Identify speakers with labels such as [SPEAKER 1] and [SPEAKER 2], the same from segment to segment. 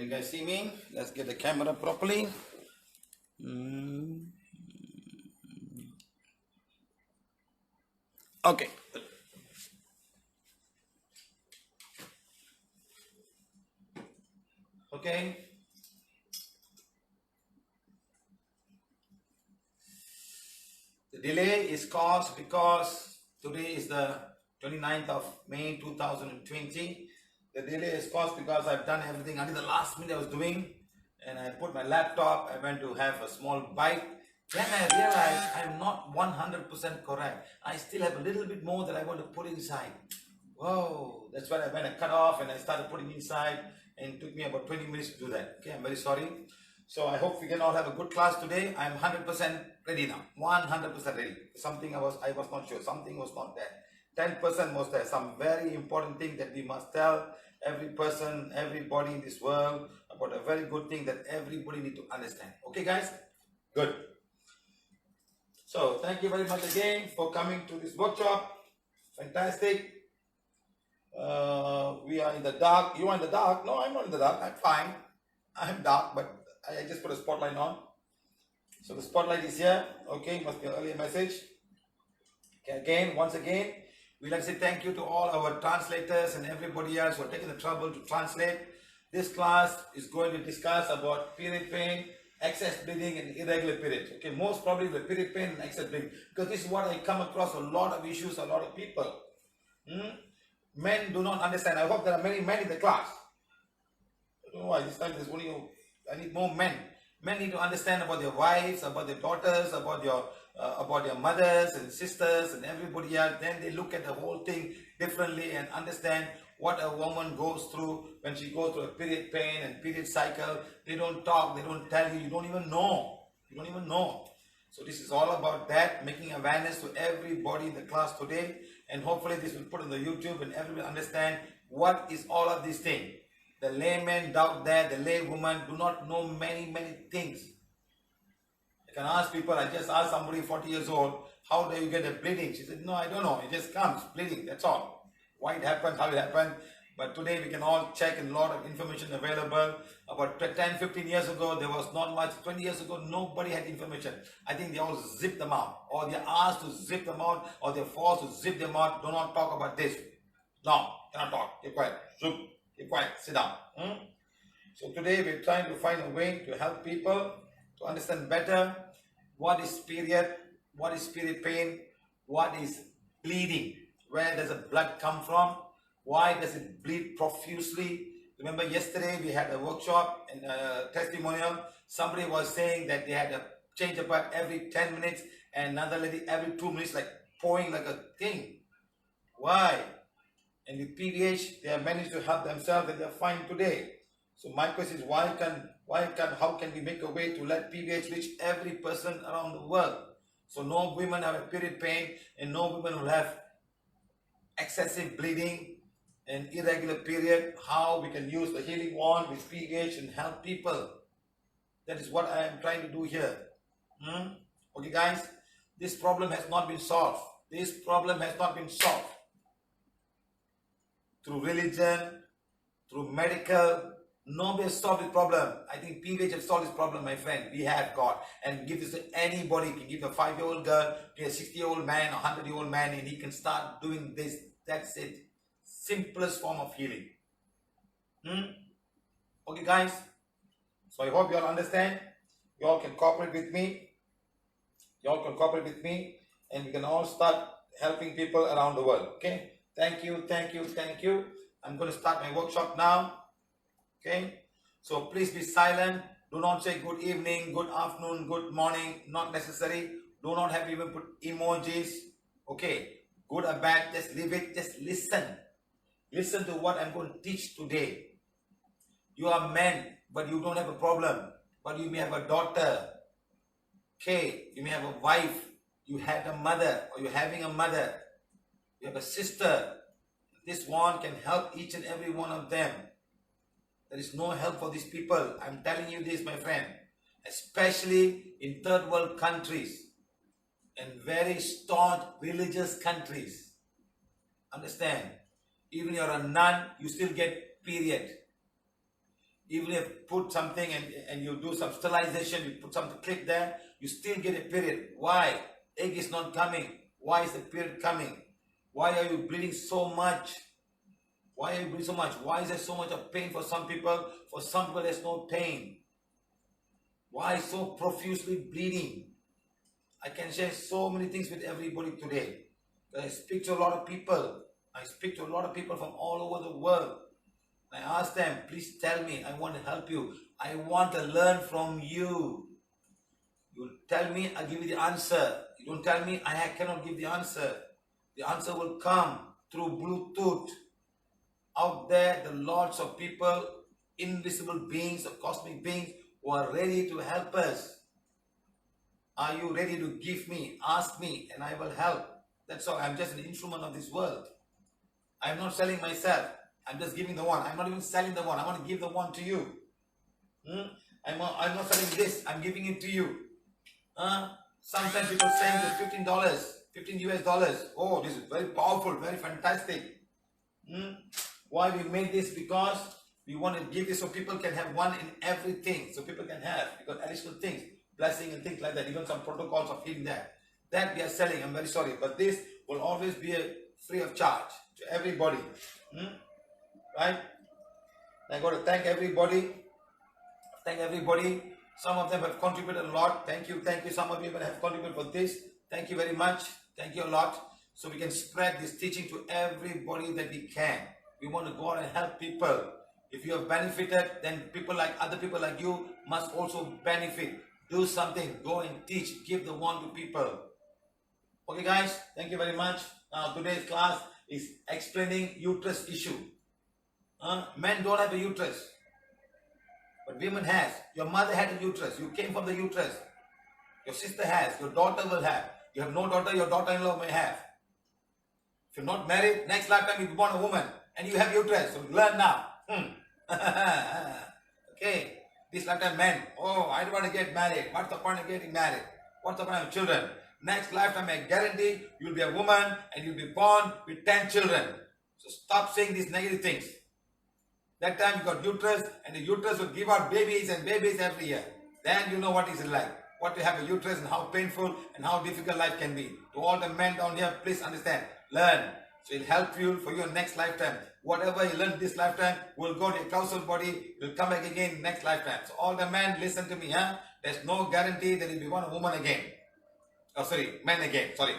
[SPEAKER 1] you guys see me? Let's get the camera properly. Okay. Okay. The delay is caused because today is the 29th of May 2020. The delay is caused because I've done everything until the last minute I was doing, and I put my laptop. I went to have a small bite. Then I realized I'm not 100% correct. I still have a little bit more that I want to put inside. Whoa, that's why I cut off and I started putting inside, and it took me about 20 minutes to do that. Okay, I'm very sorry. So I hope we can all have a good class today. I'm 100% ready now. 100% ready. Something I was not sure. Something was not there. 10% was there. Some very important thing that we must tell every person, everybody in this world about a very good thing that everybody need to understand. Okay, guys? Good. So thank you very much again for coming to this workshop. Fantastic. We are in the dark. You are in the dark? No, I'm not in the dark. I'm fine. I'm dark, but I just put a spotlight on. So the spotlight is here. Okay, must be an earlier message. Okay, once again, we'd like to say thank you to all our translators and everybody else who are taking the trouble to translate. This class is going to discuss about period pain, excess bleeding, and irregular periods. Okay, most probably the period pain and excess bleeding, because this is what I come across a lot of issues, a lot of people. Men do not understand. I hope there are many men in the class. I don't know why this time there's only I need more men. Men need to understand about their wives, about their daughters, about your mothers and sisters and everybody else. Then they look at the whole thing differently and understand what a woman goes through when she goes through a period pain and period cycle. They don't talk, they don't tell you, you don't even know. You don't even know. So this is all about that, making awareness to everybody in the class today. And hopefully this will put on the YouTube and everybody understand what is all of these things. The layman out there, the laywoman do not know many things. I can ask people, I just asked somebody 40 years old, how do you get a bleeding? She said, no, I don't know. It just comes, bleeding, that's all. Why it happens, how it happened. But today we can all check, and a lot of information available. About 10, 15 years ago, there was not much. 20 years ago, nobody had information. I think they all zipped them out. Or they're asked to zip them out, or they're forced to zip them out. Do not talk about this. No, cannot talk. Keep quiet. Keep quiet. Sit down. So today we're trying to find a way to help people to understand better what is period, what is period pain, what is bleeding, where does the blood come from, why does it bleed profusely. Remember yesterday we had a workshop and a testimonial. Somebody was saying that they had to change a pad every 10 minutes and another lady every 2 minutes, like pouring like a thing. Why? And with PVH, they have managed to help themselves and they're fine today. So my question is, how can we make a way to let PVH reach every person around the world? So no women have a period pain and no women will have excessive bleeding and irregular period. How we can use the healing wand with PVH and help people. That is what I am trying to do here. Okay guys, this problem has not been solved. This problem has not been solved. Through religion, through medical, nobody has solved this problem. I think PVH has solved this problem, my friend. We have got. And give this to anybody. You can give a 5-year-old girl, a 60-year-old man, a 100-year-old man, and he can start doing this. That's it. Simplest form of healing. Okay, guys. So I hope you all understand. You all can cooperate with me. And we can all start helping people around the world. Okay? Thank you. I'm going to start my workshop now. Okay? So please be silent. Do not say good evening, good afternoon, good morning. Not necessary. Do not have even put emojis. Okay? Good or bad, just leave it. Just listen. Listen to what I'm going to teach today. You are men, but you don't have a problem. But you may have a daughter. Okay? You may have a wife. You had a mother, or you're having a mother. You have a sister. This one can help each and every one of them. There is no help for these people. I'm telling you this, my friend. Especially in third world countries and very staunch religious countries. Understand? Even you're a nun, you still get period. Even if you put something and you do some sterilization, you put some clip there, you still get a period. Why? Egg is not coming. Why is the period coming? Why are you bleeding so much? Why are you bleeding so much? Why is there so much of pain for some people? For some people, there's no pain. Why so profusely bleeding? I can share so many things with everybody today. I speak to a lot of people. I speak to a lot of people from all over the world. I ask them, please tell me, I want to help you. I want to learn from you. You tell me, I give you the answer. You don't tell me, I cannot give the answer. The answer will come through Bluetooth. Out there, the lots of people, invisible beings, or cosmic beings, who are ready to help us. Are you ready to give me? Ask me, and I will help. That's all. I'm just an instrument of this world. I'm not selling myself. I'm just giving the one. I'm not even selling the one. I want to give the one to you. I'm not selling this. I'm giving it to you. Sometimes people saying this $15, 15 US dollars. Oh, this is very powerful, very fantastic. Why we made this? Because we want to give this so people can have one in everything. So people can have, because additional things, blessing and things like that. Even some protocols of healing that. That we are selling. I'm very sorry. But this will always be free of charge to everybody. Right? I got to thank everybody. Thank everybody. Some of them have contributed a lot. Thank you. Thank you. Some of you have contributed for this. Thank you very much. Thank you a lot. So we can spread this teaching to everybody that we can. We want to go out and help people. If you have benefited, then other people like you must also benefit. Do something. Go and teach. Give the one to people. Okay, guys. Thank you very much. Now, today's class is explaining uterus issue. Men don't have a uterus, but women has. Your mother had a uterus. You came from the uterus. Your sister has. Your daughter will have. You have no daughter. Your daughter-in-law may have. If you're not married, next lifetime you'll be born a woman, and you have uterus. So learn now. Okay. This lifetime, men. Oh, I don't want to get married. What's the point of getting married? What's the point of children? Next lifetime, I guarantee you'll be a woman and you'll be born with 10 children. So stop saying these negative things. That time you got uterus, and the uterus will give out babies and babies every year. Then you know what is it like. What to have a uterus and how painful and how difficult life can be. To all the men down here, please understand. Learn. So it'll help you for your next lifetime. Whatever you learn this lifetime will go to your causal body, will come back again next lifetime. So all the men, listen to me. There's no guarantee that you'll be born a woman again. Oh, sorry, man again. Sorry.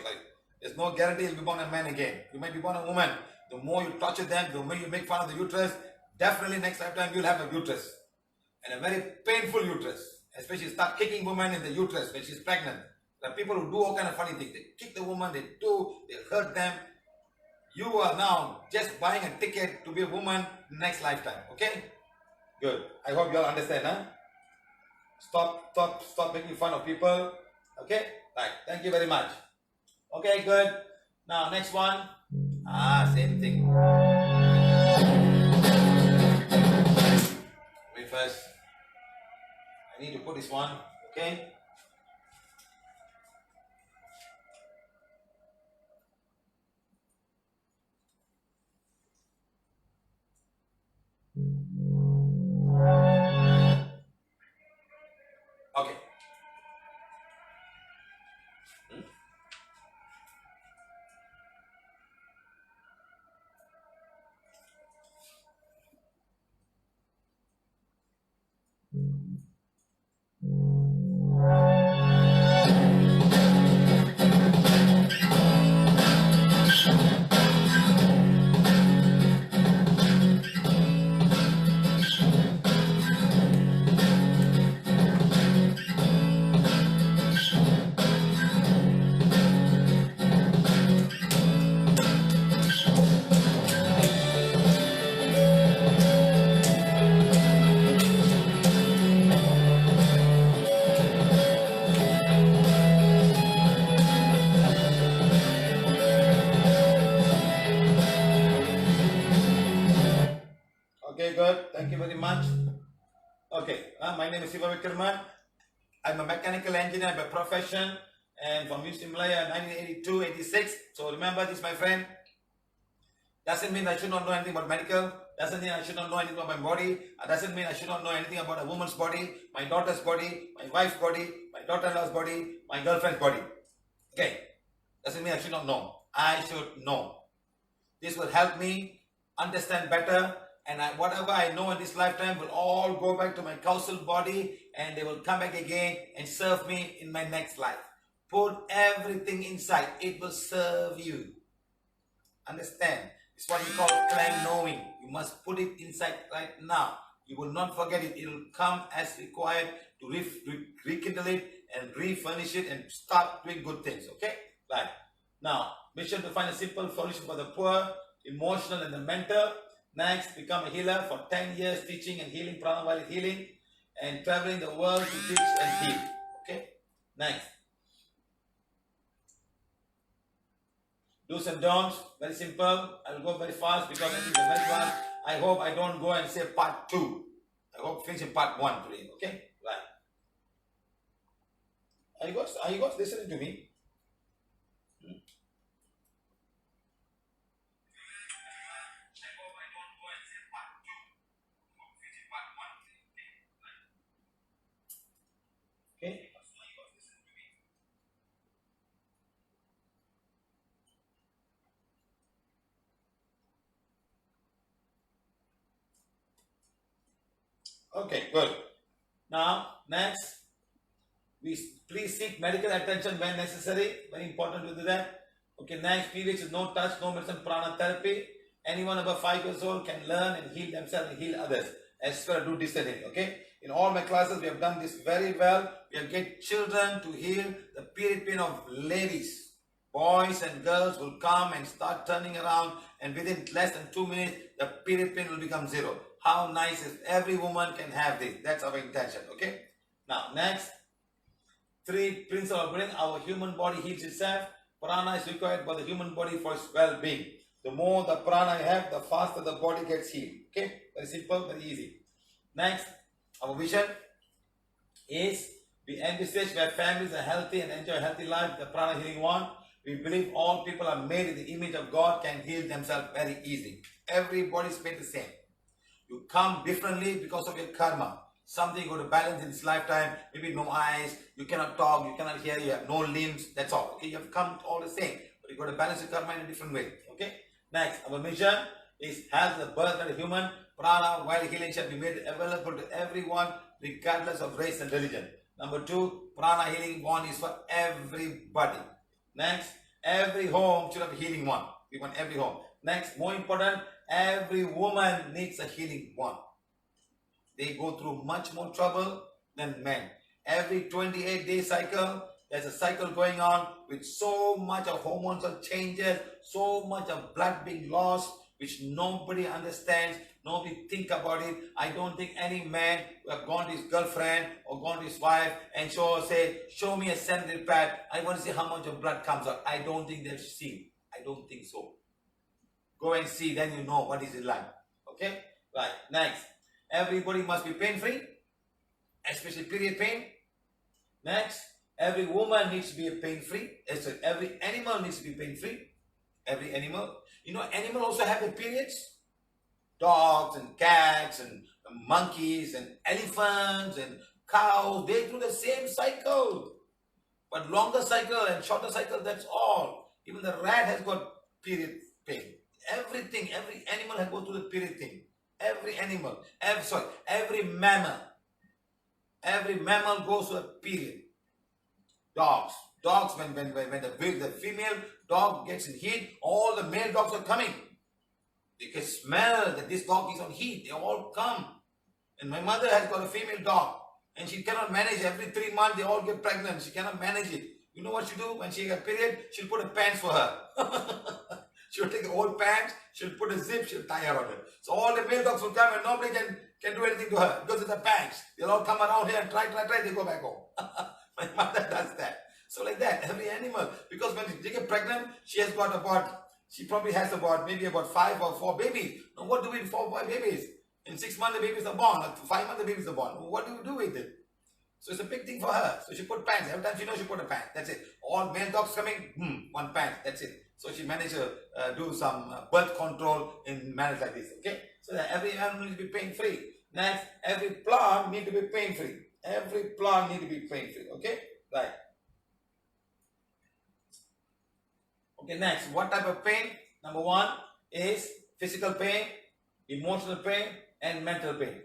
[SPEAKER 1] There's no guarantee you'll be born a man again. You might be born a woman. The more you torture them, the more you make fun of the uterus, definitely next lifetime you'll have a uterus. And a very painful uterus. Especially start kicking women in the uterus when she's pregnant. There are people who do all kind of funny things. They kick the woman, they hurt them. You are now just buying a ticket to be a woman next lifetime. Okay? Good. I hope you all understand, Stop making fun of people. Okay? Right. Thank you very much. Okay, good. Now, next one. Same thing. Wait first. I need to put this one. Okay? Okay. Okay, good. Thank you very much. Okay, my name is Siva. I'm a mechanical engineer by profession and from Himalaya 1982-86. So remember this, my friend. Doesn't mean I should not know anything about medical. Doesn't mean I should not know anything about my body. Doesn't mean I should not know anything about a woman's body, my daughter's body, my wife's body, my daughter-in-law's body, my girlfriend's body. Okay. Doesn't mean I should not know. I should know. This will help me understand better, and whatever I know in this lifetime will all go back to my causal body, and they will come back again and serve me in my next life. Put everything inside. It will serve you. Understand? It's what we call plain knowing. You must put it inside right now. You will not forget it. It will come as required to rekindle it and refurnish it and start doing good things. Okay? Right. Now, mission to find a simple solution for the poor, emotional and the mental. Next, become a healer for 10 years, teaching and healing prana while healing, and traveling the world to teach and heal. Okay? Next. Do's and don'ts, very simple. I will go very fast because I think it's very fast. I hope I don't go and say part 2. I hope finish in part 1 today. Okay? Right. Are you guys listening to me? Okay. Okay, good. Now, next, please seek medical attention when necessary. Very important to do that. Okay, next, PVH is no touch, no medicine, prana therapy. Anyone above 5 years old can learn and heal themselves and heal others. As well, do discerning. Okay. In all my classes, we have done this very well. We have get children to heal the period pain of ladies. Boys and girls will come and start turning around, and within less than 2 minutes, the period pain will become 0. How nice if every woman can have this. That's our intention. Okay. Now, next, 3 principles of breathing. Our human body heals itself. Prana is required for the human body for its well-being. The more the prana I have, the faster the body gets healed. Okay. Very simple, very easy. Next, our vision is we envisage where families are healthy and enjoy a healthy life, the prana healing one. We believe all people are made in the image of God, can heal themselves very easily. Everybody is made the same. You come differently because of your karma. Something you got to balance in this lifetime. Maybe no eyes, you cannot talk, you cannot hear, you have no limbs. That's all. Okay, you have come all the same, but you got to balance your karma in a different way. Okay. Next, our mission is health, the birth of the human. Prana while healing shall be made available to everyone, regardless of race and religion. Number 2, prana healing one is for everybody. Next, every home should have a healing one. We want every home. Next, more important, every woman needs a healing one. They go through much more trouble than men. Every 28-day cycle, there's a cycle going on with so much of hormonal changes, so much of blood being lost, which nobody understands, nobody think about it. I don't think any man who have gone to his girlfriend or gone to his wife and show me a sanitary pad. I want to see how much of blood comes out. I don't think they've seen. I don't think so. Go and see, then you know what is it like. Okay? Right. Next. Everybody must be pain-free, especially period pain. Next. Every woman needs to be pain-free. Every animal needs to be pain-free. Every animal. You know, animal also have their periods. Dogs and cats and monkeys and elephants and cows, they do the same cycle. But longer cycle and shorter cycle, that's all. Even the rat has got period pain. Everything, every animal has go through the period thing. Every animal, every mammal. Every mammal goes through a period. Dogs, when the female dog gets in heat, all the male dogs are coming. They can smell that this dog is on heat. They all come. And my mother has got a female dog, and she cannot manage. Every 3 months they all get pregnant. She cannot manage it. You know what she do when she gets period? She'll put a pants for her. She'll take the old pants, she'll put a zip, she'll tie her on it. So all the male dogs will come and nobody can do anything to her because of the pants. They'll all come around here and try, they go back home. My mother does that. So like that, every animal. Because when she gets pregnant, she probably has maybe about 5 or 4 babies. Now what do we do with 4 or 5 babies? In 6 months the babies are born, 5 months the babies are born. What do you do with it? So it's a big thing for her. So she put pants. Every time she knows she put a pant. That's it. All male dogs coming, 1 pant. That's it. So she managed to do some birth control in marriage like this. Okay, so that every animal needs to be pain free. Next, every plant need to be pain free. Every plant need to be pain free. Okay, right. Okay, next, what type of pain? Number one is physical pain, emotional pain, and mental pain.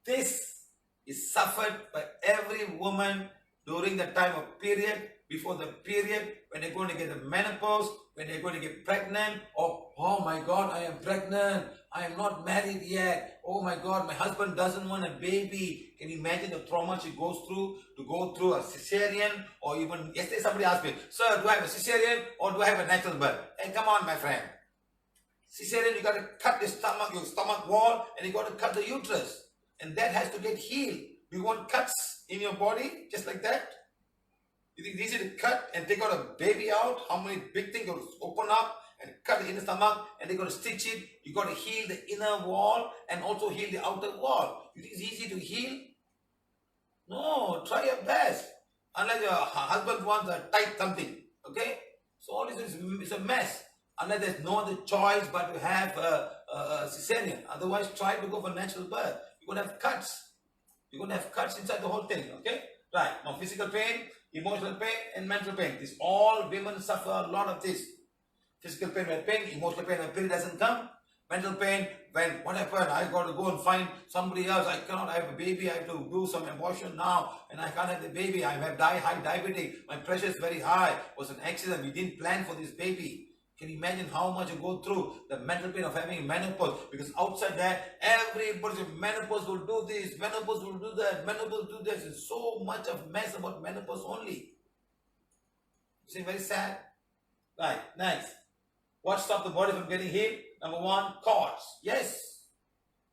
[SPEAKER 1] This is suffered by every woman during the time of period, before the period, when they're going to get the menopause, when they're going to get pregnant, or oh my God, I am pregnant, I am not married yet, oh my God, my husband doesn't want a baby. Can you imagine the trauma she goes through to go through a cesarean? Or even yesterday somebody asked me, sir, do I have a cesarean or do I have a natural birth? Hey, come on, my friend. Cesarean, you got to cut your stomach wall, and you got to cut the uterus, and that has to get healed. Do you want cuts in your body just like that? You think it's easy to cut and take out a baby out? How many big things you open up and cut the inner stomach, and they got to stitch it? You got to heal the inner wall and also heal the outer wall. You think it's easy to heal? No, try your best. Unless your husband wants a tight something, okay? So all this is a mess. Unless there's no other choice but to have a cesarean. Otherwise, try to go for natural birth. You're going to have cuts. You're going to have cuts inside the whole thing, okay? Right. Now, physical pain, emotional pain, and mental pain. This all women suffer a lot of this. Physical pain when pain, emotional pain when pain doesn't come. Mental pain when what happened? I got to go and find somebody else. I cannot have a baby. I have to do some abortion now, and I can't have the baby. I have high diabetes. My pressure is very high. It was an accident. We didn't plan for this baby. Can you imagine how much you go through the mental pain of having menopause? Because outside that, everybody says menopause will do this, menopause will do that, menopause will do this. There's so much of mess about menopause only. You see, very sad. Right, next. What stops the body from getting healed? Number one, cords. Yes.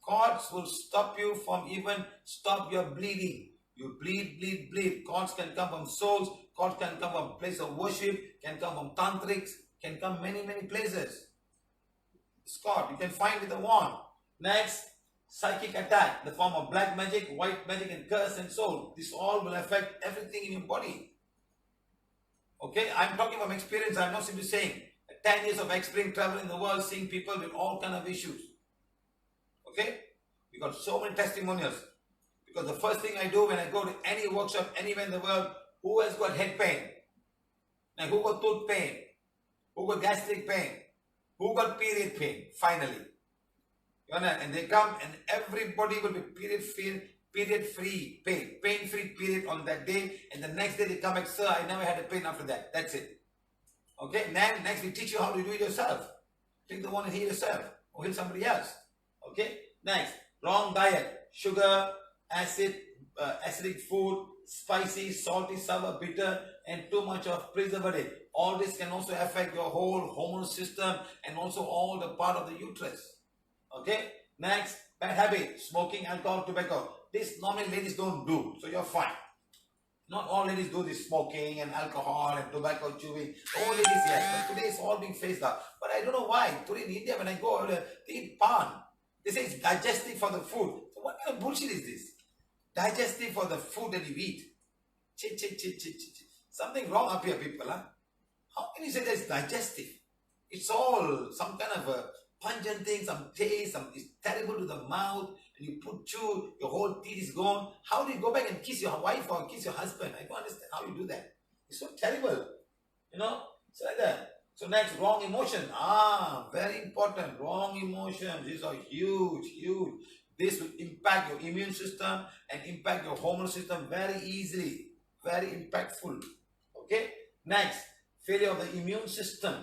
[SPEAKER 1] Cords will stop you from even stop your bleeding. You bleed. Cords can come from souls. Cords can come from place of worship. Can come from tantrics. Can come many places. Scott, you can find with a wand. Next, psychic attack, the form of black magic, white magic, and curse and soul. This all will affect everything in your body. Okay, I'm talking from experience. I'm not simply saying 10 years of experience traveling the world, seeing people with all kind of issues. Okay, we got so many testimonials. Because the first thing I do when I go to any workshop anywhere in the world, who has got head pain? And who got tooth pain? Who got gastric pain? Who got period pain? Finally. You know, and they come and everybody will be period-free pain. Pain-free period on that day. And the next day they come back, sir, I never had a pain after that. That's it. Okay? Then next we teach you how to do it yourself. Take the one and heal yourself. Or heal somebody else. Okay? Next. Wrong diet. Sugar, acid, acidic food, spicy, salty, sour, bitter, and too much of preservative. All this can also affect your whole hormonal system and also all the part of the uterus. Okay? Next, bad habit, smoking, alcohol, tobacco. This normally ladies don't do, so you're fine. Not all ladies do this smoking and alcohol and tobacco chewing. All ladies, yes, but today it's all being phased out. But I don't know why. Today in India, when I go over there, they eat pan. They say it's digestive for the food. So what kind of bullshit is this? Digestive for the food that you eat. Something wrong up here, people. Huh? How can you say that it's digestive? It's all some kind of a pungent thing, some taste, it's terrible to the mouth, and you put chew, your whole teeth is gone. How do you go back and kiss your wife or kiss your husband? I don't understand how you do that. It's so terrible. You know? It's like that. So next, wrong emotion. Very important. Wrong emotions. These are huge. This will impact your immune system and impact your hormonal system very easily. Very impactful. Okay? Next, failure of the immune system.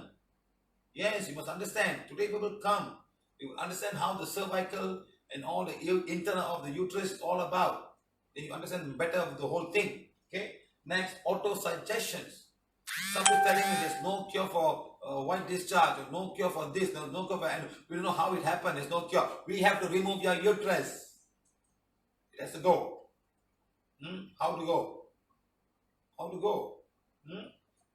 [SPEAKER 1] Yes, you must understand. Today we will come. You will understand how the cervical and all the internal of the uterus is all about. Then you understand better of the whole thing. Okay? Next, auto-suggestions. Somebody telling me there's no cure for white discharge, or no cure for this, there's no cure for, and we don't know how it happened, there's no cure. We have to remove your uterus. It has to go. How to go? How to go?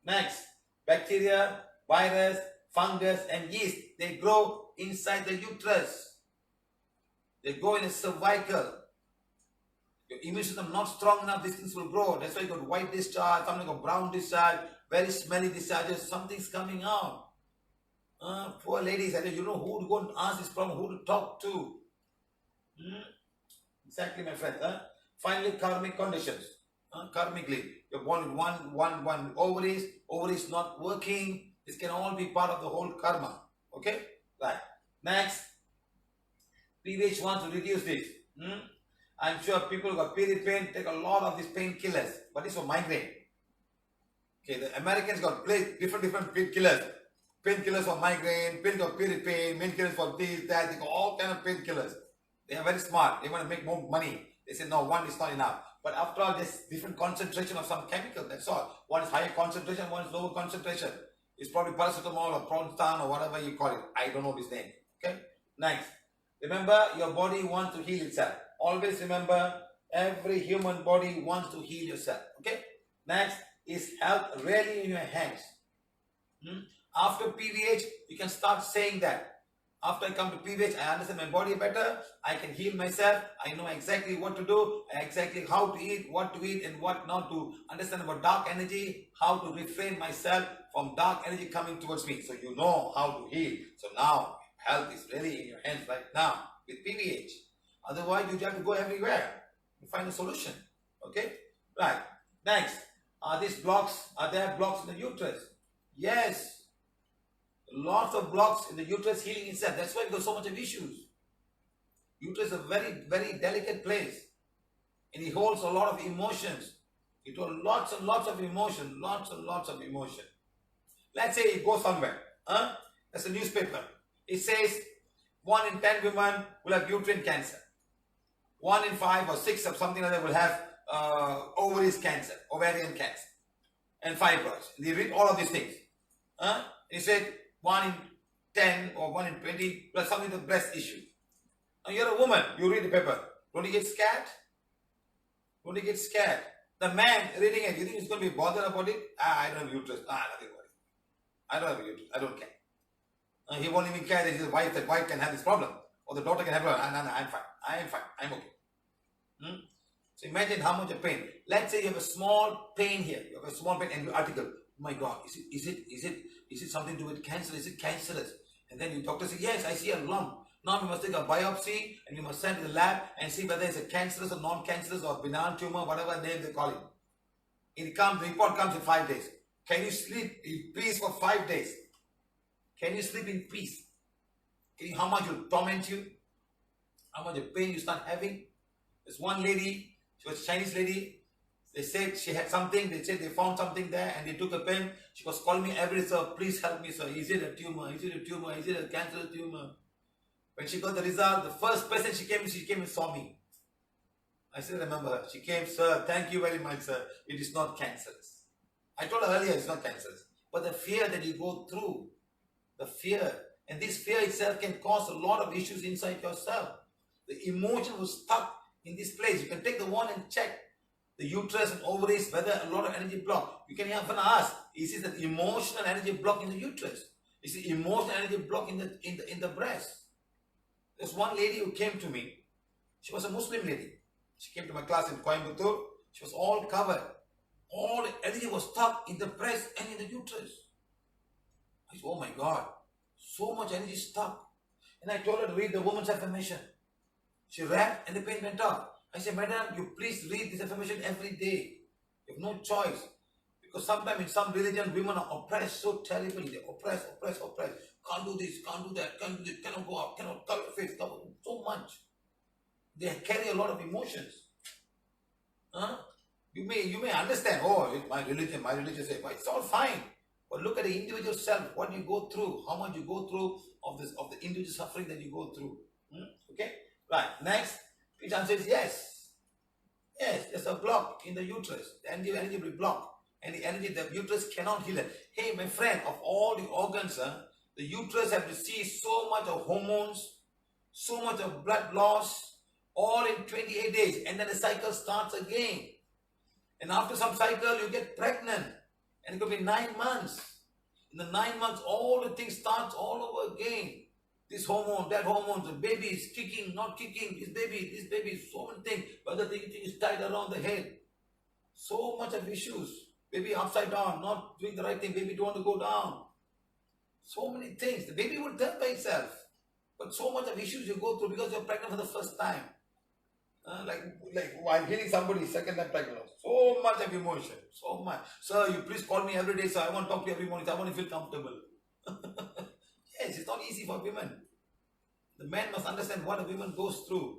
[SPEAKER 1] Next, bacteria, virus, fungus, and yeast. They grow inside the uterus. They go in the cervical. Your immune system not strong enough, these things will grow. That's why you got white discharge, something got brown discharge, very smelly discharges, something's coming out. Poor ladies, I don't, you know who to go and ask this problem, who to talk to. Hmm? Exactly, my friend. Finally, karmic conditions. Karmically, you're born with one ovaries not working. This can all be part of the whole karma. Okay? Right. Next, PVH wants to reduce this. I'm sure people who got period pain take a lot of these painkillers, but it's for migraine. Okay, the Americans got different painkillers. Painkillers for migraine, painkillers for period pain, painkillers for this, that. They got all kind of painkillers. They are very smart. They want to make more money. They say, no, one is not enough. But after all, there's different concentration of some chemical. That's all. One is higher concentration, one is lower concentration. It's probably paracetamol or Prontan or whatever you call it. I don't know this name. Okay? Next. Remember, your body wants to heal itself. Always remember, every human body wants to heal yourself. Okay? Next is health really in your hands. After PVH, you can start saying that. After I come to PVH, I understand my body better. I can heal myself. I know exactly what to do, exactly how to eat, what to eat, and what not to. Understand about dark energy, how to refrain myself from dark energy coming towards me. So you know how to heal. So now, health is really in your hands right now with PVH. Otherwise, you have to go everywhere to find a solution. Okay? Right. Next, are there blocks in the uterus? Yes. Lots of blocks in the uterus healing itself. That's why we got so much of issues. Uterus is a very, very delicate place. And it holds a lot of emotions. It holds lots and lots of emotion. Lots and lots of emotion. Let's say you go somewhere. There's a newspaper. It says 1 in 10 women will have uterine cancer. 1 in 5 or 6 or something like that will have ovaries cancer, ovarian cancer, and fibroids. They read all of these things. It said 1 in 10 or 1 in 20 plus something the breast issue. Now you're a woman, you read the paper. Don't you get scared? Don't you get scared? The man reading it, you think he's going to be bothered about it? I don't have uterus. Nothing about it. I don't have a uterus. I don't care. He won't even care that his wife can have this problem. Or the daughter can have it. No, I'm fine. I'm fine. I'm okay. So imagine how much of pain. Let's say you have a small pain here. You have a small pain and you article, oh my God, is it something to do with cancer? Is it cancerous? And then the doctor says, yes, I see a lump. Now we must take a biopsy and we must send to the lab and see whether it's a cancerous or non-cancerous or benign tumor, whatever name they call it. The report comes in 5 days. Can you sleep in peace for 5 days? Can you sleep in peace? How much will torment you? How much of pain you start having? There's one lady, she was a Chinese lady. They said she had something. They said they found something there and they took a pen. She was calling me every day, sir, please help me, sir. Is it a tumor? Is it a tumor? Is it a cancerous tumor? When she got the result, the first person she came and saw me. I still remember her. She came, sir, thank you very much, sir. It is not cancerous. I told her earlier it's not cancerous. But the fear that you go through, the fear, and this fear itself can cause a lot of issues inside yourself. The emotion was stuck in this place. You can take the one and check the uterus and ovaries, whether a lot of energy block. You can even ask, is it an emotional energy block in the uterus? Is it emotional energy block in the breast? There's one lady who came to me. She was a Muslim lady. She came to my class in Coimbatore. She was all covered. All the energy was stuck in the breast and in the uterus. I said, oh my God, so much energy stuck. And I told her to read the woman's affirmation. She read and the pain went off. I said, madam, you please read this affirmation every day. You have no choice. Because sometimes in some religion, women are oppressed so terribly. They oppress. Can't do this, can't do that, can't do this, cannot go out, cannot cover your face, cover so much. They carry a lot of emotions. You may understand, oh, it's my religion says, well, it's all fine. But look at the individual self, what you go through, how much you go through of the individual suffering that you go through. Okay? Right. Next, which answer is yes. Yes, there's a block in the uterus. The energy will block. And the uterus cannot heal it. Hey, my friend, of all the organs, the uterus have received so much of hormones, so much of blood loss, all in 28 days. And then the cycle starts again. And after some cycle, you get pregnant. And it could be 9 months. In the 9 months, all the things starts all over again. This hormone, that hormone, the baby is kicking, not kicking, this baby, so many things. But the thing is tied around the head. So much of issues. Baby upside down, not doing the right thing. Baby don't want to go down. So many things. The baby will turn by itself. But so much of issues you go through because you're pregnant for the first time. Like while healing somebody, second time pregnant. So much of emotion. So much. Sir, you please call me every day, sir. I want to talk to you every morning. I want to feel comfortable. Yes, it's not easy for women. The men must understand what a woman goes through.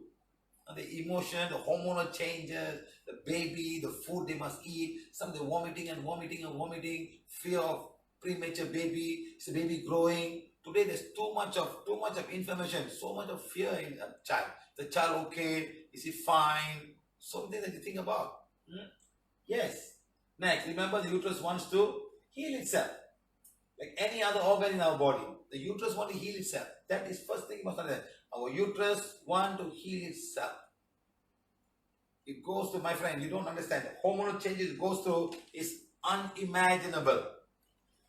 [SPEAKER 1] The emotion, the hormonal changes, the baby, the food they must eat, some they're vomiting and vomiting and vomiting, fear of premature baby, is the baby growing. Today there's too much of information, so much of fear in a child. The child okay? Is he fine? Something that you think about. Yes. Next, remember the uterus wants to heal itself. Like any other organ in our body, the uterus wants to heal itself. That is first thing you must understand. Our uterus wants to heal itself. It goes to, my friend, you don't understand. The hormonal changes it goes through is unimaginable.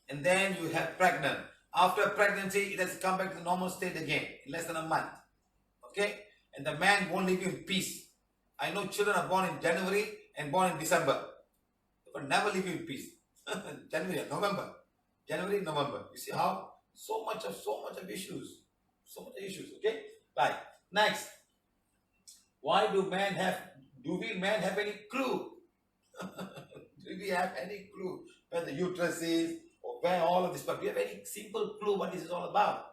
[SPEAKER 1] And then you have pregnant. After pregnancy, it has to come back to the normal state again in less than a month. Okay? And the man won't leave you in peace. I know children are born in January and born in December. They will never leave you in peace. January, November. January, November. You see how? So much of issues. So much issues. Okay? Right. Next. Why do we men have any clue? Do we have any clue where the uterus is or where all of this? But we have any simple clue what this is all about.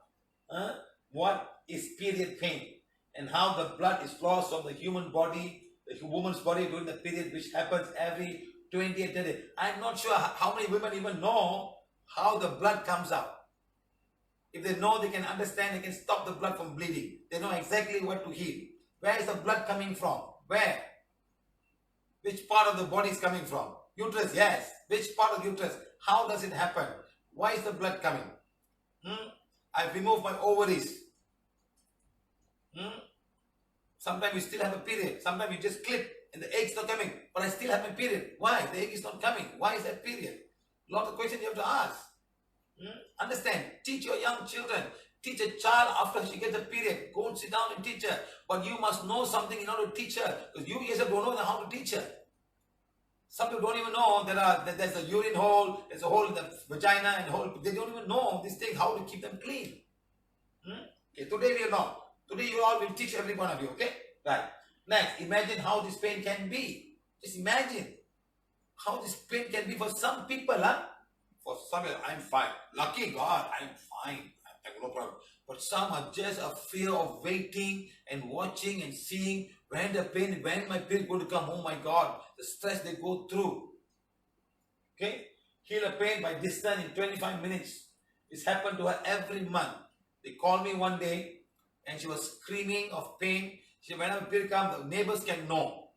[SPEAKER 1] What is period pain and how the blood is lost from the human body, the woman's body during the period, which happens every 28 days. I'm not sure how many women even know how the blood comes out. If they know, they can understand, they can stop the blood from bleeding. They know exactly what to heal. Where is the blood coming from? Where? Which part of the body is coming from? Uterus, yes. Which part of the uterus? How does it happen? Why is the blood coming? I've removed my ovaries. Sometimes you still have a period. Sometimes you just clip and the egg's not coming. But I still have my period. Why? The egg is not coming. Why is that period? Lots of questions you have to ask. Understand? Teach your young children. Teach a child after she gets a period. Go and sit down and teach her. But you must know something in order to teach her. Because you yourself don't know how to teach her. Some people don't even know there's a urine hole, there's a hole in the vagina and hole. They don't even know this thing, how to keep them clean. Okay, today we are not. Today you all will teach every one of you, okay? Right. Next, imagine how this pain can be. Just imagine how this pain can be for some people, For some people, I'm fine. Lucky God, I'm fine. I have no problem. But some are just a fear of waiting and watching and seeing when the pain, when my pain is going to come. Oh my God, the stress they go through. Okay? Heal a pain by distance in 25 minutes. This happened to her every month. They called me one day and she was screaming of pain. She said, when her period comes, the neighbors can know.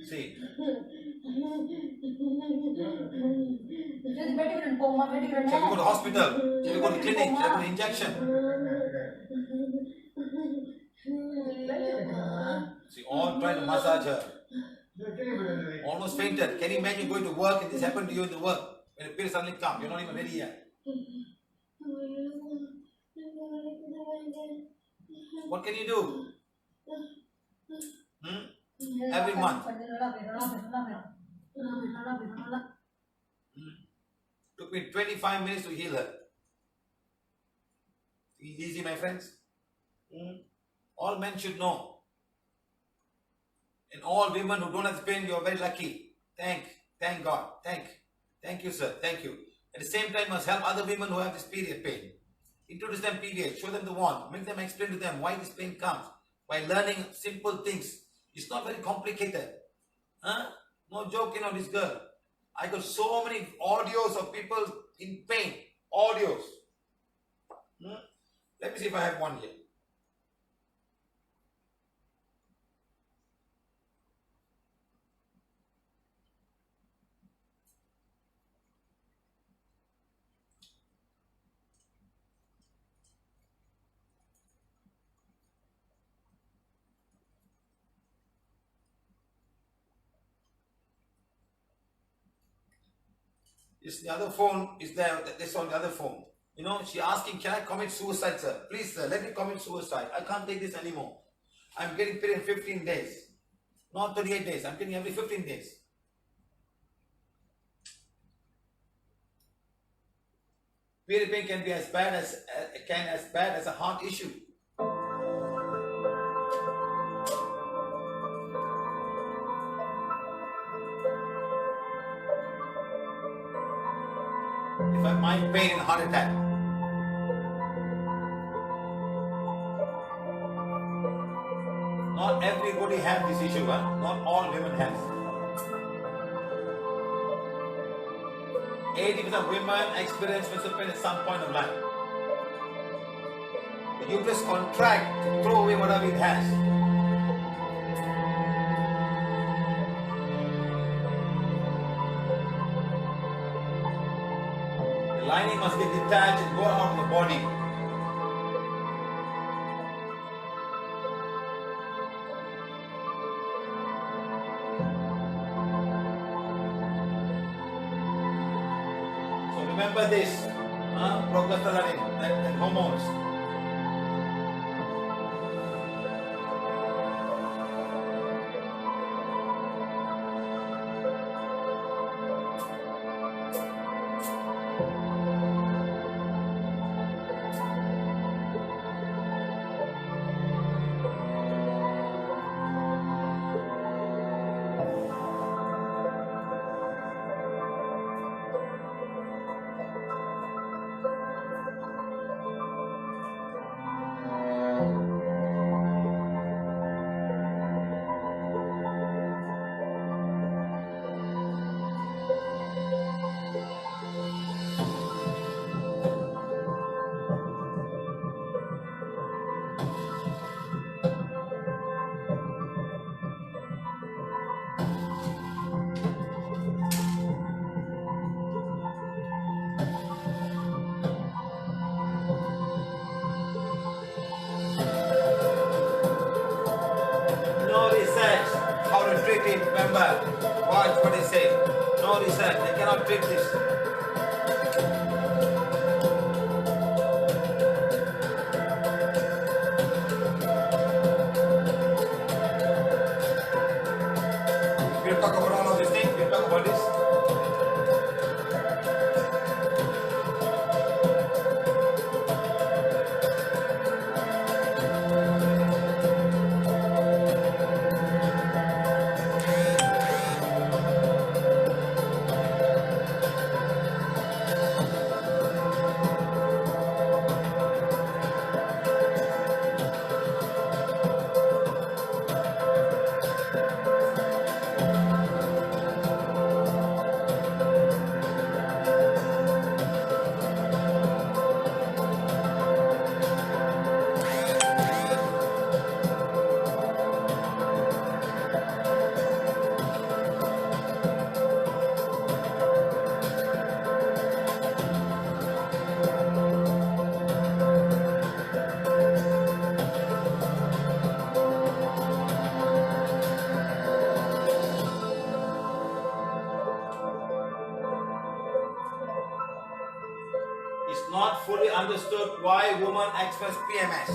[SPEAKER 1] See. She will go to hospital. She will go to clinic. She will go to injection. See, all trying to massage her. Almost fainted. Can you imagine going to work and this happened to you in the work? When the period suddenly comes, you're not even ready yet. What can you do? Every month. Took me 25 minutes to heal her. Easy, my friends. All men should know. And all women who don't have pain, you are very lucky. Thank God. Thank you, sir. Thank you. At the same time, must help other women who have this period pain. Introduce them PVH. Show them the wand. Make them explain to them why this pain comes. By learning simple things. It's not very complicated. No joke, this girl. I got so many audios of people in pain. Audios. Let me see if I have one here. The other phone is there. That's on the other phone. She asking, can I commit suicide, sir? Please, sir, let me commit suicide. I can't take this anymore. I'm getting paid in 15 days. Not 38 days. I'm getting every 15 days. Period pain can be as bad as a heart issue. If I mind pain and heart attack. Not everybody has this issue, huh? Not all women have. 80% of women experience menstrual pain at some point of life. The uterus contract to throw away whatever it has. The lining must get detached and go out of the body. So remember this, progesterone and hormones. No research how to treat it. Remember, watch what they say. No research, they cannot treat this. We'll talk about all of these things. We'll talk about this. It's not fully understood why women express PMS.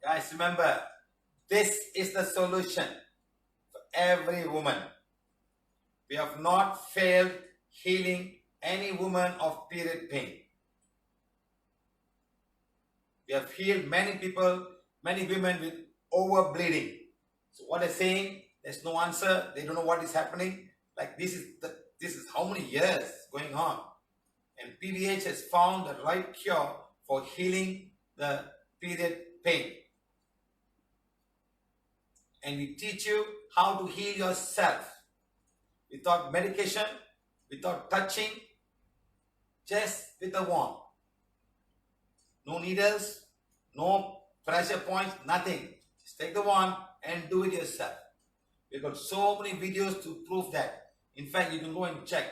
[SPEAKER 1] Guys, remember, this is the solution for every woman. We have not failed healing any woman of period pain. We have healed many people, many women with over bleeding. So what they're saying, there's no answer. They don't know what is happening. Like this is how many years going on. And PVH has found the right cure for healing the period pain. And we teach you how to heal yourself without medication, without touching, just with a wand. No needles, no pressure points, nothing. Just take the wand and do it yourself. We've got so many videos to prove that. In fact, you can go and check.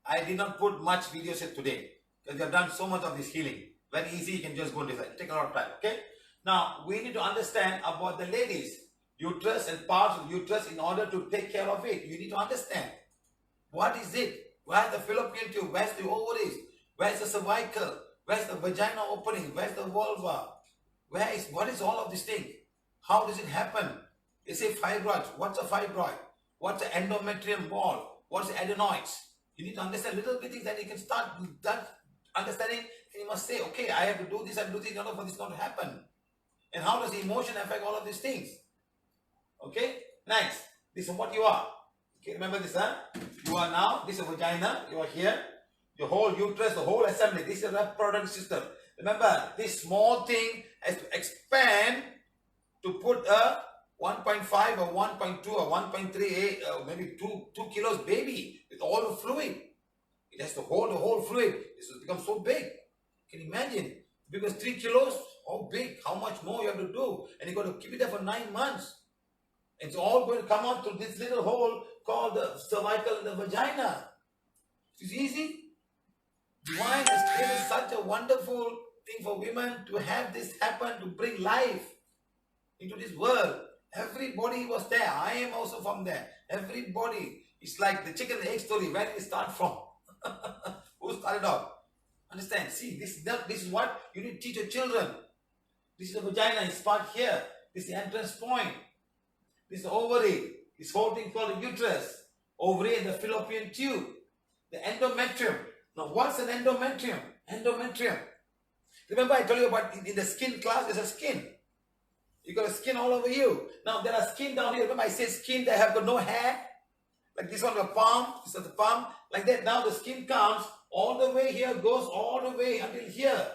[SPEAKER 1] I did not put much videos here today because we have done so much of this healing. Very easy, you can just go and decide. Take a lot of time, okay? Now, we need to understand about the ladies' uterus and parts of uterus in order to take care of it. You need to understand. What is it? Where's the fallopian tube? Where's the ovaries? Where's the cervical? Where's the vagina opening? Where's the vulva? What is all of these things? How does it happen? They say fibroids. What's a fibroid? What's the endometrium wall? What's the adenoids? You need to understand little bit things, then you can start that understanding, and you must say, okay, I have to do this, I have to do this in order for this not to happen. And how does emotion affect all of these things? Okay, next, this is what you are. Okay, remember this, huh? You are now, this is a vagina, you are here, your whole uterus, the whole assembly, this is a reproductive system. Remember, this small thing has to expand to put a 1.5 or 1.2 or 1.38 or maybe 2 kilos baby with all the fluid. It has to hold the whole fluid. This will become so big. Can you imagine? Because 3 kilos, how big, how much more you have to do. And you got to keep it there for 9 months. It's all going to come out through this little hole called the cervical and the vagina. It's easy. Divine has created such a wonderful thing for women to have this happen, to bring life into this world. Everybody was there. I am also from there. Everybody. It's like the chicken and egg story. Where did it start from? Who started off? Understand? See, this is what you need to teach your children. This is the vagina. It's part here. This is the entrance point. This is the ovary. This whole thing called the uterus. Ovary and the fallopian tube. The endometrium. Now, what's an endometrium? Endometrium. Remember I told you about in the skin class, there's a skin. You got a skin all over you. Now, there are skin down here. Remember I said skin that have got no hair? Like this one, the palm. This is the palm. Like that. Now, the skin comes all the way here, goes all the way until here.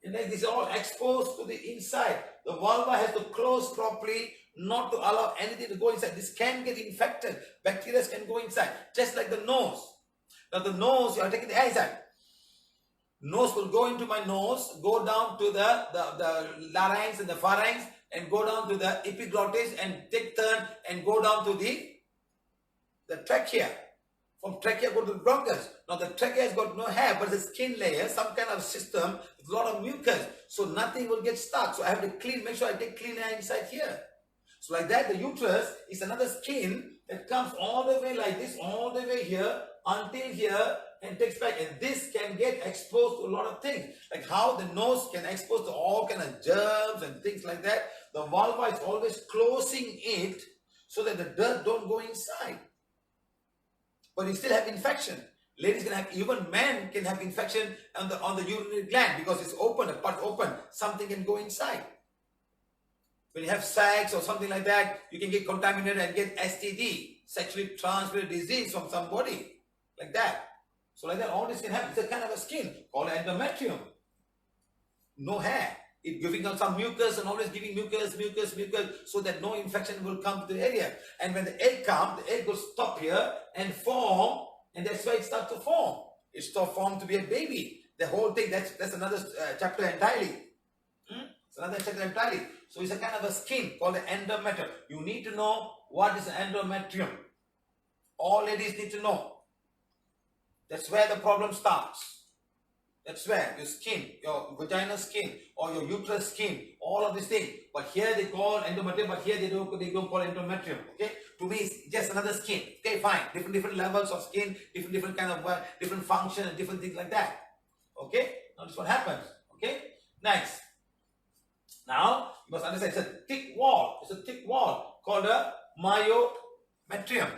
[SPEAKER 1] And then this is all exposed to the inside. The vulva has to close properly, not to allow anything to go inside. This can get infected. Bacteria can go inside. Just like the nose. Now the nose, you are taking the air inside. Nose will go into my nose, go down to the larynx and the pharynx, and go down to the epiglottis and take turn and go down to the trachea. From trachea go to the bronchus. Now the trachea has got no hair, but it's a skin layer, some kind of system with a lot of mucus. So nothing will get stuck. So I have to clean, make sure I take clean air inside here. So like that, the uterus is another skin that comes all the way like this, all the way here, until here, and takes back. And this can get exposed to a lot of things. Like how the nose can expose to all kind of germs and things like that. The vulva is always closing it so that the dirt don't go inside. But you still have infection. Ladies can have, even men can have infection on the urinary gland because it's open, the part's open. Something can go inside. When you have sex or something like that, you can get contaminated and get STD, sexually transmitted disease from somebody. Like that. So like that, all this can happen. It's a kind of a skin called endometrium. No hair. It's giving out some mucus and always giving mucus, so that no infection will come to the area. And when the egg comes, the egg will stop here and form, and that's why it starts to form. It starts to form to be a baby. The whole thing, that's another chapter entirely. It's another chapter entirely. So it's a kind of a skin called the endometrium. You need to know what is the endometrium. All ladies need to know. That's where the problem starts. That's where your skin, your vagina skin, or your uterus skin, all of these things. But here they call endometrium, but here they don't call endometrium. Okay? To me, it's just another skin. Okay, fine. Different levels of skin, different kind of different function and different things like that. Okay? Now this is what happens. Okay? Next. Now, you must understand it's a thick wall. It's a thick wall called a myometrium.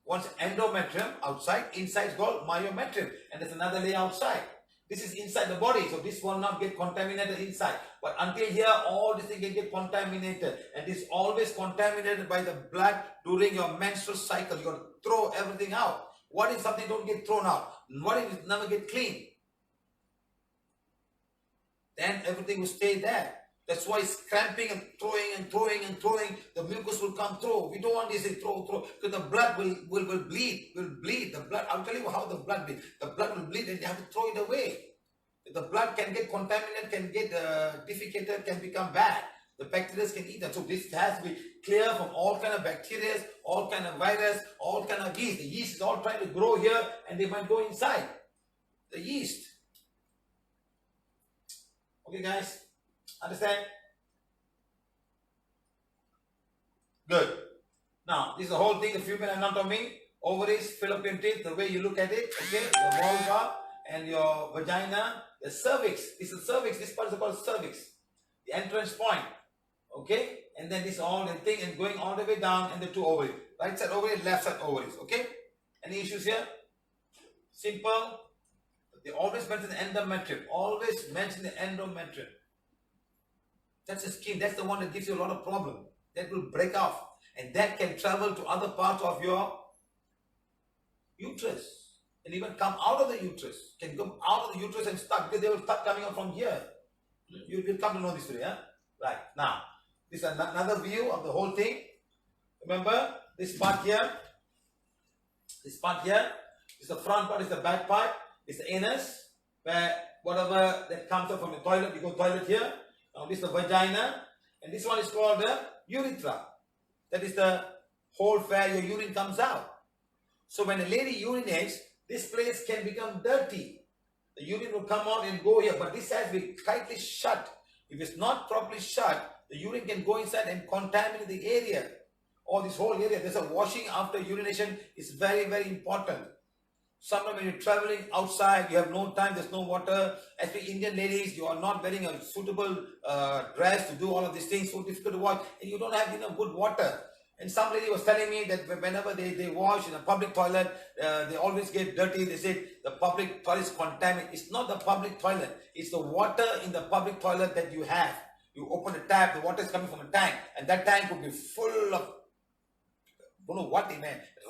[SPEAKER 1] Once endometrium outside, inside is called myometrium. And there's another layer outside. This is inside the body, so this will not get contaminated inside. But until here, all this thing can get contaminated. And this is always contaminated by the blood during your menstrual cycle. You got to throw everything out. What if something don't get thrown out? What if it never get clean? Then everything will stay there. That's why it's cramping and throwing. The mucus will come through. We don't want this to throw. Because the blood will bleed. The blood, I'll tell you how the blood bleeds. The blood will bleed and you have to throw it away. The blood can get contaminated, can get defecated, can become bad. The bacteria can eat them. So this has to be clear from all kind of bacteria, all kind of virus, all kind of yeast. The yeast is all trying to grow here and they might go inside. The yeast. Okay guys? Understand? Good. Now, this is the whole thing, the female anatomy. ovaries, fallopian tube, the way you look at it, okay, the vulva and your vagina, the cervix. This is cervix. This part is called cervix, the entrance point, okay, and then this all the thing and going all the way down and the two ovaries, right side ovary, left side ovaries, okay. Any issues here? Simple. They always mention the endometrium. Always mention the endometrium. That's the skin. That's the one that gives you a lot of problem. That will break off, and that can travel to other parts of your uterus, and even come out of the uterus. Can come out of the uterus and start, because they will start coming out from here. You will come to know this today, huh? Right now, this is another view of the whole thing. Remember this part here. This part here is the front part. Is the back part. It's the anus, where whatever that comes out from the toilet, you go toilet here. Now this is the vagina, and this one is called the urethra. That is the hole where your urine comes out. So when a lady urinates, this place can become dirty. The urine will come out and go here, but this has to be tightly shut. If it's not properly shut, the urine can go inside and contaminate the area, or this whole area. There's a washing after urination is very, very important. Sometimes when you're traveling outside, you have no time, there's no water. Especially Indian ladies, you are not wearing a suitable dress to do all of these things, so difficult to wash, and you don't have good water. And some lady was telling me that whenever they wash in a public toilet, they always get dirty. They say the public toilet is contaminated. It's not the public toilet. It's the water in the public toilet that you have. You open the tap, the water is coming from a tank, and that tank could be full of, don't know what,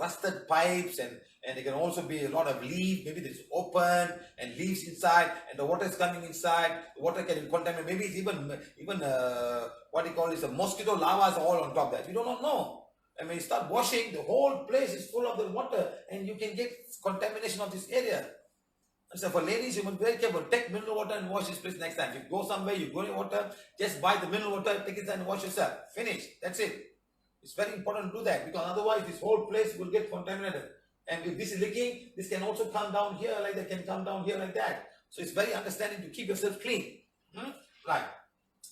[SPEAKER 1] rusted pipes, and there can also be a lot of leaves. Maybe it's open and leaves inside, and the water is coming inside. The water can contaminate. Maybe it's even what they call is a mosquito larvae all on top of that. You don't know. And when you start washing, the whole place is full of the water, and you can get contamination of this area. And so for ladies, you must be very careful. Take mineral water and wash this place next time. If you go somewhere, you go in water, just buy the mineral water, take it and wash yourself. Finish. That's it. It's very important to do that, because otherwise this whole place will get contaminated. And if this is leaking, this can also come down here like that, can come down here like that. So it's very understanding to keep yourself clean. Right.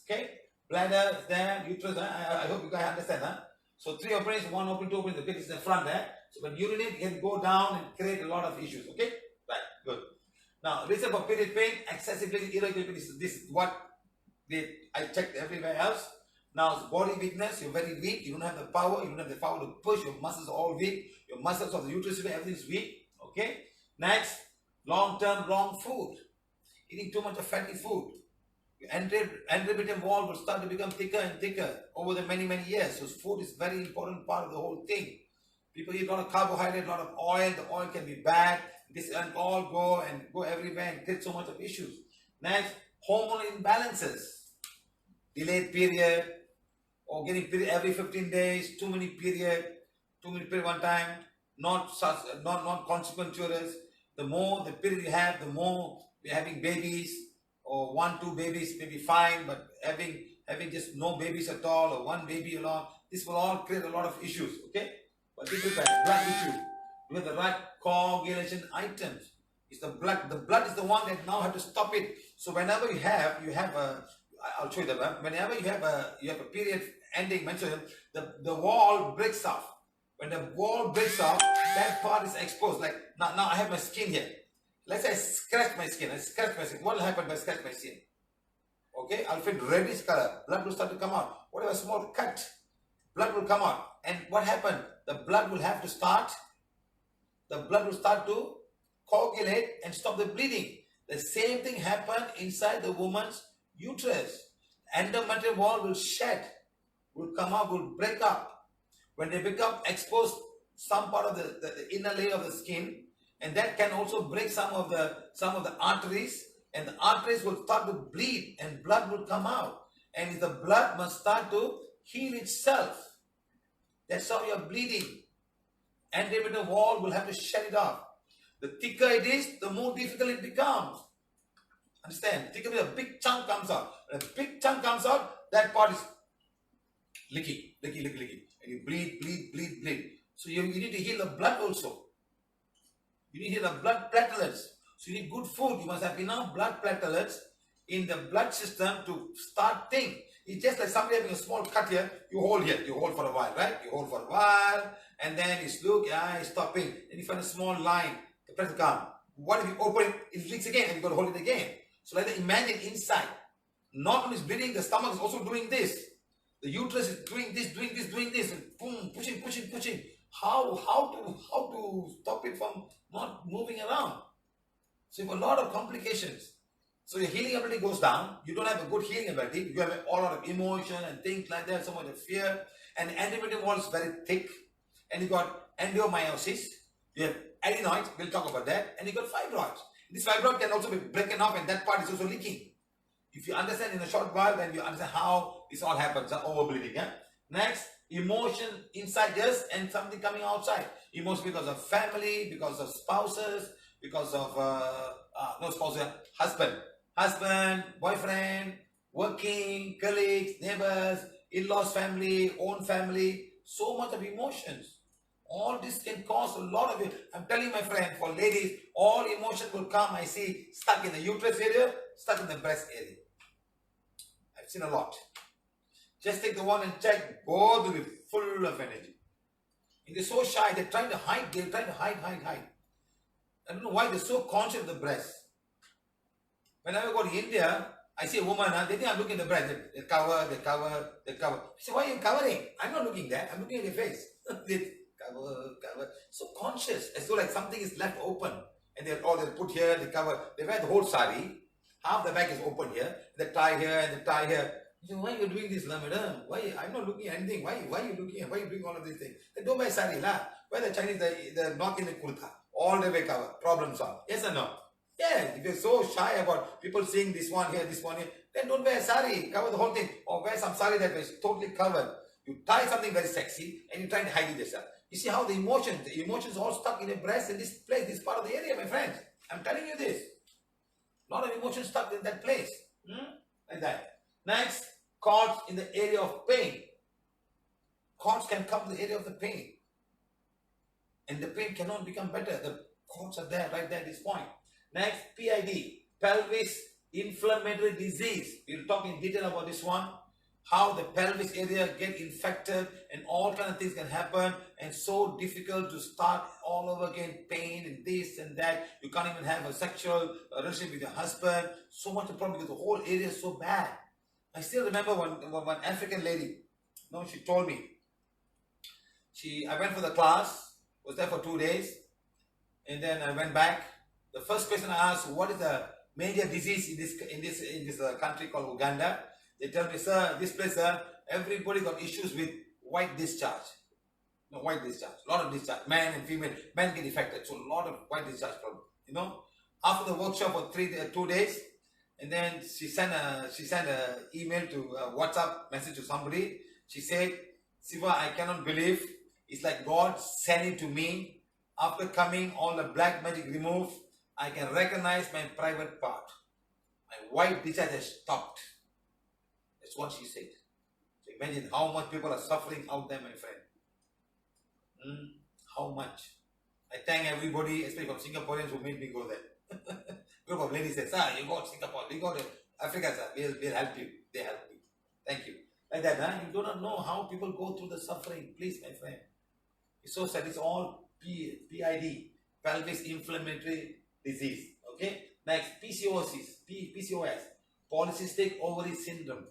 [SPEAKER 1] Okay. Bladder is there, uterus. I hope you guys understand. So 3 openings, 1 opening, 2 openings. Okay, this is the front there. So when urinate, you can go down and create a lot of issues. Okay. Right. Good. Now, reason for period pain, excessive bleeding, irregular bleeding. This is what I checked everywhere else. Now, it's body weakness, you're very weak, you don't have the power, to push, your muscles are all weak, your muscles of the uterus, everything is weak, okay? Next, long-term wrong food, eating too much of fatty food. Your endometrium wall will start to become thicker and thicker over the many, many years. So food is very important part of the whole thing. People eat a lot of carbohydrate, a lot of oil, the oil can be bad, this and all go everywhere and create so much of issues. Next, hormonal imbalances, delayed period, or getting period every 15 days, too many period one time, not consequentious. The more the period you have, the more you're having babies, or 1-2 babies may be fine, but having just no babies at all, or 1 baby alone, this will all create a lot of issues, okay? But people have blood issues, you have the right coagulation items. It's the blood. The blood is the one that now have to stop it. So whenever you have a, I'll show you that. Whenever you have a period ending menstrual, the wall breaks off. When the wall breaks off, that part is exposed. Like now I have my skin here. Let's say I scratch my skin. What will happen if I scratch my skin? Okay, I'll feel reddish color. Blood will start to come out. Whatever small cut, blood will come out. And what happened? The blood will start to coagulate and stop the bleeding. The same thing happened inside the woman's uterus. Endometrial wall will shed, will come up, will break up. When they become exposed, some part of the inner layer of the skin, and that can also break some of the arteries, and the arteries will start to bleed, and blood will come out. And the blood must start to heal itself. That's how you're bleeding. Endometrial wall will have to shut it off. The thicker it is, the more difficult it becomes. Understand? Thicker, a big chunk comes out. When a big chunk comes out, that part is leaking. And you bleed. So you need to heal the blood also. You need to heal the blood platelets. So you need good food. You must have enough blood platelets in the blood system to start thing. It's just like somebody having a small cut here, you hold for a while, right? You hold for a while, and then it's look, it's stopping. And you find a small line, the pressure come. What if you open it, it leaks again, and you got to hold it again. So like that, imagine inside, not only is bleeding, the stomach is also doing this. The uterus is doing this, and boom, pushing. How to stop it from not moving around? So you have a lot of complications. So your healing ability goes down. You don't have a good healing ability. You have a lot of emotion and things like that, so much of fear. And the endometrium wall is very thick. And you got endomyosis. You have adenoids. We'll talk about that. And you got fibroids. This fibroid can also be broken off, and that part is also leaking. If you understand in a short while, then you understand how this all happens, overbleeding. Yeah? Next, emotion inside us and something coming outside. Emotion because of family, because of spouses, because of husband, boyfriend, working, colleagues, neighbors, in-laws family, own family, so much of emotions. All this can cause a lot of it. I'm telling you, my friend, for ladies, all emotion will come, I see, stuck in the uterus area, stuck in the breast area. I've seen a lot. Just take the one and check, both will be full of energy. And they're so shy, they're trying to hide, I don't know why they're so conscious of the breast. When I go to India, I see a woman, they think I'm looking at the breast. They cover. I say, why are you covering? I'm not looking there, I'm looking at your face. They cover. So conscious, as though like something is left open. And they put here, they cover. They wear the whole sari. Half the back is open here. They tie here and they tie here. I say, why are you doing this, madam? Why? I'm not looking at anything. Why are you looking at? Why are you doing all of these things? They don't wear sari, lah. Wear the Chinese, the North Indian kurta. All the way cover. Problem solved. Yes or no? Yeah, if you're so shy about people seeing this one here, then don't wear a sari, cover the whole thing. Or wear some sari that is totally covered. You tie something very sexy and you try to hide it yourself. You see how the emotions all stuck in your breast in this place, this part of the area, my friends. I'm telling you this. A lot of emotions stuck in that place. Like that. Next, cords in the area of pain. Cords can come to the area of the pain. And the pain cannot become better. The cords are there, right there at this point. Next, PID, pelvis inflammatory disease. We'll talk in detail about this one. How the pelvis area get infected and all kind of things can happen, and so difficult to start all over again, pain and this and that. You can't even have a sexual relationship with your husband. So much of problem because the whole area is so bad. I still remember one African lady, she told me. I went for the class, was there for 2 days, and then I went back. The first question I asked, what is the major disease in this country called Uganda? They tell me, sir, this place, everybody got issues with white discharge. No, white discharge. A lot of discharge. Man and female. Men get affected. So a lot of white discharge problem. After the workshop for 2 days, and then she sent a email to WhatsApp message to somebody. She said, Siva, I cannot believe. It's like God sent it to me. After coming, all the black magic removed. I can recognize my private part. My white discharge has stopped. That's what she said. So imagine how much people are suffering out there, my friend. How much? I thank everybody, especially from Singaporeans who made me go there. Group of ladies said, sir, you go to Singapore, we go to Africa, sir. We'll help you. They help me. Thank you. Like that, You do not know how people go through the suffering. Please, my friend. It's so sad. It's all PID, pelvis inflammatory disease. Okay? Next, PCOS, polycystic ovary syndrome.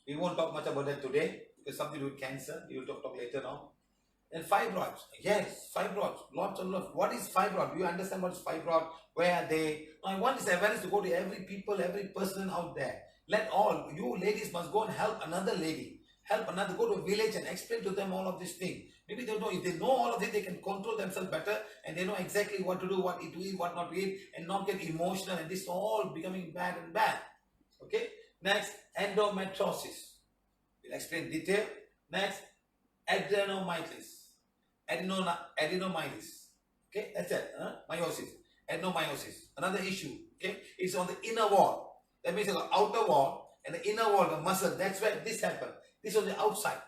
[SPEAKER 1] We won't talk much about that today because something to do with cancer. We will talk later now. And fibroids. Yes, fibroids. Lots and lots. What is fibroid? Do you understand what is fibroid? Where are they? I want this awareness to go to every person out there. Let all, you ladies must go and help another lady. Help another, go to a village and explain to them all of these things. Maybe they don't know, if they know all of it, they can control themselves better and they know exactly what to do, what to eat, what not to eat, and not get emotional, and this all becoming bad and bad. Okay? Next, endometriosis. We'll explain detail. Next, adenomyosis. Adenomyosis. Okay, that's it. Meiosis. Adenomyosis. Another issue. Okay, it's on the inner wall. That means the outer wall and the inner wall, the muscle. That's where this happens. This on the outside.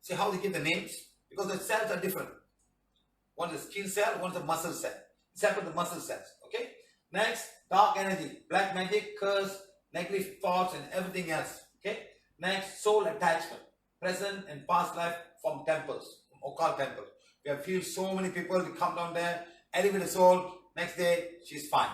[SPEAKER 1] See how they give the names? Because the cells are different. One is the skin cell, one is the muscle cell. It's happened to muscle cells. Okay. Next, dark energy, black magic, curse, negative thoughts, and everything else. Okay. Next, soul attachment, present and past life from temples, from occult temples. We have feel so many people. We come down there, elevate the soul. Next day, she's fine.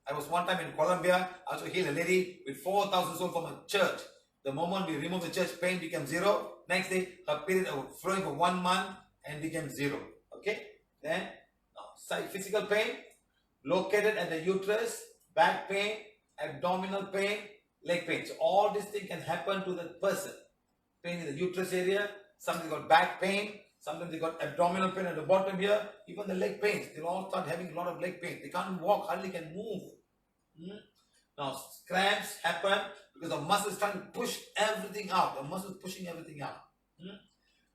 [SPEAKER 1] I was one time in Colombia. I also healed a lady with 4,000 souls from a church. The moment we remove the church, pain became zero. Next day, her period was flowing for 1 month and became zero. Okay. Then, physical pain located at the uterus, back pain, abdominal pain, leg pain. So all these things can happen to the person. Pain in the uterus area, somebody got back pain, sometimes they got abdominal pain at the bottom here, even the leg pains. They all start having a lot of leg pain. They can't walk, hardly can move. Now, cramps happen because the muscle is trying to push everything out. The muscle is pushing everything out.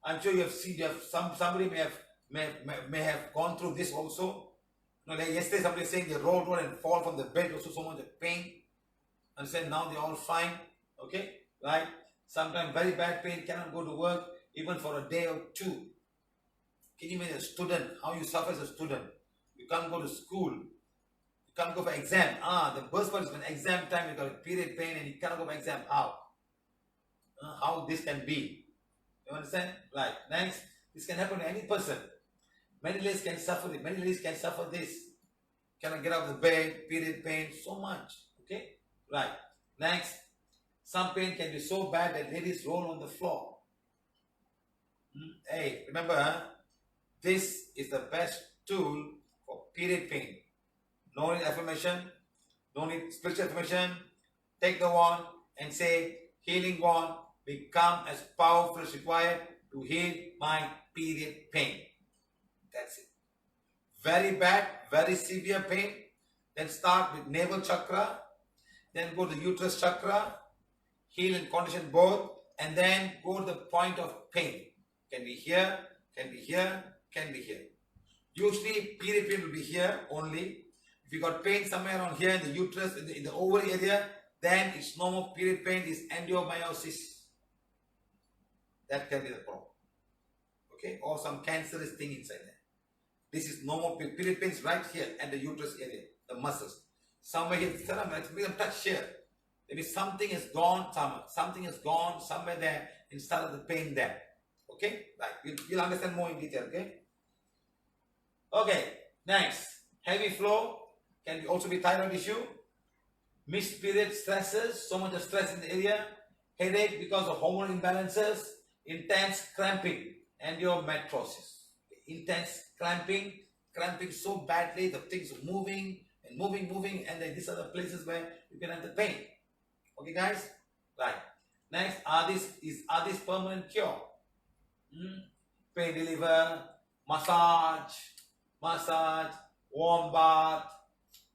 [SPEAKER 1] I'm sure you have seen, somebody may have gone through this also. Like yesterday somebody saying they roll and fall from the bed, also so much of pain. And said now they're all fine. Okay, right? Sometimes very bad pain, cannot go to work even for a day or two. Can you imagine a student, how you suffer as a student? You can't go to school. You can't go for exam. The worst part is when exam time, you got a period pain and you cannot go for exam. How this can be? You understand? Right. Next, this can happen to any person. Many ladies can suffer it. Many ladies can suffer this. Cannot get out of the bed, period pain, so much. Okay? Right. Next, some pain can be so bad that ladies roll on the floor. Hey, remember, this is the best tool for period pain. No need affirmation, no need spiritual affirmation. Take the wand and say, healing wand, become as powerful as required to heal my period pain. That's it. Very bad, very severe pain. Then start with navel chakra. Then go to uterus chakra. Heal and condition both. And then go to the point of pain. Can be here, can be here, can be here. Usually period pain will be here only. If you got pain somewhere around here in the uterus, in the ovary area, then it's no more period pain, it's endometriosis. That can be the problem. Okay? Or some cancerous thing inside there. This is no more period pain, right here at the uterus area, the muscles. Somewhere here, we can touch here. Maybe something has gone somewhere. Something has gone somewhere there instead of the pain there. Okay? Right. You'll understand more in detail. Okay? Okay. Next. Heavy flow can also be thyroid issue. Missed period stresses. So much of stress in the area. Headache because of hormonal imbalances. Intense cramping. Endometriosis. Intense cramping so badly, the things are moving, and then these are the places where you can have the pain. Okay, guys? Right. Next, are these permanent cure? Pain reliever, massage, warm bath,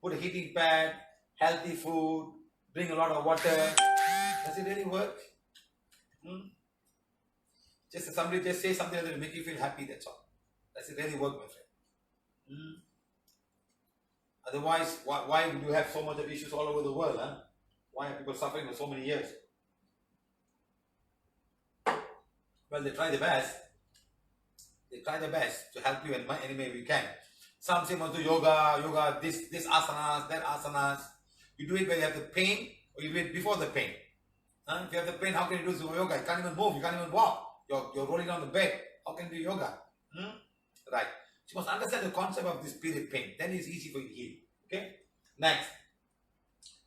[SPEAKER 1] put a heating pad, healthy food, drink a lot of water. Does it really work? Somebody just say something that will make you feel happy, that's all. Does it really work, my friend? Otherwise, why do you have so much of issues all over the world? Why are people suffering for so many years? Well, they try their best. They try their best to help you in any way we can. Some say must do yoga, this asanas, that asanas. You do it when you have the pain, or you do it before the pain. If you have the pain, how can you do yoga? You can't even move, you can't even walk. You're rolling on the bed. How can you do yoga? Right. So you must understand the concept of this period pain. Then it's easy for you to heal. Okay? Next.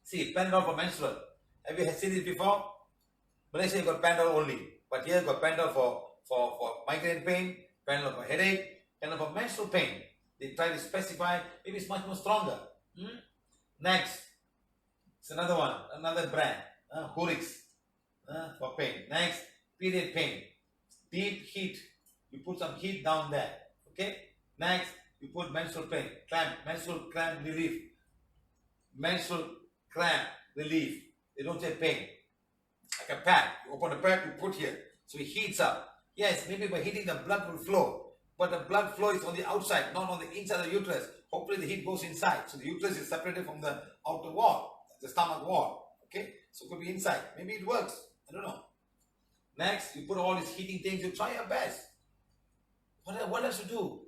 [SPEAKER 1] See, Panadol for menstrual. Have you seen this before? Malaysia, you got Panadol only. But here you got Panadol for migraine pain, Panadol for headache, Panadol for menstrual pain. They try to specify, maybe it's much more stronger. Next. It's another one, another brand. Horix for pain. Next, period pain. Deep heat. You put some heat down there. Okay? Next, you put menstrual pain. Menstrual cramp relief. Menstrual cramp relief. They don't say pain. Like a pad. You open the pad, you put here. So it heats up. Yes, maybe by heating the blood will flow. But the blood flow is on the outside, not on the inside of the uterus. Hopefully the heat goes inside. So the uterus is separated from the outer wall, the stomach wall. Okay? So it could be inside. Maybe it works. I don't know. Next, you put all these heating things. You try your best. What else to do?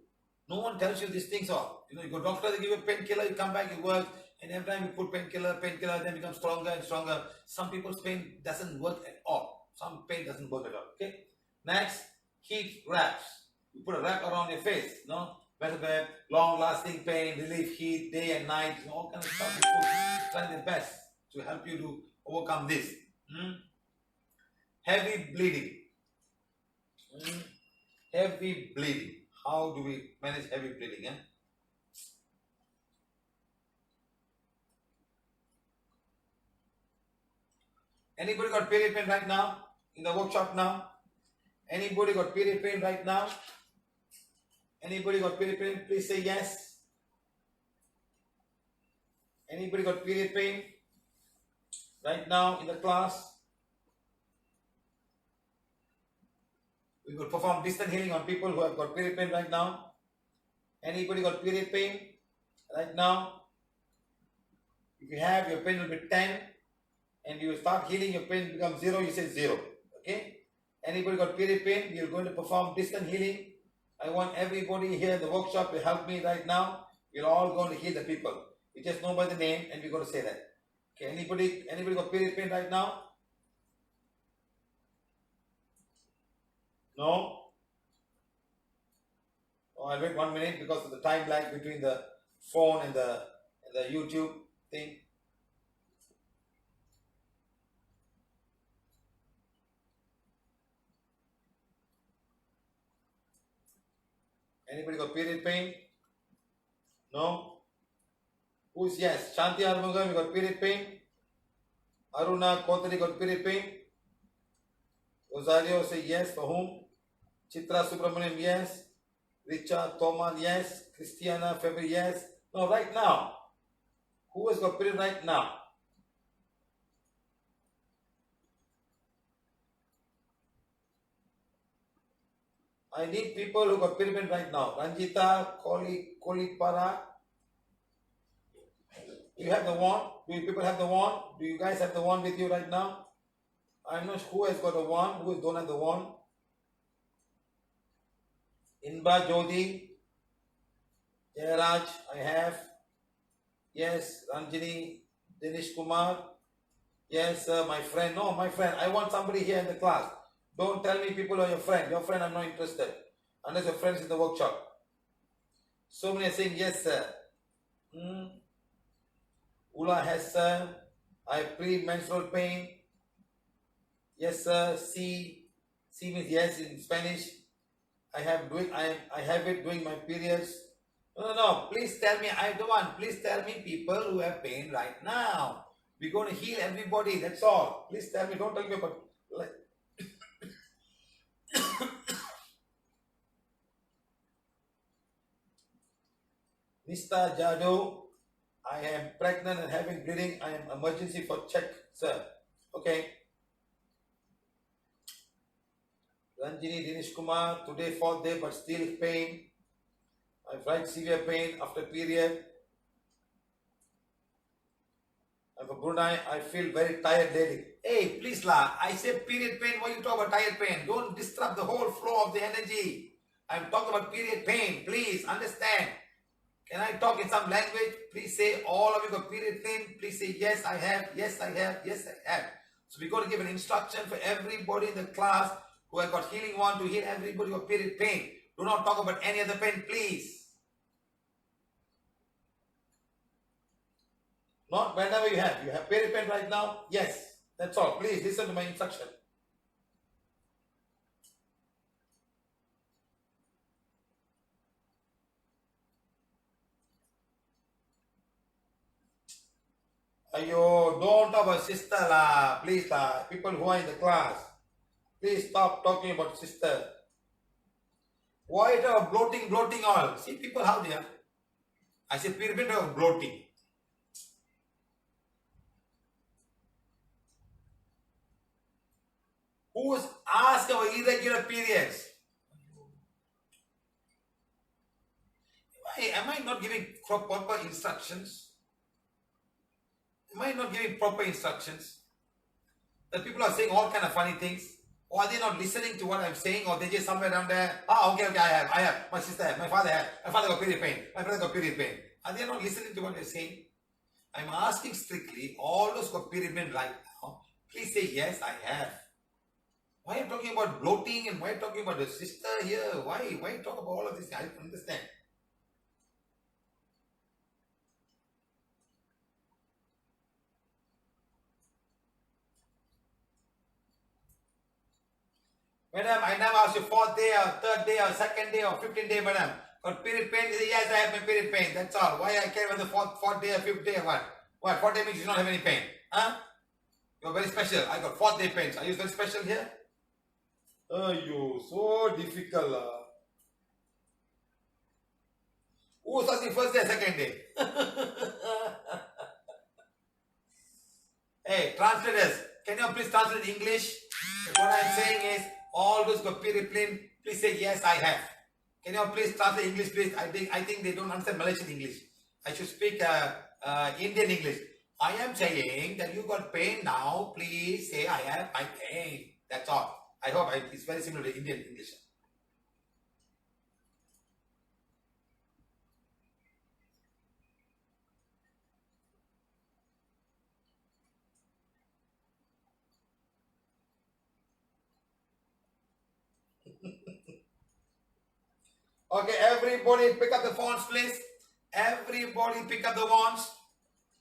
[SPEAKER 1] No one tells you these things off. You go doctor, they give you a painkiller, you come back, it works, And every time you put painkiller, then becomes stronger and stronger. Some people's pain doesn't work at all. Some pain doesn't work at all. Okay. Next, heat wraps. You put a wrap around your face. No, better long-lasting pain, relief, heat, day and night. All kind of stuff. You try their best to help you to overcome this. Heavy bleeding. Heavy bleeding. How do we manage heavy bleeding? Anybody got period pain right now? In the workshop now? Anybody got period pain right now? Anybody got period pain? Please say yes. Anybody got period pain right now in the class? We will perform distant healing on people who have got period pain right now. Anybody got period pain right now? If you have, your pain will be 10 and you start healing, your pain becomes 0, you say 0. Okay? Anybody got period pain? We are going to perform distant healing. I want everybody here in the workshop to help me right now. We're all going to heal the people. We just know by the name and we're going to say that. Okay, anybody got period pain right now? No? Oh, I'll wait 1 minute because of the time lag between the phone and the YouTube thing. Anybody got period pain? No? Who's yes? Shanti Armugam, you got period pain? Aruna Kotari got period pain? Rosario say yes. For whom? Chitra Subramaniam, yes. Richa Toman, yes. Christiana February, yes. No, right now. Who has got period right now? I need people who got period right now. Ranjita, Kolipara. Do you have the wand? Do you people have the wand? Do you guys have the wand with you right now? I'm not sure who has got a wand, who don't have the wand. Inba Jodi, Jairaj, I have. Yes, Ranjini, Dinesh Kumar. Yes, my friend. No, my friend. I want somebody here in the class. Don't tell me people are your friend. Your friend, I'm not interested. Unless your friends in the workshop. So many are saying, yes, sir. Ula has, sir. I have pre-menstrual pain. Yes, sir. C means yes in Spanish. I have it during my periods. No. Please tell me. I don't want. Please tell me people who have pain right now. We're going to heal everybody. That's all. Please tell me. Don't tell me about like. Mr. Jado, I am pregnant and having bleeding. I am emergency for check, sir. Okay. Ranjini Dinesh Kumar, today 4th day but still pain. I've had severe pain after period. I'm from Brunei. I feel very tired daily. Hey, please lah. I say period pain. Why you talk about tired pain? Don't disrupt the whole flow of the energy. I'm talking about period pain. Please understand. Can I talk in some language? Please say all of you got period pain. Please say yes, I have. Yes, I have. Yes, I have. So we're going to give an instruction for everybody in the class who have got healing one to heal everybody who have period pain. Do not talk about any other pain, please. Not whenever you have. You have period pain right now? Yes. That's all. Please listen to my instruction. Ayo, don't talk about sister lah. Please lah. People who are in the class. Please stop talking about sister. Why talk bloating all? See people how they are. I say period of bloating. Who is asked about irregular periods? Am I not giving proper instructions? Am I not giving proper instructions? That people are saying all kind of funny things. Or are they not listening to what I'm saying? Or they just somewhere down there, okay, I have. My sister have. My father have. My father got period pain. My brother got period pain. Are they not listening to what they're saying? I'm asking strictly, all those who have period pain right now, please say yes, I have. Why are you talking about bloating and why are you talking about the sister here? Why you talk about all of this? I don't understand. Madam, I never asked you 4th day or 3rd day or 2nd day or 15th day, madam. Got period pain? You say, yes, I have my period pain. That's all. Why I care about the 4th day or 5th day or what? What? 4th day means you don't have any pain. Huh? You're very special. I got 4th day pains. Are you very special here? Oh, you so difficult. Who's asking 1st day, 2nd day? Hey, translators, can you please translate English? What I'm saying is, all those who have period pain, please say yes, I have. Can you please translate English, please? I think they don't understand Malaysian English. I should speak Indian English. I am saying that you got pain now. Please say I have my pain. That's all. I hope it's very similar to Indian English. Okay, everybody pick up the phones, please. Everybody pick up the wands.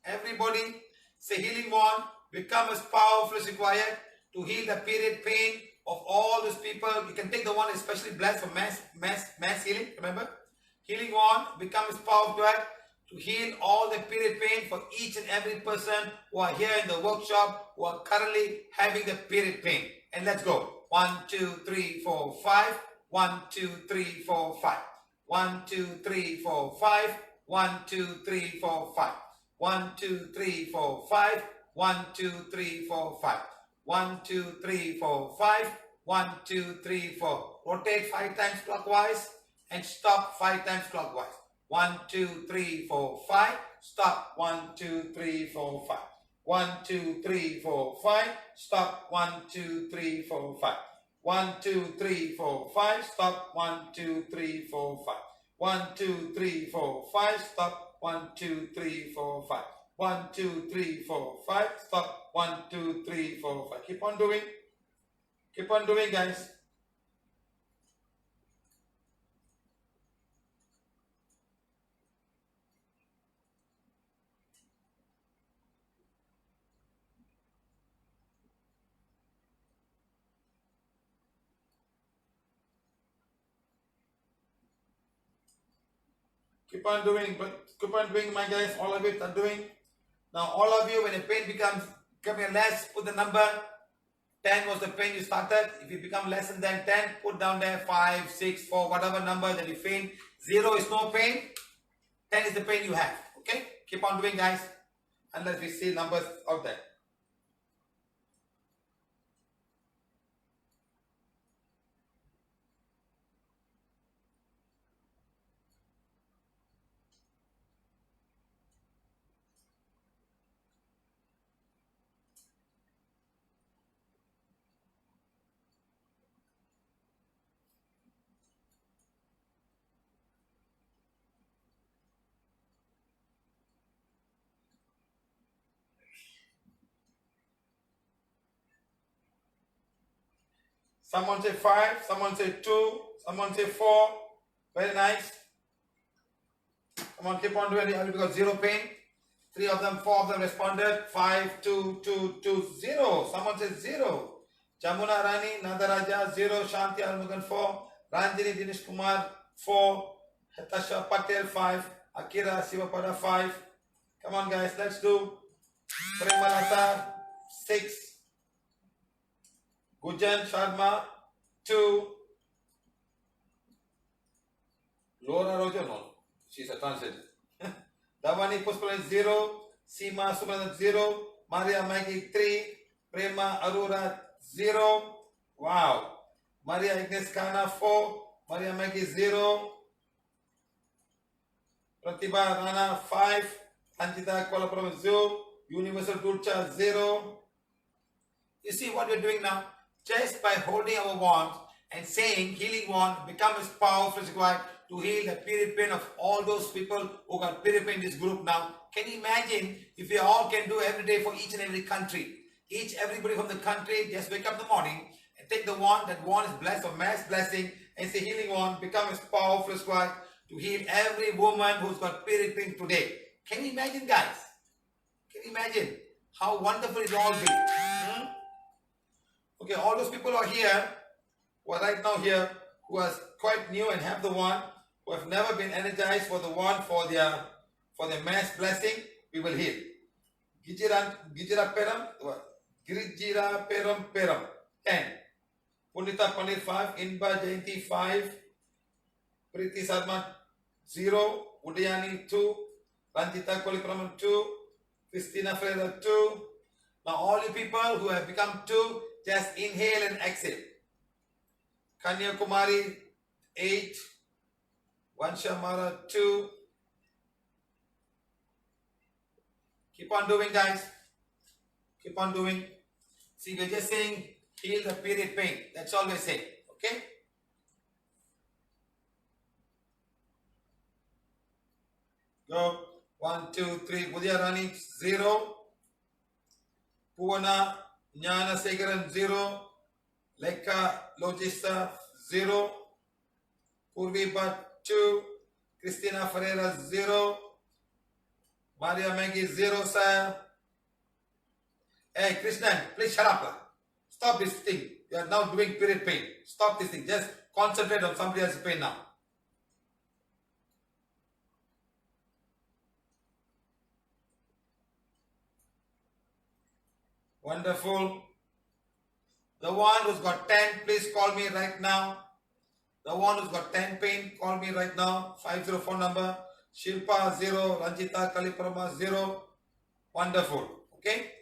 [SPEAKER 1] Everybody say healing wand. Become as powerful as required to heal the period pain of all those people. You can take the one especially blessed for mass healing. Remember, healing wand. Become as powerful to heal all the period pain for each and every person who are here in the workshop who are currently having the period pain. And let's go. 1, 2, 3, 4, 5. 1, 2, 3, 4, 5. 1, 2, 3, 4, 5. 1, 2, 3, 4, 5. 1, 2, 3, 4, 5. 1, 2, 3, 4, 5. 1, 2, 3, 4, 5. 1, 2, 3, 4. Rotate 5 times clockwise and stop 5 times clockwise. 1, 2, 3, 4, 5. Stop. 1, 2, 3, 4, 5. 1, 2, 3, 4, 5. Stop. 1, 2, 3, 4, 5. 1, 2, 3, 4, 5. Stop. 1, 2, 3, 4, 5. 1, 2, 3, 4, 5. Stop. 1, 2, 3, 4, 5. 1, 2, 3, 4, 5. Stop. 1, 2, 3, 4, 5. Keep on doing. Keep on doing, guys. Keep on doing, my guys. All of it are doing. Now, all of you, when the pain becomes less, put the number. 10 was the pain you started. If you become less than 10, put down there 5, 6, 4, whatever number that you feel. 0 is no pain. 10 is the pain you have. Okay? Keep on doing, guys. Unless we see numbers out there. Someone say 5, someone say 2, someone say 4. Very nice. Come on, keep on doing it. We got 0 pain. 3 of them, 4 of them responded. 5, 2, 2, 2, 0. Someone says 0. Jamuna Rani, Nadaraja, 0. Shanti Almugan, 4. Ranjini Dinesh Kumar, 4. Hatasha Patel, 5. Akira Sivapada, 5. Come on, guys, let's do. Premalata, 6. Gujan Sharma, 2. Laura Roja, no. She's a translator. Davani Puspala, 0. Seema Subhanan, 0. Maria Maggie, 3. Prema Arura, 0. Wow. Maria Agnes Kana, 4. Maria Maggie, 0. Pratibha Rana, 5. Anjita Kuala 0. Universal Dulcha, 0. You see what we're doing now? Just by holding our wands and saying healing wand become as powerful as required to heal the period pain of all those people who got period pain in this group now. Can you imagine if we all can do every day for each and every country? Everybody from the country just wake up in the morning and take the wand. That wand is blessed or mass blessing and say healing wand become as powerful as required to heal every woman who's got period pain today. Can you imagine, guys? Can you imagine how wonderful it will all be? Okay, all those people are here, who are right now here, who are quite new and have the one, who have never been energized for the one for their mass blessing, we will heal. Gijira Peram 10. Punita Panir 5, Inba Jayanti 5, Priti Sarma 0, Udayani 2, Ranjita Kolipraman 2, Christina Ferreira 2. Now all you people who have become 2, just inhale and exhale. Kanya Kumari 8, Vanshamara 2. Keep on doing, guys. Keep on doing. See, we're just saying heal the period pain. That's all we're saying. Okay? Go. 1, 2, 3. Budhyarani 0. Puvana Jnana Segaran 0. Lekka Logista 0. Purvi Bhatt 2. Christina Ferreira 0. Maria Maggie 0, sir. Hey, Krishnan, please shut up. Stop this thing. You are now doing period pain. Stop this thing. Just concentrate on somebody else's pain now. Wonderful. The one who's got 10, please call me right now. The one who's got 10 pain, call me right now. 504 number. Shilpa 0. Ranjita Kaliprama 0. Wonderful. Okay?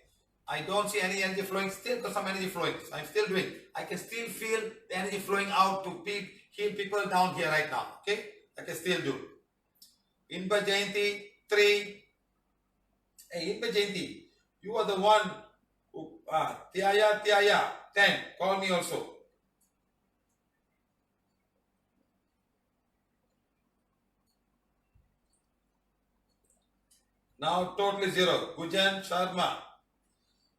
[SPEAKER 1] I don't see any energy flowing. Still got some energy flowing. So I'm still doing. I can still feel the energy flowing out to heal people down here right now. Okay? I can still do. Inba Jayanti 3. Hey, Inba Jayanti, you are the one who, Tiaya 10. Call me also. Now totally 0. Gujan Sharma.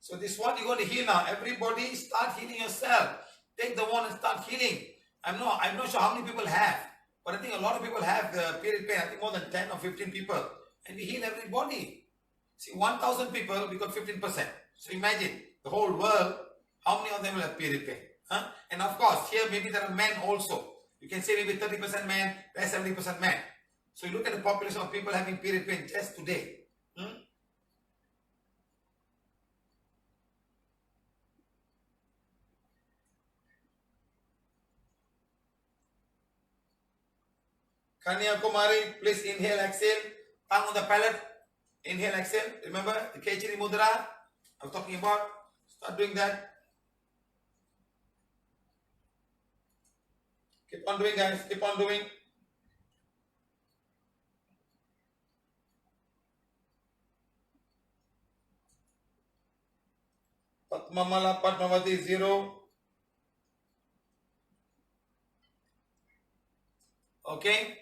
[SPEAKER 1] So this is what you're going to heal now. Everybody start healing yourself. Take the one and start healing. I'm not sure how many people have, but I think a lot of people have the period pain. I think more than 10 or 15 people. And we heal everybody. See, 1,000 people, we got 15%. So imagine the whole world, how many of them will have period pain? Huh? And of course, here maybe there are men also. You can say maybe 30% men, rest 70% men. So you look at the population of people having period pain just today. Kanyakumari, please inhale, exhale. Tongue on the palate. Inhale, exhale. Remember the Kechiri Mudra I was talking about? Start doing that. Keep on doing, guys. Keep on doing. Padmamala Padmavati 0. Okay.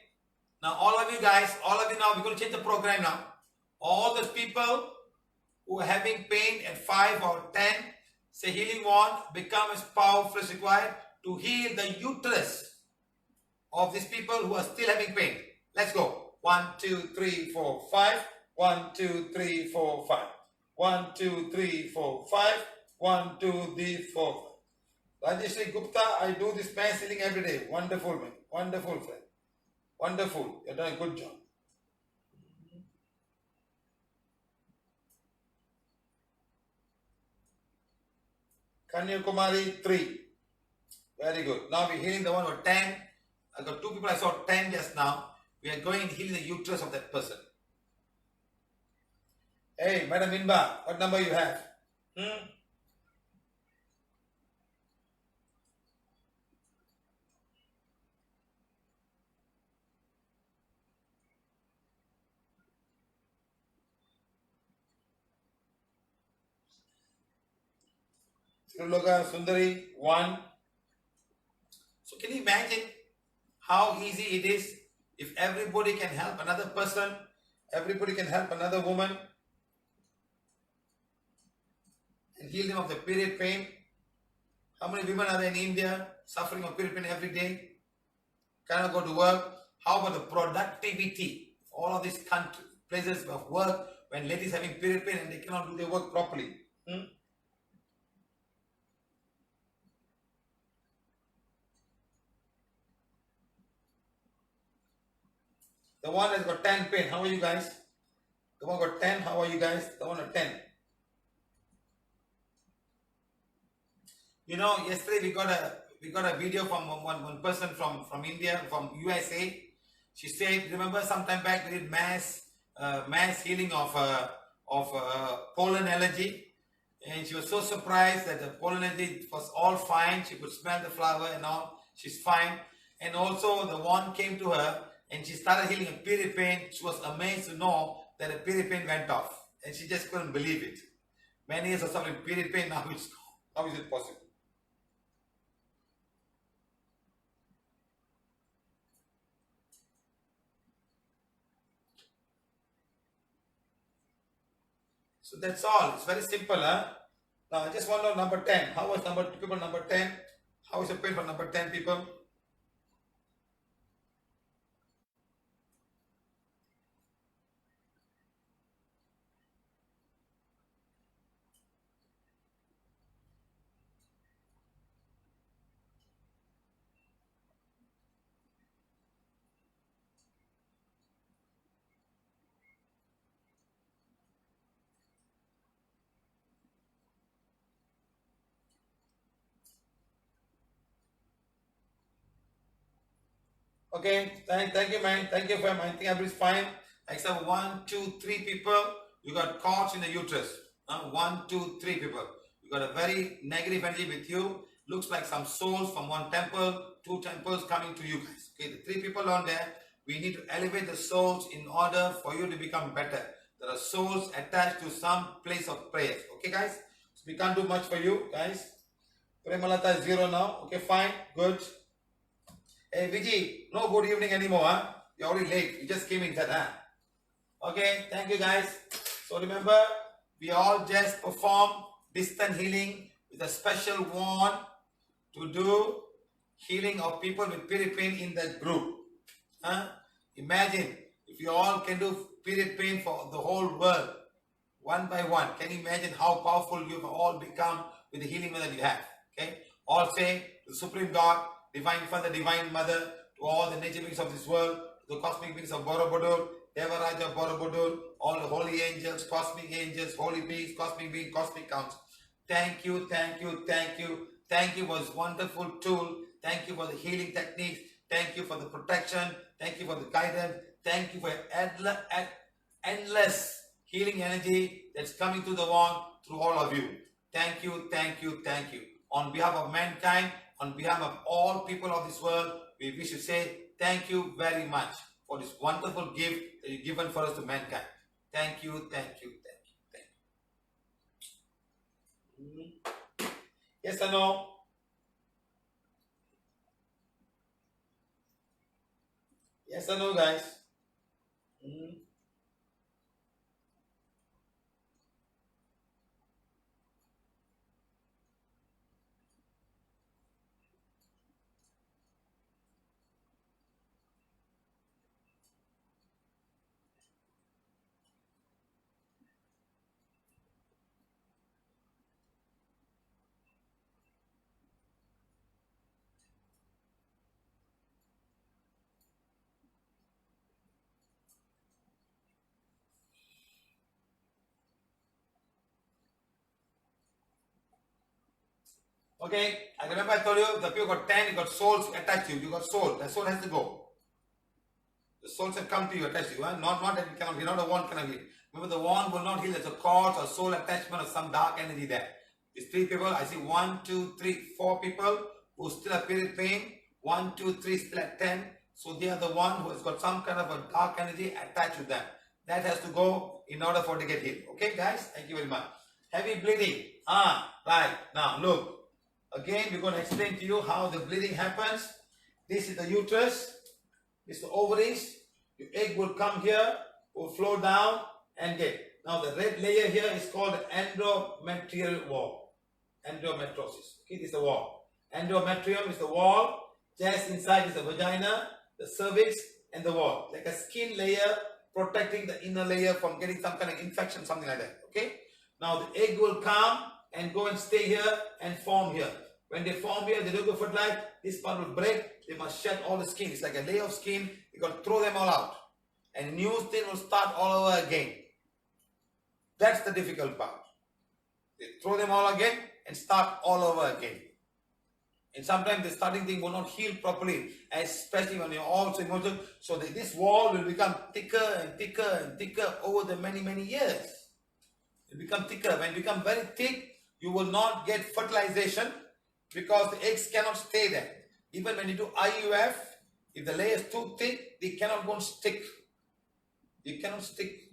[SPEAKER 1] Now all of you guys, now, we're going to change the program now. All those people who are having pain at 5 or 10, say healing wand, become as powerful as required to heal the uterus of these people who are still having pain. Let's go. 1, 2, 3, 4, 5. 1, 2, 3, 4, 5. 1, 2, 3, 4, 5. 1, 2, 3, 4. Rajeshri Gupta, I do this mass healing every day. Wonderful, man. Wonderful, friend. Wonderful. You're doing a good job. Kanyakumari 3. Very good. Now we're healing the one with 10. I got 2 people I saw 10 just now. We are going and healing the uterus of that person. Hey, Madam Inba, what number you have? Sriloka Sundari 1. So can you imagine how easy it is if everybody can help another person, everybody can help another woman and heal them of the period pain? How many women are there in India suffering of period pain every day? Cannot go to work. How about the productivity? All of these places of work when ladies having period pain and they cannot do their work properly. The one that's got 10 pain, how are you guys? The one got 10, how are you guys? The one at 10. You know, yesterday we got a video from one person from India, from USA. She said, remember sometime back we did mass healing of pollen allergy, and she was so surprised that the pollen allergy was all fine. She could smell the flower and all. She's fine. And also the one came to her and she started healing a period pain. She was amazed to know that the period pain went off, and she just couldn't believe it. Many years of suffering period pain, now it's gone. How is it possible? So that's all. It's very simple, huh? Now I just want to know number 10. How was people number 10? How is the pain for number 10 people? Okay, thank you, man. Thank you, fam. I think everybody's fine. Except 1, 2, 3 people. You got cords in the uterus. 1, 2, 3 people. You got a very negative energy with you. Looks like some souls from one temple, 2 temples coming to you guys. Okay, the 3 people on there. We need to elevate the souls in order for you to become better. There are souls attached to some place of prayers. Okay, guys? So we can't do much for you, guys. Premalata is 0 now. Okay, fine. Good. Hey, Viji, no good evening anymore, huh? You're already late. You just came in that, huh? Okay, thank you, guys. So remember, we all just perform distant healing with a special wand to do healing of people with period pain in that group. Huh? Imagine if you all can do period pain for the whole world, one by one. Can you imagine how powerful you've all become with the healing that you have? Okay? All say, the Supreme God, Divine Father, Divine Mother, to all the nature beings of this world, to the cosmic beings of Borobudur, Devaraja Borobudur, all the holy angels, cosmic angels, holy beings, cosmic council. Thank you, thank you, thank you. Thank you for this wonderful tool. Thank you for the healing techniques. Thank you for the protection. Thank you for the guidance. Thank you for endless healing energy that's coming to the wand through all of you. Thank you, thank you, thank you. On behalf of mankind, on behalf of all people of this world, we wish to say thank you very much for this wonderful gift that you've given for us to mankind. Thank you, thank you, thank you, thank you. Yes or no? Yes or no, guys? Okay, I remember I told you the people got 10, you got souls attached to you. You got soul. The soul has to go. The souls have come to you, attached to you. Huh? Not that it cannot heal, not a wand cannot heal. Remember, the wand will not heal. There's a cause or soul attachment or some dark energy there. These 3 people, I see 1, 2, 3, 4 people who still have period pain. 1, 2, 3, still at 10. So they are the one who has got some kind of a dark energy attached to them. That has to go in order for it to get healed. Okay, guys? Thank you very much. Heavy bleeding. Right. Now, look. Again, we're going to explain to you how the bleeding happens. This is the uterus. This is the ovaries. Your egg will come here, will flow down and get. Now the red layer here is called the endometrial wall. Endometriosis. Okay, this is the wall. Endometrium is the wall. Just inside is the vagina, the cervix, and the wall. Like a skin layer protecting the inner layer from getting some kind of infection, something like that. Okay. Now the egg will come and go and stay here and form here. When they form here, they don't go fertilize. This part will break. They must shed all the skin. It's like a layer of skin. You got to throw them all out. And new skin will start all over again. That's the difficult part. They throw them all again and start all over again. And sometimes the starting thing will not heal properly, especially when you're also emotional. So this wall will become thicker and thicker and thicker over the many, many years. It will become thicker. When it becomes very thick, you will not get fertilization because the eggs cannot stay there. Even when you do IUF, if the layer is too thick, they cannot go and stick. You cannot stick.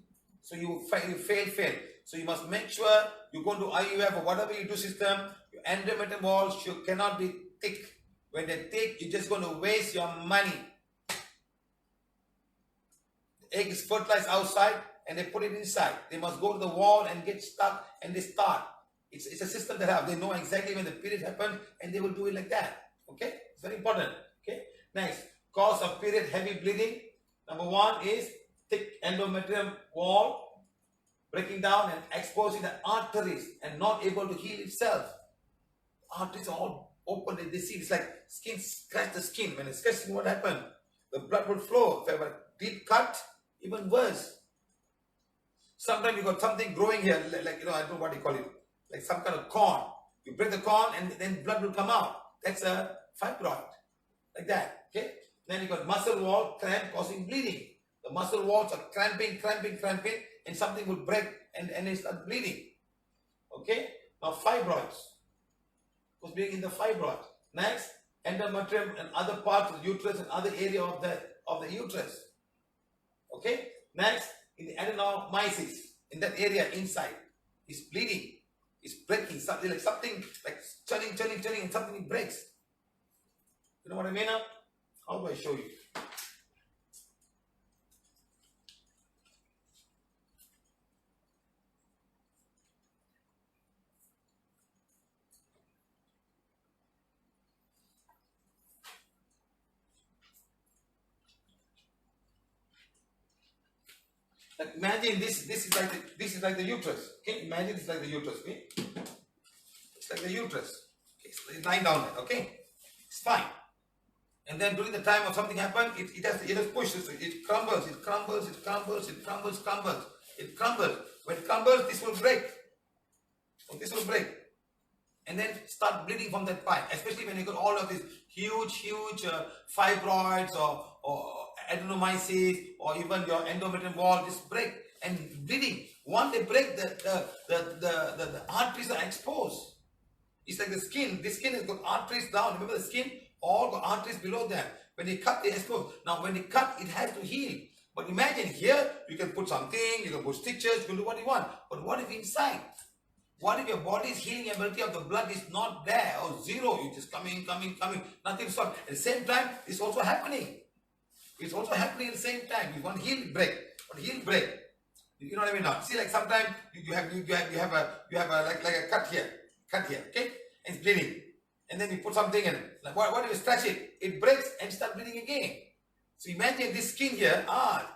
[SPEAKER 1] So you fail. So you must make sure you go to IUF or whatever you do system, your endometrial walls cannot be thick. When they're thick, you're just going to waste your money. The egg is fertilized outside and they put it inside. They must go to the wall and get stuck and they start. It's a system they have. They know exactly when the period happens and they will do it like that. Okay? It's very important. Okay? Next, cause of period heavy bleeding. Number one is thick endometrium wall breaking down and exposing the arteries and not able to heal itself. Arteries are all open. They see it's like skin scratch the skin. When it scratches, what happens? The blood will flow. If you have a deep cut, even worse. Sometimes you got something growing here, like I don't know what you call it, like some kind of corn. You break the corn and then blood will come out. That's a fibroid, like that. Okay. Then you got muscle wall cramp causing bleeding. The muscle walls are cramping, and something will break and it starts bleeding. Okay. Now fibroids. Was being in the fibroid. Next, endometrium and other parts of the uterus and other area of the uterus. Okay. Next, in the adenomyosis, in that area inside, is bleeding, is breaking, something like turning, and something breaks. You know what I mean now? How do I show you? Like imagine this is like the uterus. Okay, imagine it's like the uterus. Okay, it's like the uterus. Okay, so it's lying down there. Okay, it's fine. And then during the time of something happened, it has pushed. It crumbles. It crumbles. When it crumbles, this will break. So this will break, and then start bleeding from that part. Especially when you got all of these huge fibroids or adenomyosis or even your endometrium wall, just break and bleeding. Once they break, the arteries are exposed. It's like the skin. The skin has got arteries down. Remember the skin? All the arteries below them. When they cut, they expose. Now when they cut, it has to heal. But imagine here, you can put something, you can put stitches, you can do what you want. But what if inside? What if your body's healing ability of the blood is not there or zero? It's just coming, nothing stops. At the same time, it's also happening. It's also happening at the same time. You want heal, break. break. You know what I mean now? See, like sometimes you have a like a cut here, okay? And it's bleeding. And then you put something in. Like what if you stretch it? It breaks and starts bleeding again. So imagine this skin here,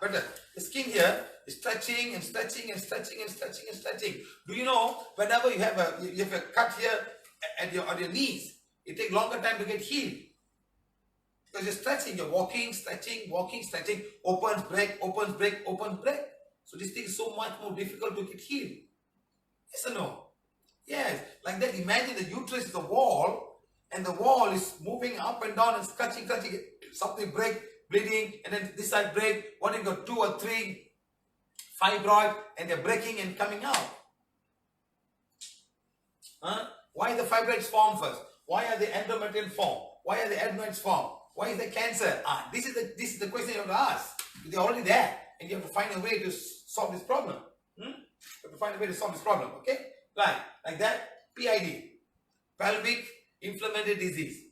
[SPEAKER 1] better. The skin here is stretching and stretching and stretching and stretching and stretching. Do you know whenever you have a cut here at your knees, it takes longer time to get healed. Because you're stretching, you're walking, stretching, opens, break. So this thing is so much more difficult to get healed. Yes or no? Yes. Like that, imagine the uterus is a wall, and the wall is moving up and down and scratching. Something break, bleeding, and then this side break. What if you got 2 or 3 fibroids and they're breaking and coming out? Why the fibroids form first? Why are the endometrial form? Why are the adenoids form? Why is there cancer? This is the question you have to ask. They're already there, and you have to find a way to solve this problem. You have to find a way to solve this problem. Okay, right, like that. PID, pelvic inflammatory disease.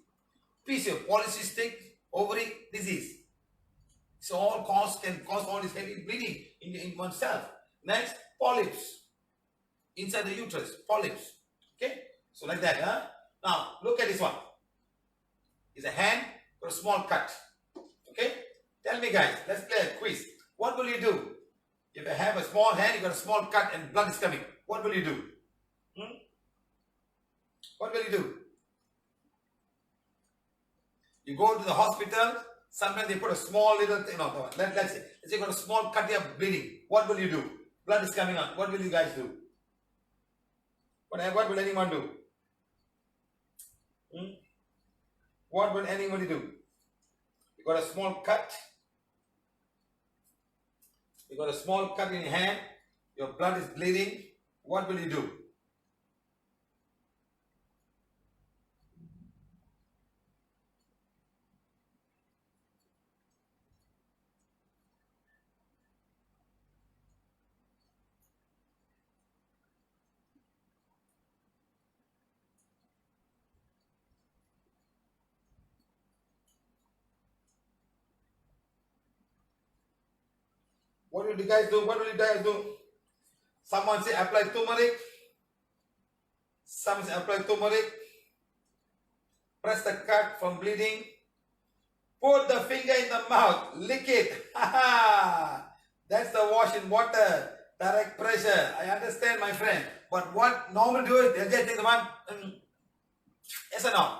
[SPEAKER 1] PCO, polycystic ovary disease. So can cause all this heavy bleeding in oneself. Next, polyps inside the uterus. Polyps. Okay? So like that, huh? Now, look at this one. It's a hand or a small cut. Okay? Tell me guys, let's play a quiz. What will you do? If you have a small hand, you got a small cut and blood is coming. What will you do? What will you do? You go to the hospital, sometimes they put a small little thing, let's say you got a small cut here bleeding. What will you do? Blood is coming out. What will you guys do? What will anyone do? What will anybody do? You got a small cut. You got a small cut in your hand. Your blood is bleeding. What will you do? What will you guys do? What will you guys do? Someone say apply turmeric. Someone say apply turmeric. Press the cut from bleeding. Put the finger in the mouth. Lick it. That's the wash in water. Direct pressure. I understand, my friend. But what normal do it? They just take the one. Yes or no?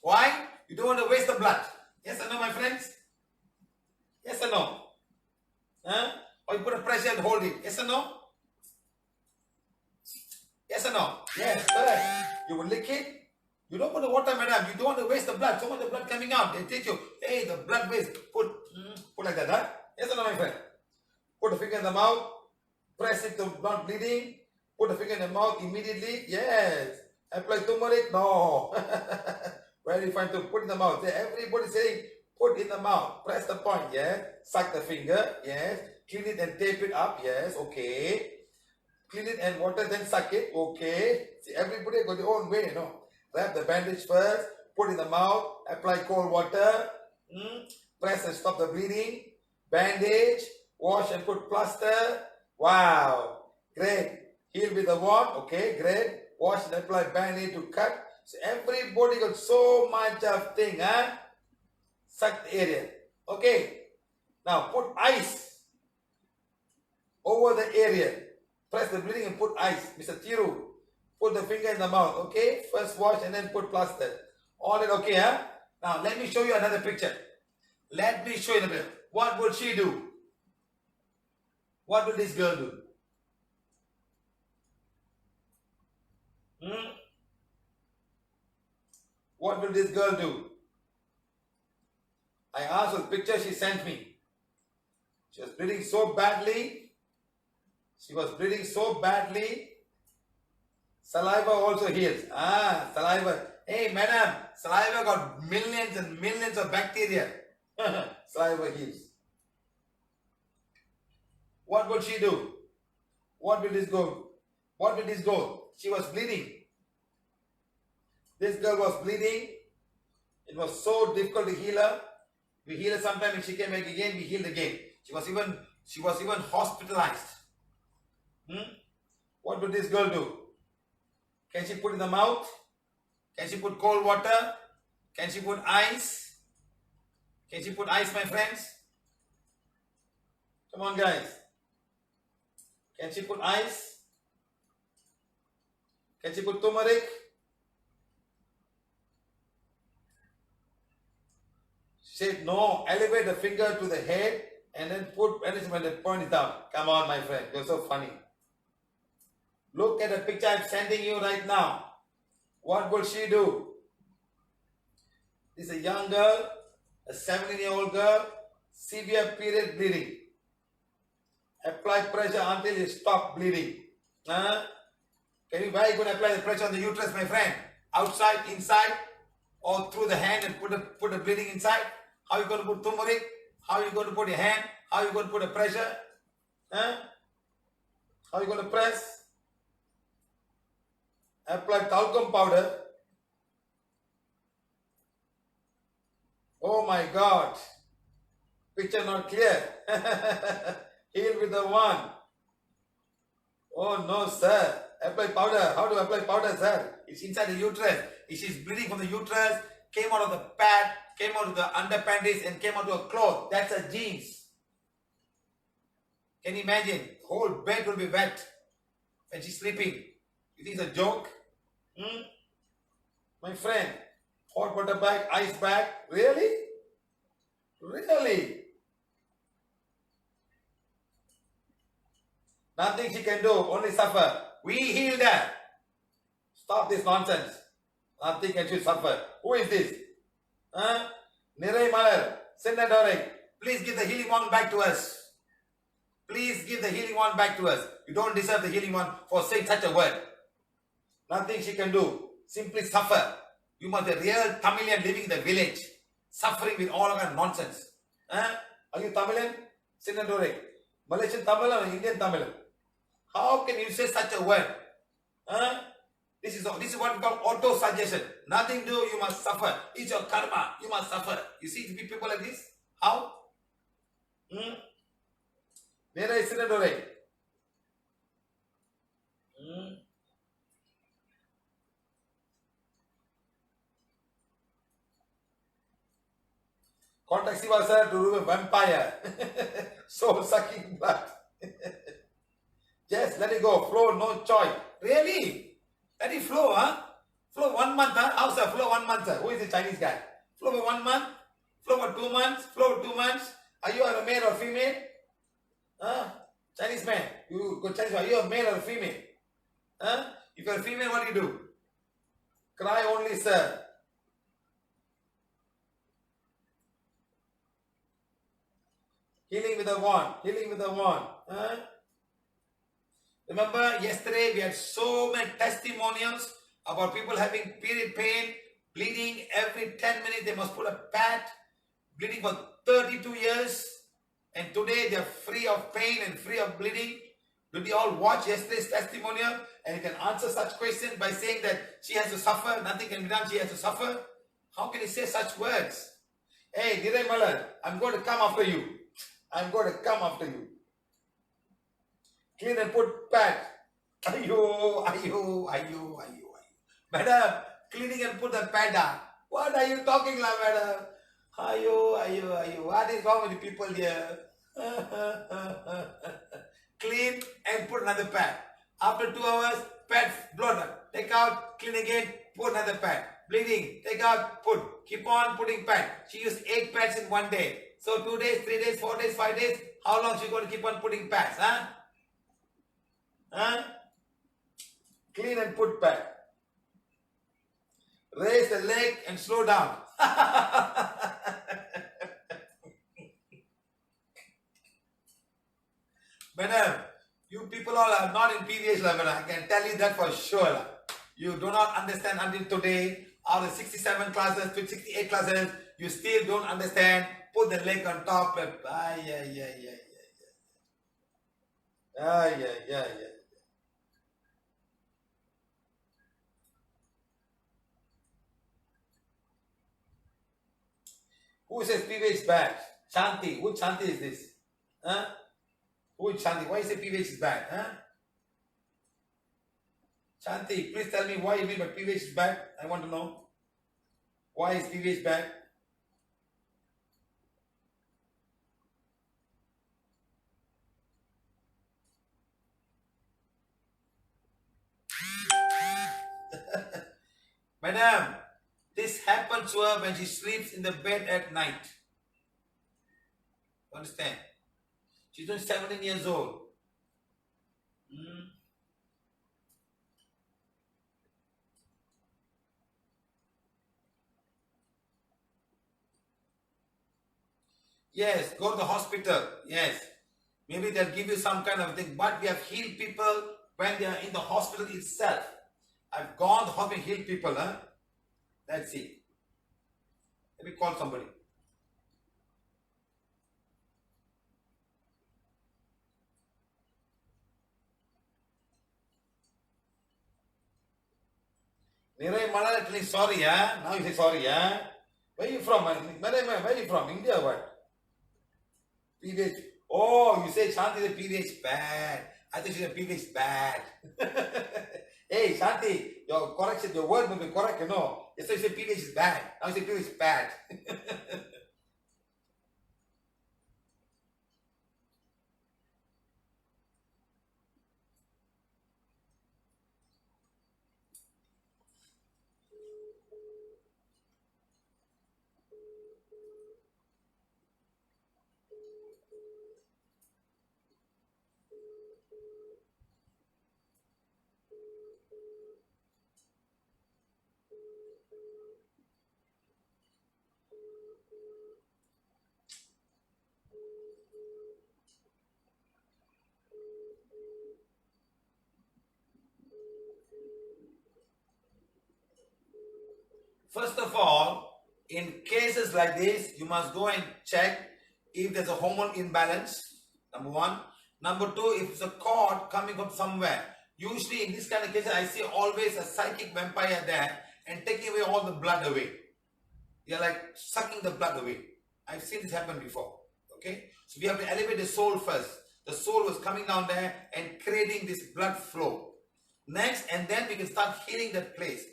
[SPEAKER 1] Why? You don't want to waste the blood. Yes or no, my friends? Yes or no? Huh? Or you put a pressure and hold it. Yes or no? Yes or no? Yes, correct. You will lick it. You don't put the water, madam. You don't want to waste the blood. So much the blood coming out. They teach you, hey, the blood waste. Put like that, huh? Yes or no, my friend? Put the finger in the mouth. Press it to not bleeding. Put the finger in the mouth immediately. Yes. Apply turmeric. No. Very fine to put in the mouth. Everybody saying, put in the mouth. Press the point. Yes. Suck the finger. Yes. Clean it and tape it up. Yes. Okay. Clean it and water, then suck it. Okay. See, everybody got their own way, Wrap the bandage first. Put in the mouth. Apply cold water. Press and stop the bleeding. Bandage. Wash and put plaster. Wow. Great. Heal with the warm. Okay, great. Wash and apply bandage to cut. So everybody got so much of thing, huh? Suck the area. Okay. Now put ice over the area. Press the bleeding and put ice. Mr. Thiru, put the finger in the mouth. Okay. First wash and then put plaster. All that okay, huh? Now let me show you another picture. Let me show you a bit. What would she do? What will this girl do? What will this girl do? I asked her the picture she sent me. She was bleeding so badly. She was bleeding so badly. Saliva also heals. Saliva. Hey, madam, saliva got millions and millions of bacteria. Saliva heals. What will she do? What will this go? What will this go? She was bleeding. This girl was bleeding. It was so difficult to heal her. We healed her sometime and she came back again, we healed again. She was even hospitalized. What will this girl do? Can she put in the mouth? Can she put cold water? Can she put ice? Can she put ice, my friends? Come on, guys. Can she put ice? Can she put turmeric? She said, no, elevate the finger to the head and then put bandage when the point is down. Come on, my friend. You're so funny. Look at the picture I'm sending you right now. What will she do? This is a young girl, a 17-year-old girl, severe period bleeding. Apply pressure until you stop bleeding. Where are you going to apply the pressure on the uterus, my friend? Outside, inside, or through the hand and put the bleeding inside? How are you going to put turmeric? How are you going to put your hand? How are you going to put the pressure? How are you going to press? Apply talcum powder. Oh my God. Picture not clear. Heal with the one. Oh no, sir. Apply powder. How to apply powder, sir? It's inside the uterus. She's bleeding from the uterus, came out of the pad, came out of the underpanties, and came out of a cloth. That's a jeans. Can you imagine? The whole bed will be wet when she's sleeping. You think it's a joke? My friend, hot water bag, ice bag. Really? Really? Nothing she can do, only suffer. We healed her. Stop this nonsense. Nothing can she suffer. Who is this? Nirai Malar, Sendadore. Please give the healing one back to us. Please give the healing one back to us. You don't deserve the healing one for saying such a word. Nothing she can do. Simply suffer. You must be a real Tamilian living in the village. Suffering with all of that nonsense. Are you Tamilian? Sendadore. Malaysian Tamil or Indian Tamil? How can you say such a word? This is what we call auto-suggestion. Nothing do, you must suffer. It's your karma. You must suffer. You see people like this? How? Where is it? Contact Siva sir to remove a vampire. Soul sucking blood. Just let it go. Flow, no choice. Really? Let it flow, huh? Flow 1 month, huh? How's that? Flow 1 month, sir. Who is the Chinese guy? Flow for 1 month? Flow for 2 months? Flow for 2 months? Are you a male or female? Chinese man. You go Chinese man. Are you a male or a female? If you're a female, what do you do? Cry only, sir. Healing with a wand. Healing with a wand. Remember yesterday we had so many testimonials about people having period pain, bleeding every 10 minutes. They must put a pad, bleeding for 32 years. And today they are free of pain and free of bleeding. Did you all watch yesterday's testimonial? And you can answer such questions by saying that she has to suffer. Nothing can be done. She has to suffer. How can you say such words? Hey, Nirai Malan, I'm going to come after you. I'm going to come after you. Clean and put pad. Ayo. Madam, cleaning and put the pad down. What are you talking like, madam? Ayo. What is wrong with the people here? Clean and put another pad. After 2 hours, pad blown. Take out, clean again, put another pad. Bleeding, take out, put. Keep on putting pad. She used 8 pads in 1 day. So 2 days, 3 days, 4 days, 5 days. How long she going to keep on putting pads? Clean and put pad. Raise the leg and slow down. Madam, you people all are not in PVH level. I can tell you that for sure. You do not understand until today. Out of 67 classes, 68 classes, you still don't understand. Put the leg on top. Who says PVH is bad? Shanti. Which Shanti is this? Who is Shanti? Why is it PVH is bad? Shanti, please tell me why you mean by PVH is bad. I want to know. Why is PVH bad? Madam, this happens to her when she sleeps in the bed at night. Understand? She's only 17 years old. Yes, go to the hospital. Yes. Maybe they'll give you some kind of thing. But we have healed people when they are in the hospital itself. I've gone to the hospital and healed people. Let's see. Let me call somebody. Nirai Malala telling sorry, now you say sorry, Where are you from? Where are you from? India or what? PVH. Oh, you say Shanti the PVH bad. I think she's a PVH bad. Hey, Shanti, your correction, your word will be correct, you know. Yesterday you said PVH is bad. Now you say PVH is bad. First of all, in cases like this, you must go and check if there's a hormone imbalance, number one. Number two, if it's a cord coming from somewhere. Usually in this kind of cases, I see always a psychic vampire there and taking away all the blood away. You're like sucking the blood away. I've seen this happen before. Okay? So we have to elevate the soul first. The soul was coming down there and creating this blood flow. Next, and then we can start healing that place.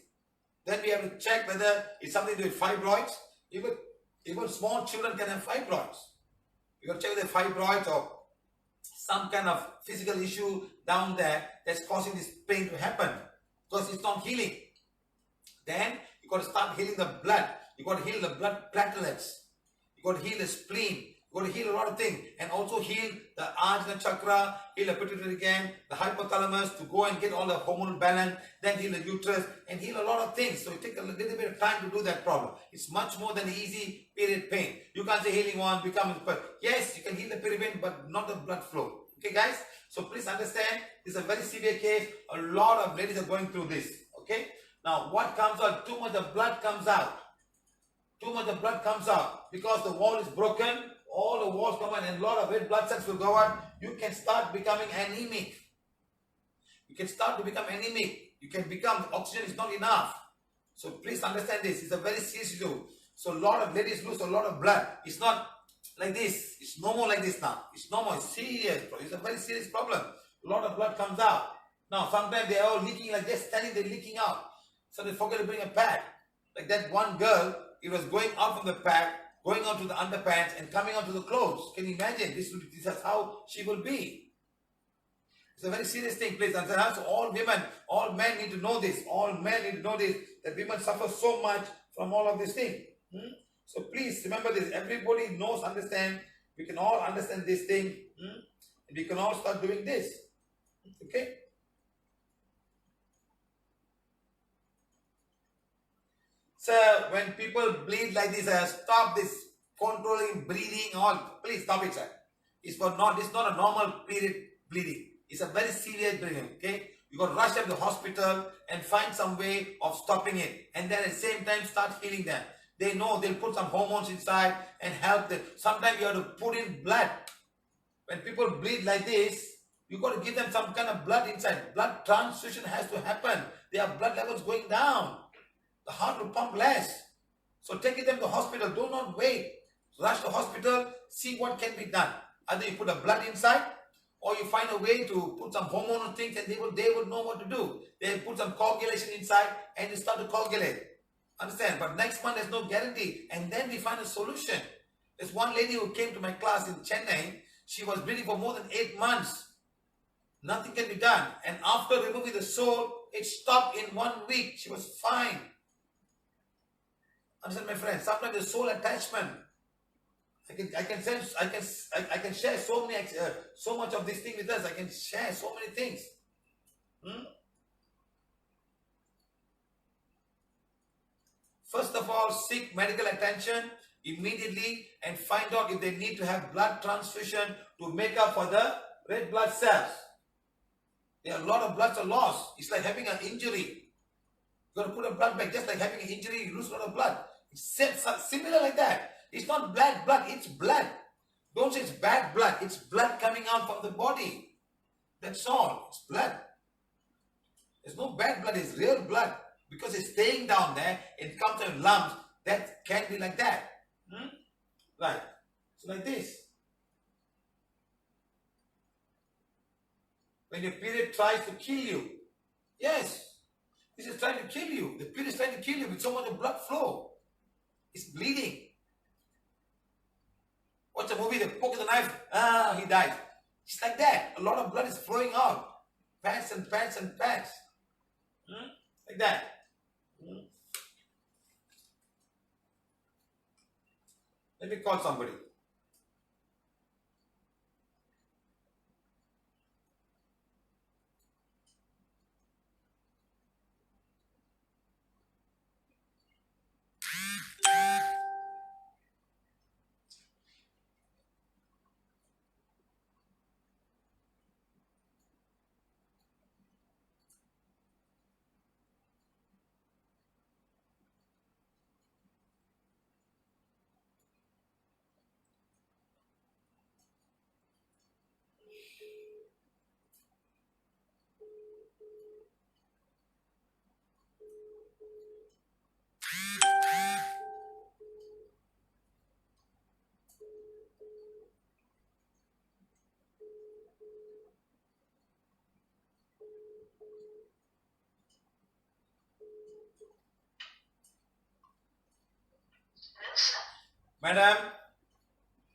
[SPEAKER 1] Then we have to check whether it's something to do with fibroids. Even small children can have fibroids. You got to check whether fibroids or some kind of physical issue down there that's causing this pain to happen. Because it's not healing. Then you got to start healing the blood. You got to heal the blood platelets. You got to heal the spleen. You got to heal a lot of things. And also heal the Ajna chakra, heal the pituitary gland, the hypothalamus to go and get all the hormonal balance, then heal the uterus and heal a lot of things. So it takes a little bit of time to do that problem. It's much more than easy period pain. You can't say healing one becomes, but yes, you can heal the period pain, but not the blood flow. Okay guys? So please understand, this is a very severe case. A lot of ladies are going through this. Okay? Now what comes out? Too much of blood comes out. Too much of blood comes out because the wall is broken. All the walls come out and a lot of red blood cells will go out. You can start becoming anemic. You can start to become anemic. You can become, oxygen is not enough. So please understand this. It's a very serious issue. So a lot of ladies lose a lot of blood. It's not like this. It's no more like this now. It's no more. It's serious. It's a very serious problem. A lot of blood comes out. Now sometimes they are all leaking like this, standing there leaking out. So they forget to bring a pad. Like that one girl, it was going out from the pad, going on to the underpants and coming onto the clothes. Can you imagine? This is how she will be. It's a very serious thing, please understand. So all women, all men need to know this. All men need to know this, that women suffer so much from all of this thing. So please remember this. Everybody knows, understand. We can all understand this thing. And we can all start doing this. Okay? So when people bleed like this, stop this controlling breathing. All please stop it, sir. It's not a normal period bleeding. It's a very serious bleeding. Okay, you got to rush them to the hospital and find some way of stopping it, and then at the same time start healing them. They know they'll put some hormones inside and help them. Sometimes you have to put in blood. When people bleed like this, you got to give them some kind of blood inside. Blood transfusion has to happen. Their blood levels going down. The heart will pump less. So take them to the hospital. Do not wait. Rush to the hospital. See what can be done. Either you put a blood inside or you find a way to put some hormonal things and they will know what to do. They put some coagulation inside and you start to coagulate. Understand? But next month there's no guarantee. And then we find a solution. There's one lady who came to my class in Chennai. She was bleeding for more than 8 months. Nothing can be done. And after removing the soul, it stopped in 1 week. She was fine. Understand, my friend? Sometimes the soul attachment. I can share so much of this thing with us. I can share so many things. First of all, seek medical attention immediately and find out if they need to have blood transfusion to make up for the red blood cells. There are a lot of bloods are lost. It's like having an injury. You got to put a blood back. Just like having an injury, you lose a lot of blood. It's similar like that. It's not bad blood, it's blood. Don't say it's bad blood. It's blood coming out from the body. That's all. It's blood. There's no bad blood. It's real blood. Because it's staying down there, it comes in lumps. that can be like that. Right. So like this. When your period tries to kill you, yes, this is trying to kill you. The period is trying to kill you with so much of blood flow. It's bleeding. Watch a movie, they poke the knife, he dies. It's like that. A lot of blood is flowing out. Pads and pads and pads. Like that. Let me call somebody. Madam?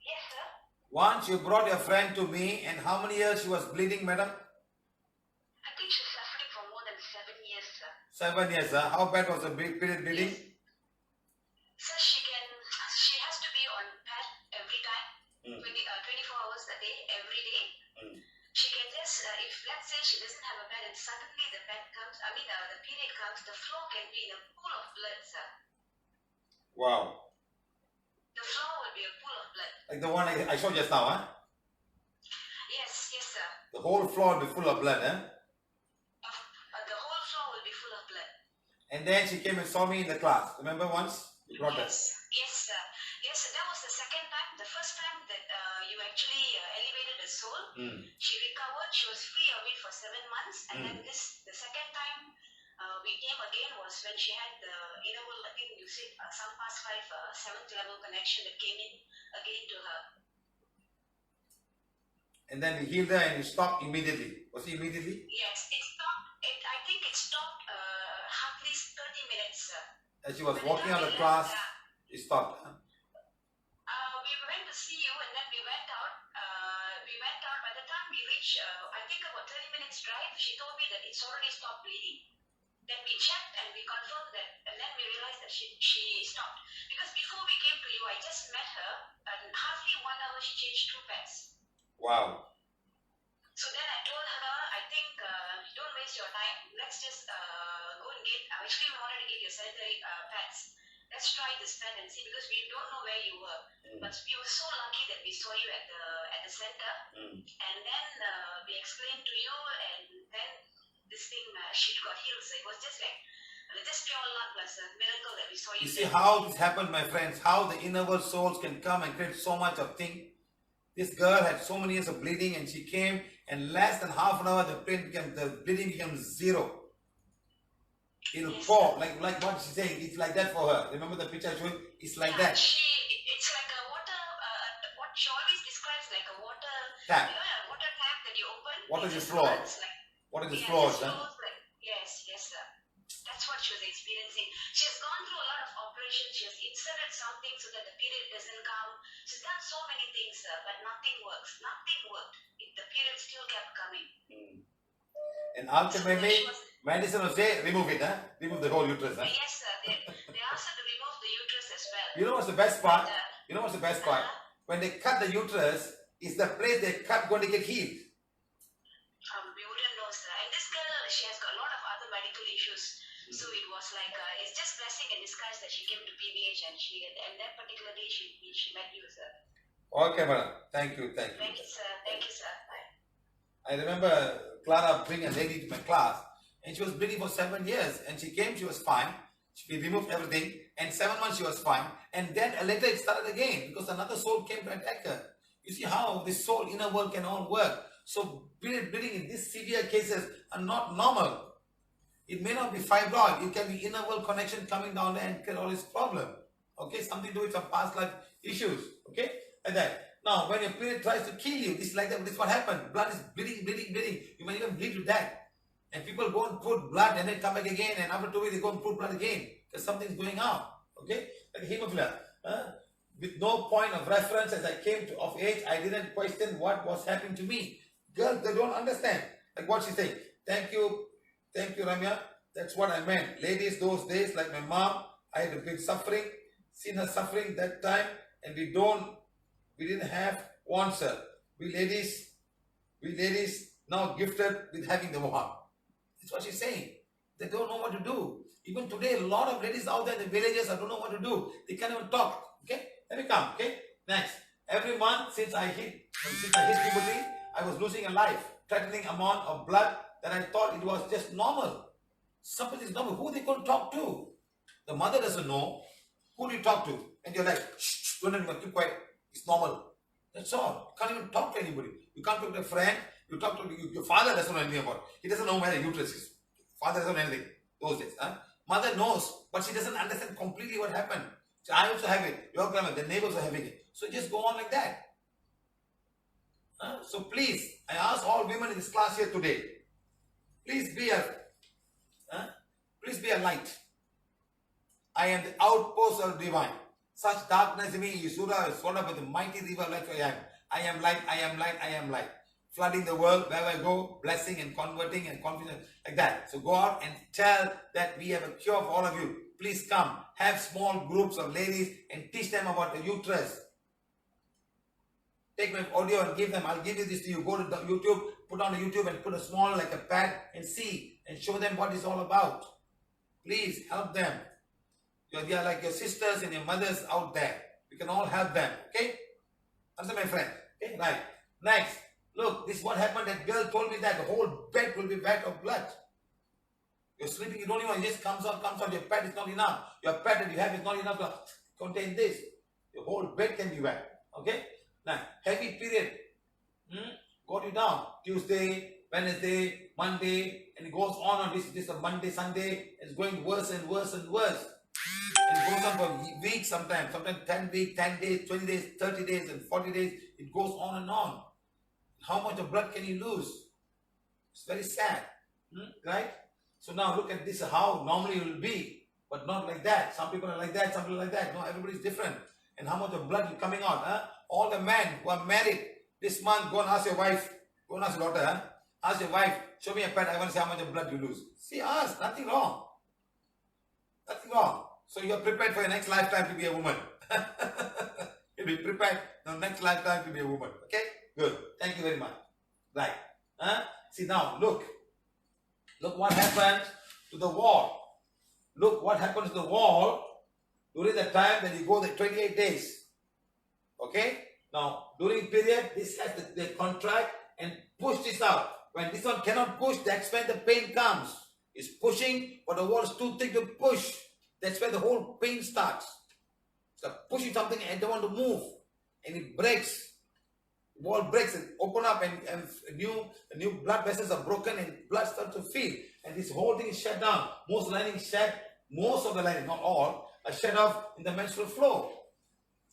[SPEAKER 2] Yes, sir.
[SPEAKER 1] Once you brought your friend to me, and how many years she was bleeding, madam?
[SPEAKER 2] I think she's suffering for more than 7 years, sir.
[SPEAKER 1] 7 years, huh? How bad was the period bleeding?
[SPEAKER 2] Yes. Sir, she has to be on pad every time, 24 hours a day, every day. She can just, if let's say she doesn't have a pad and suddenly the pad comes, the period comes, the flow can be in a pool of blood, sir.
[SPEAKER 1] Wow.
[SPEAKER 2] The flow will be a pool of blood.
[SPEAKER 1] Like the one I showed just now, huh?
[SPEAKER 2] Yes, sir.
[SPEAKER 1] The whole floor will be full of blood, huh?
[SPEAKER 2] The whole floor will be full of blood.
[SPEAKER 1] And then she came and saw me in the class. Remember once? You brought her.
[SPEAKER 2] Yes, sir. Yes, sir. That was the second time. The first time that you actually elevated the soul, she recovered. She was free of it for 7 months. And then the second time we came again was when she had the inner world, I think you said some past 5, 7th level connection that came in again to her.
[SPEAKER 1] And then we healed her and it stopped immediately. Was it immediately?
[SPEAKER 2] Yes, it stopped. I think it stopped hardly 30 minutes, sir.
[SPEAKER 1] As she was walking out of class, it stopped. Huh?
[SPEAKER 2] We went to see you and then we went out. By the time we reached, I think about 30 minutes drive, she told me that it's already stopped bleeding. Then we checked and we confirmed that, and then we realized that she stopped. Because before we came to you, I just met her, and hardly 1 hour she changed 2 pads.
[SPEAKER 1] Wow.
[SPEAKER 2] So then I told her, I think, don't waste your time. Let's just go and get, actually we wanted to get your sanitary pads. Let's try this pad and see, because we don't know where you were. But we were so lucky that we saw you at the center. And then we explained to you, and then this thing, she got healed. So it was just like, just pure luck, plus a miracle that we saw you.
[SPEAKER 1] You see how this happened, my friends, how the inner world souls can come and create so much of thing. This girl had so many years of bleeding and she came and less than half an hour the bleeding became zero. It'll pour, like what she's saying, it's like that for her. Remember the picture I showed? It's like that.
[SPEAKER 2] It's like a water, what she always describes like a water
[SPEAKER 1] tap.
[SPEAKER 2] You know, a water tap that you open.
[SPEAKER 1] Water just flows. Water just flows, huh?
[SPEAKER 2] Yes, sir. That's what she was experiencing. She has gone through a lot of operations. She has inserted something so that the period doesn't come. She's done so many things, sir, but nothing works. Nothing worked. The period still kept coming.
[SPEAKER 1] And ultimately, medicine will say, remove it, huh? Remove the whole uterus, huh?
[SPEAKER 2] Yes, sir. They asked her to remove the uterus as well.
[SPEAKER 1] You know what's the best part? You know what's the best part? When they cut the uterus, is the place they cut going to get healed?
[SPEAKER 2] We wouldn't know, sir. And this girl, she has got a lot of other medical issues. So it was like, it's just blessing in disguise that she came to PVH and that particular day she met you, sir.
[SPEAKER 1] Okay, madam. Thank you.
[SPEAKER 2] Thank you, sir. Thank you, sir. Bye.
[SPEAKER 1] I remember Clara bringing a lady to my class and she was bleeding for 7 years and she came, she was fine. We removed everything and 7 months she was fine. And then later it started again because another soul came to attack her. You see how this soul inner world can all work. So bleeding in these severe cases are not normal. It may not be fibroid. It can be inner world connection coming down there and create all this problem. Okay, something to do with some past life issues. Okay, like that. Now, when your period tries to kill you, this is like that. This is what happened. Blood is bleeding, bleeding, bleeding. You might even bleed to death. And people go and put blood and then come back again, and after 2 weeks they go and put blood again because something's going on. Okay, like hemophilia. With no point of reference, as I came of age, I didn't question what was happening to me. Girls, they don't understand. Like what she's saying. Thank you, Ramya. That's what I meant. Ladies, those days, like my mom, I had been suffering, seen her suffering that time, and we didn't have wants her. We ladies now gifted with having the one. That's what she's saying. They don't know what to do. Even today, a lot of ladies out there in the villages, I don't know what to do. They can't even talk. Okay, let me come. Okay, next. Every month since I hit puberty, I was losing a life, threatening amount of blood that I thought it was just normal. Something is normal. Who they going to talk to? The mother doesn't know. Who do you talk to? And you're like, shh, don't even keep quiet. It's normal. That's all. You can't even talk to anybody. You can't talk to a friend. You talk to your father doesn't know anything about it. He doesn't know where the uterus is. Father doesn't know anything those days. Mother knows, but she doesn't understand completely what happened. So I also have it. Your grandma, the neighbors are having it. So just go on like that. So please, I ask all women in this class here today, please be a light. I am the outpost of divine. Such darkness in me is swallowed up with the mighty river like I am. I am light, I am light, I am light. Flooding the world wherever I go, blessing and converting and confidence like that. So go out and tell that we have a cure for all of you. Please come. Have small groups of ladies and teach them about the uterus. Take my audio and give them. I'll give you this to you. Go to the YouTube, put on the YouTube and put a small like a pad and see and show them what it's all about. Please help them. They are like your sisters and your mothers out there. We can all help them. Okay? Answer my friend. Okay, right. Next. Look, this is what happened. That girl told me that the whole bed will be wet of blood. You're sleeping, you don't even, it just comes out. Your pad is not enough. Your pad that you have is not enough to contain this. Your whole bed can be wet. Okay? Now, heavy period. Got you down. Tuesday, Wednesday, Monday, and it goes on. This is a Monday, Sunday. It's going worse and worse and worse. And it goes on for weeks sometimes 10 weeks, 10 days, 20 days, 30 days, and 40 days. It goes on and on. How much of blood can you lose? It's very sad. Right? So now look at this, how normally it will be, but not like that. Some people are like that, some people are like that. No, everybody's different. And how much of blood is coming out? All the men who are married this month, go and ask your wife, go and ask your daughter, ask your wife, show me a pad, I want to see how much of blood you lose. See, ask, nothing wrong. Nothing wrong. So you are prepared for your next lifetime to be a woman. You'll be prepared for the next lifetime to be a woman. Okay? Good. Thank you very much. Right. See now, look. Look what happened to the wall. Look what happens to the wall during the time that you go the 28 days. Okay? Now, during period, this has to they contract and push this out. When this one cannot push, that's when the pain comes. It's pushing, but the wall is too thick to push. That's where the whole pain starts. So pushing something and don't want to move. And it breaks. The wall breaks and open up and new blood vessels are broken and blood starts to fill. And this whole thing is shut down. Most of the lining, not all, are shut off in the menstrual flow.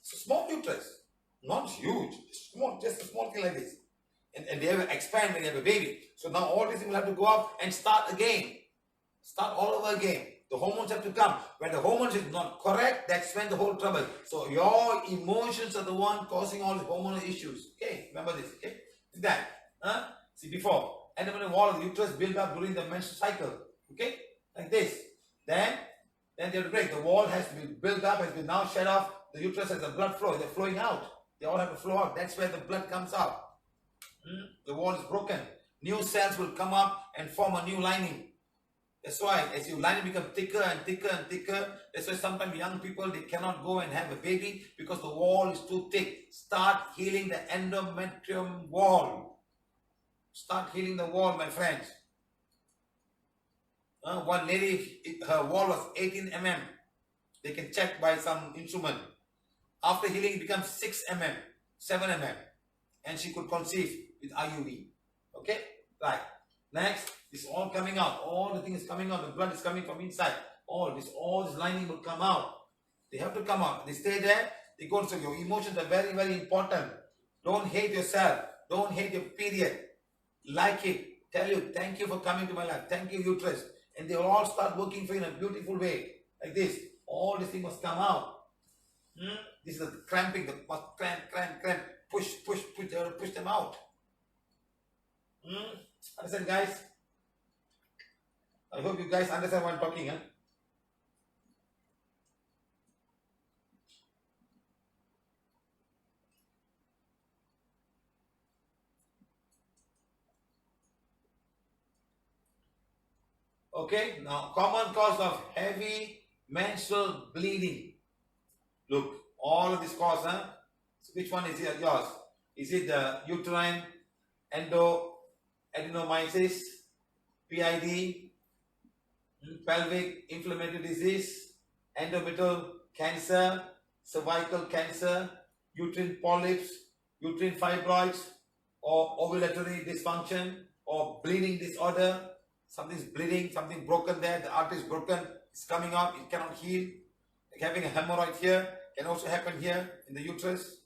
[SPEAKER 1] It's a small uterus. Not huge. Small, just a small thing like this. And they have to expand when you have a baby. So now all these things will have to go up and start again. Start all over again. The hormones have to come. When the hormones is not correct, that's when the whole trouble. So your emotions are the one causing all the hormonal issues. Okay, remember this. Okay, see that. See before, abdominal wall of the uterus build up during the menstrual cycle. Okay, like this. Then they have to break. The wall has to be built up, has been now shut off. The uterus has a blood flow. They're flowing out. They all have to flow out. That's where the blood comes out. The wall is broken. New cells will come up and form a new lining. That's why as your lining becomes thicker and thicker and thicker, that's why sometimes young people, they cannot go and have a baby because the wall is too thick. Start healing the endometrium wall. Start healing the wall, my friends. One lady, her wall was 18 mm. They can check by some instrument. After healing, it becomes 6 mm, 7 mm. And she could conceive with IUD. Okay? Right. Next, this is all coming out. All the things coming out. The blood is coming from inside. All this lining will come out. They have to come out. They stay there. They go. So your emotions are very, very important. Don't hate yourself. Don't hate your period. Like it. Tell you, thank you for coming to my life. Thank you, uterus. And they will all start working for you in a beautiful way. Like this. All these things must come out. This is the cramping. The must cramp. Push. They have to push them out. Understand, guys? I hope you guys understand what I'm talking. Huh? Okay, now common cause of heavy menstrual bleeding. Look, all of this cause, huh? So which one is yours? Is it the uterine adenomyosis, PID, pelvic inflammatory disease, endometrial cancer, cervical cancer, uterine polyps, uterine fibroids, or ovulatory dysfunction, or bleeding disorder? Something's bleeding, something broken there, the artery is broken, it's coming out, it cannot heal. Like having a hemorrhoid here can also happen here in the uterus.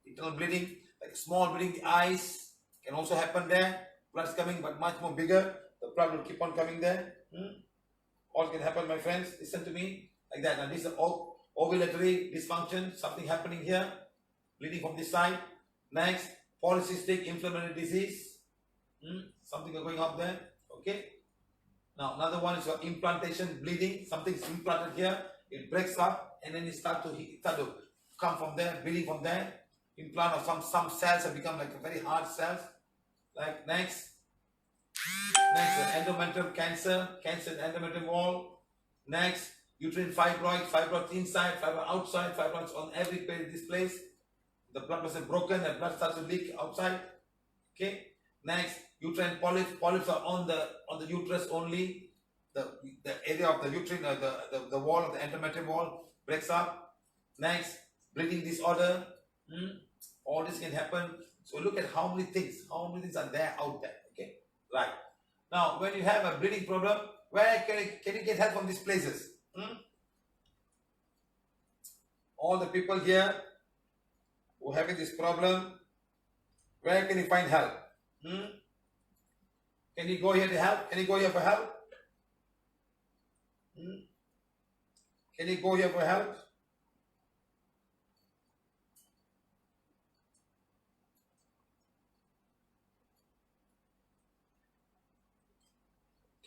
[SPEAKER 1] Internal bleeding, like a small bleeding, the eyes can also happen there. Blood's coming, but much more bigger. The blood will keep on coming there. All can happen, my friends. Listen to me like that. Now, this is ovulatory dysfunction, something happening here, bleeding from this side. Next, polycystic inflammatory disease, something going up there. Okay. Now, another one is your implantation bleeding. Something's implanted here. It breaks up, and then it start to come from there, bleeding from there. Implant of some cells have become like a very hard cells. Like next, endometrial cancer in endometrial wall. Next, uterine fibroids inside, fibroid outside, fibroids on every place, this place. The blood was broken, the blood starts to leak outside. Okay. Next, uterine polyps are on the uterus only. The area of the uterine, the wall of the endometrial wall breaks up. Next, bleeding disorder. All this can happen. So look at how many things are there out there. Okay, right. Now, when you have a bleeding problem, where can you get help from these places? All the people here who are having this problem, where can you find help? Can you go here to help? Can you go here for help? Can you go here for help?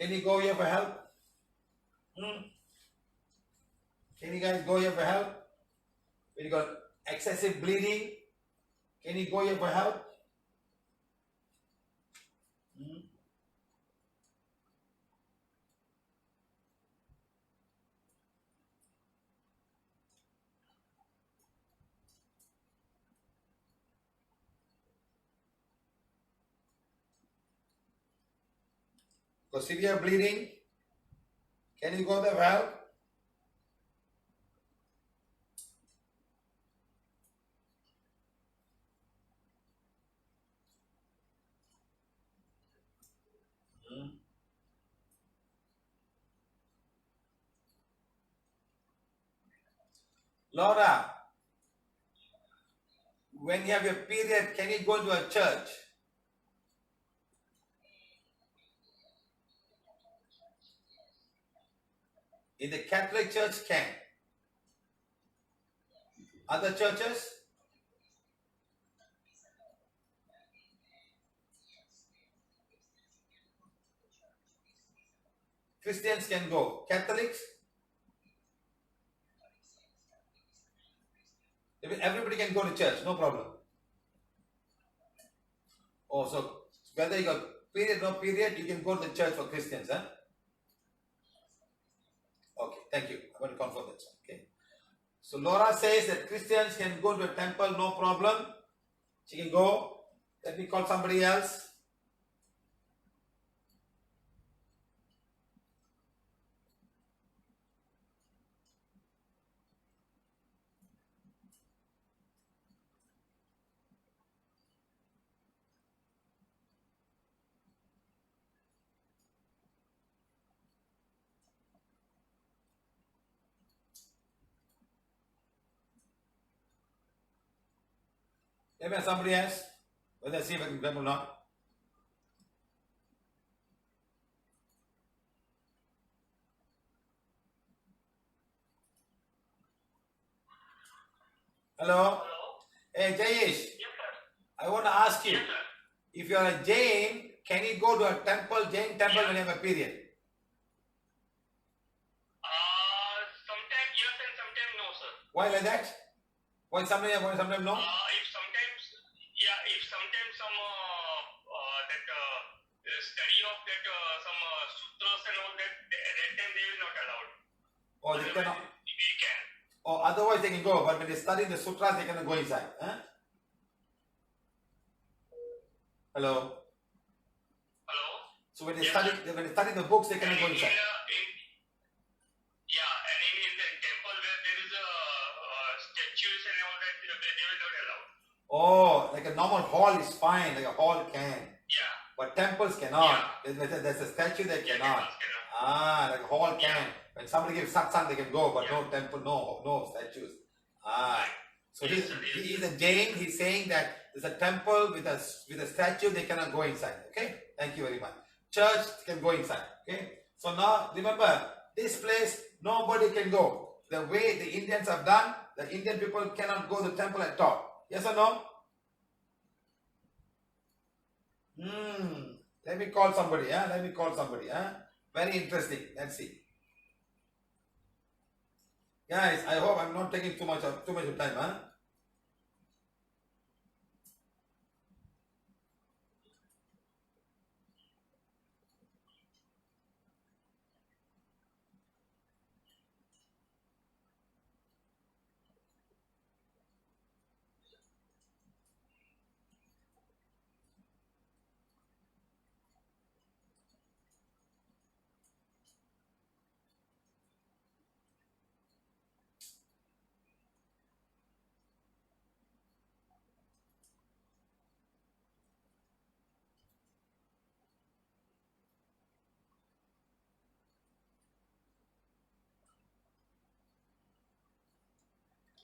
[SPEAKER 1] Can you go here for help? Can you guys go here for help? When you got excessive bleeding, can you go here for help? For severe bleeding, can you go there for help? Laura, when you have your period, can you go to a church? In the Catholic Church, can. Other churches? Christians can go. Catholics? Everybody can go to church, no problem. Oh, so whether you got period or no period, you can go to the church for Christians, huh? Okay, thank you. I'm going to confirm that. Okay. So Laura says that Christians can go to a temple, no problem. She can go. Let me call somebody else. Maybe somebody else. Let's see if I can grab or not. Hello? Hey, Jayesh. I want to ask you, if you are a Jain, can you go to a temple, Jain temple, when you have a period?
[SPEAKER 3] Sometimes yes and sometimes no, sir.
[SPEAKER 1] Why like that? Why sometimes yes, why sometimes no?
[SPEAKER 3] If sometimes some study of that some sutras and all that time they will not allowed.
[SPEAKER 1] Or they cannot.
[SPEAKER 3] We can.
[SPEAKER 1] Or otherwise they can go, but when they study the sutras, they cannot go inside. Huh? Hello? So when they study the books, they cannot go inside.
[SPEAKER 3] And in the temple where there is statues and all that, they will not allow.
[SPEAKER 1] Oh, like a normal hall is fine, like a hall can.
[SPEAKER 3] Yeah.
[SPEAKER 1] But temples cannot. There's a statue that cannot. Like a hall can. When somebody gives satsang, they can go, but no temple, no statues. So he's a Jain. He's saying that there's a temple with a statue, they cannot go inside. Okay? Thank you very much. Church can go inside. Okay? So now remember, this place nobody can go. The way the Indians have done, the Indian people cannot go to the temple at all. Yes or no? Let me call somebody. Let me call somebody. Very interesting. Let's see. Guys, I hope I'm not taking too much of time.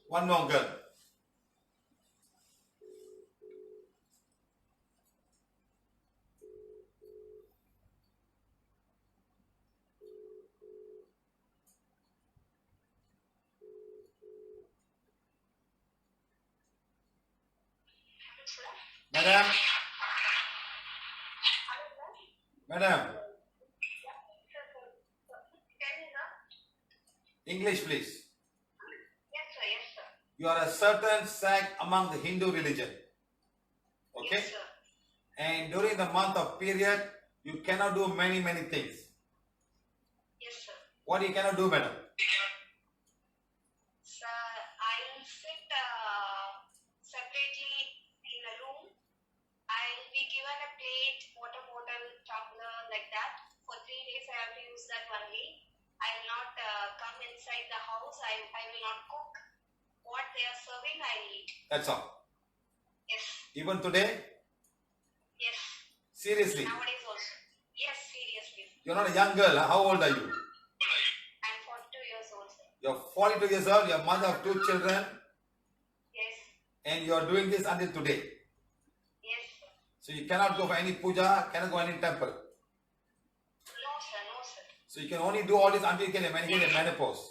[SPEAKER 1] One more girl. Madam. English, please.
[SPEAKER 2] Yes, sir.
[SPEAKER 1] You are a certain sect among the Hindu religion. Okay?
[SPEAKER 2] Yes, sir.
[SPEAKER 1] And during the month of period, you cannot do many things.
[SPEAKER 2] Yes, sir.
[SPEAKER 1] What you cannot do, madam?
[SPEAKER 2] Sir, I'll sit separately in a room. I'll be given a plate, water bottle, tumbler, like that. For 3 days, I have to use that only. I'll not come inside the house. I will not cook. What they are serving, I'll eat.
[SPEAKER 1] That's all.
[SPEAKER 2] Yes.
[SPEAKER 1] Even today?
[SPEAKER 2] Yes.
[SPEAKER 1] Seriously?
[SPEAKER 2] Nowadays also. Yes, seriously.
[SPEAKER 1] You're not a young girl. How old are you?
[SPEAKER 2] I'm 42 years old, sir.
[SPEAKER 1] You're 42 years old. You're mother of 2 children.
[SPEAKER 2] Yes.
[SPEAKER 1] And you're doing this until today.
[SPEAKER 2] Yes, sir.
[SPEAKER 1] So you cannot go for any puja, cannot go any temple.
[SPEAKER 2] No, sir.
[SPEAKER 1] So you can only do all this until you get a menopause.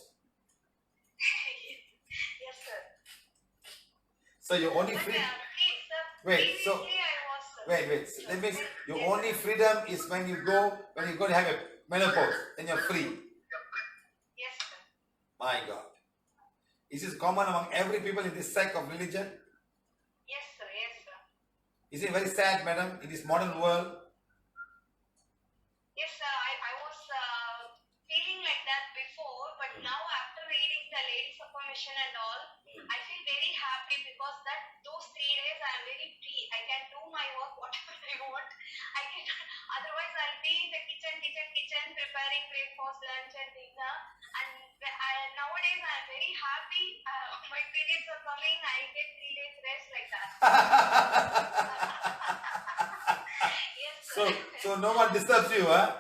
[SPEAKER 2] Yes, sir.
[SPEAKER 1] So you're only
[SPEAKER 2] But,
[SPEAKER 1] free.
[SPEAKER 2] please, sir,
[SPEAKER 1] Wait, so
[SPEAKER 2] previously I was, sir.
[SPEAKER 1] wait. So that means your only freedom is when you go to have a menopause. Then you're free.
[SPEAKER 2] Yes, sir.
[SPEAKER 1] My God. Is this common among every people in this sect of religion?
[SPEAKER 2] Yes, sir.
[SPEAKER 1] Is it very sad, madam, in this modern world?
[SPEAKER 2] Yes, sir. I was feeling like that before, but now after reading the Ladies Affirmation and all, I feel very happy because those 3 days I am very free. I can do my work whatever I want. Otherwise I'll be in the kitchen preparing breakfast, lunch and dinner. And nowadays I am very happy. My periods are coming. I get 3 days rest like that. Yes, sir.
[SPEAKER 1] So no one disturbs you, huh?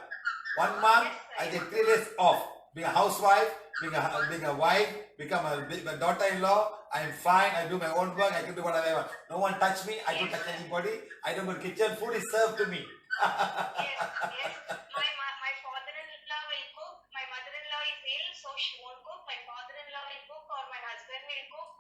[SPEAKER 1] 1 month,
[SPEAKER 2] Yes, sir.
[SPEAKER 1] I take 3 days off. Being a housewife, being a wife, become a daughter-in-law. I'm fine. I do my own work. I can do whatever I want. No one touch me. I don't touch anybody. I don't go to the kitchen. Food is served to me.
[SPEAKER 2] Yes. My father-in-law will cook. My mother-in-law is ill, so she won't cook. My father-in-law will cook, or my husband will cook.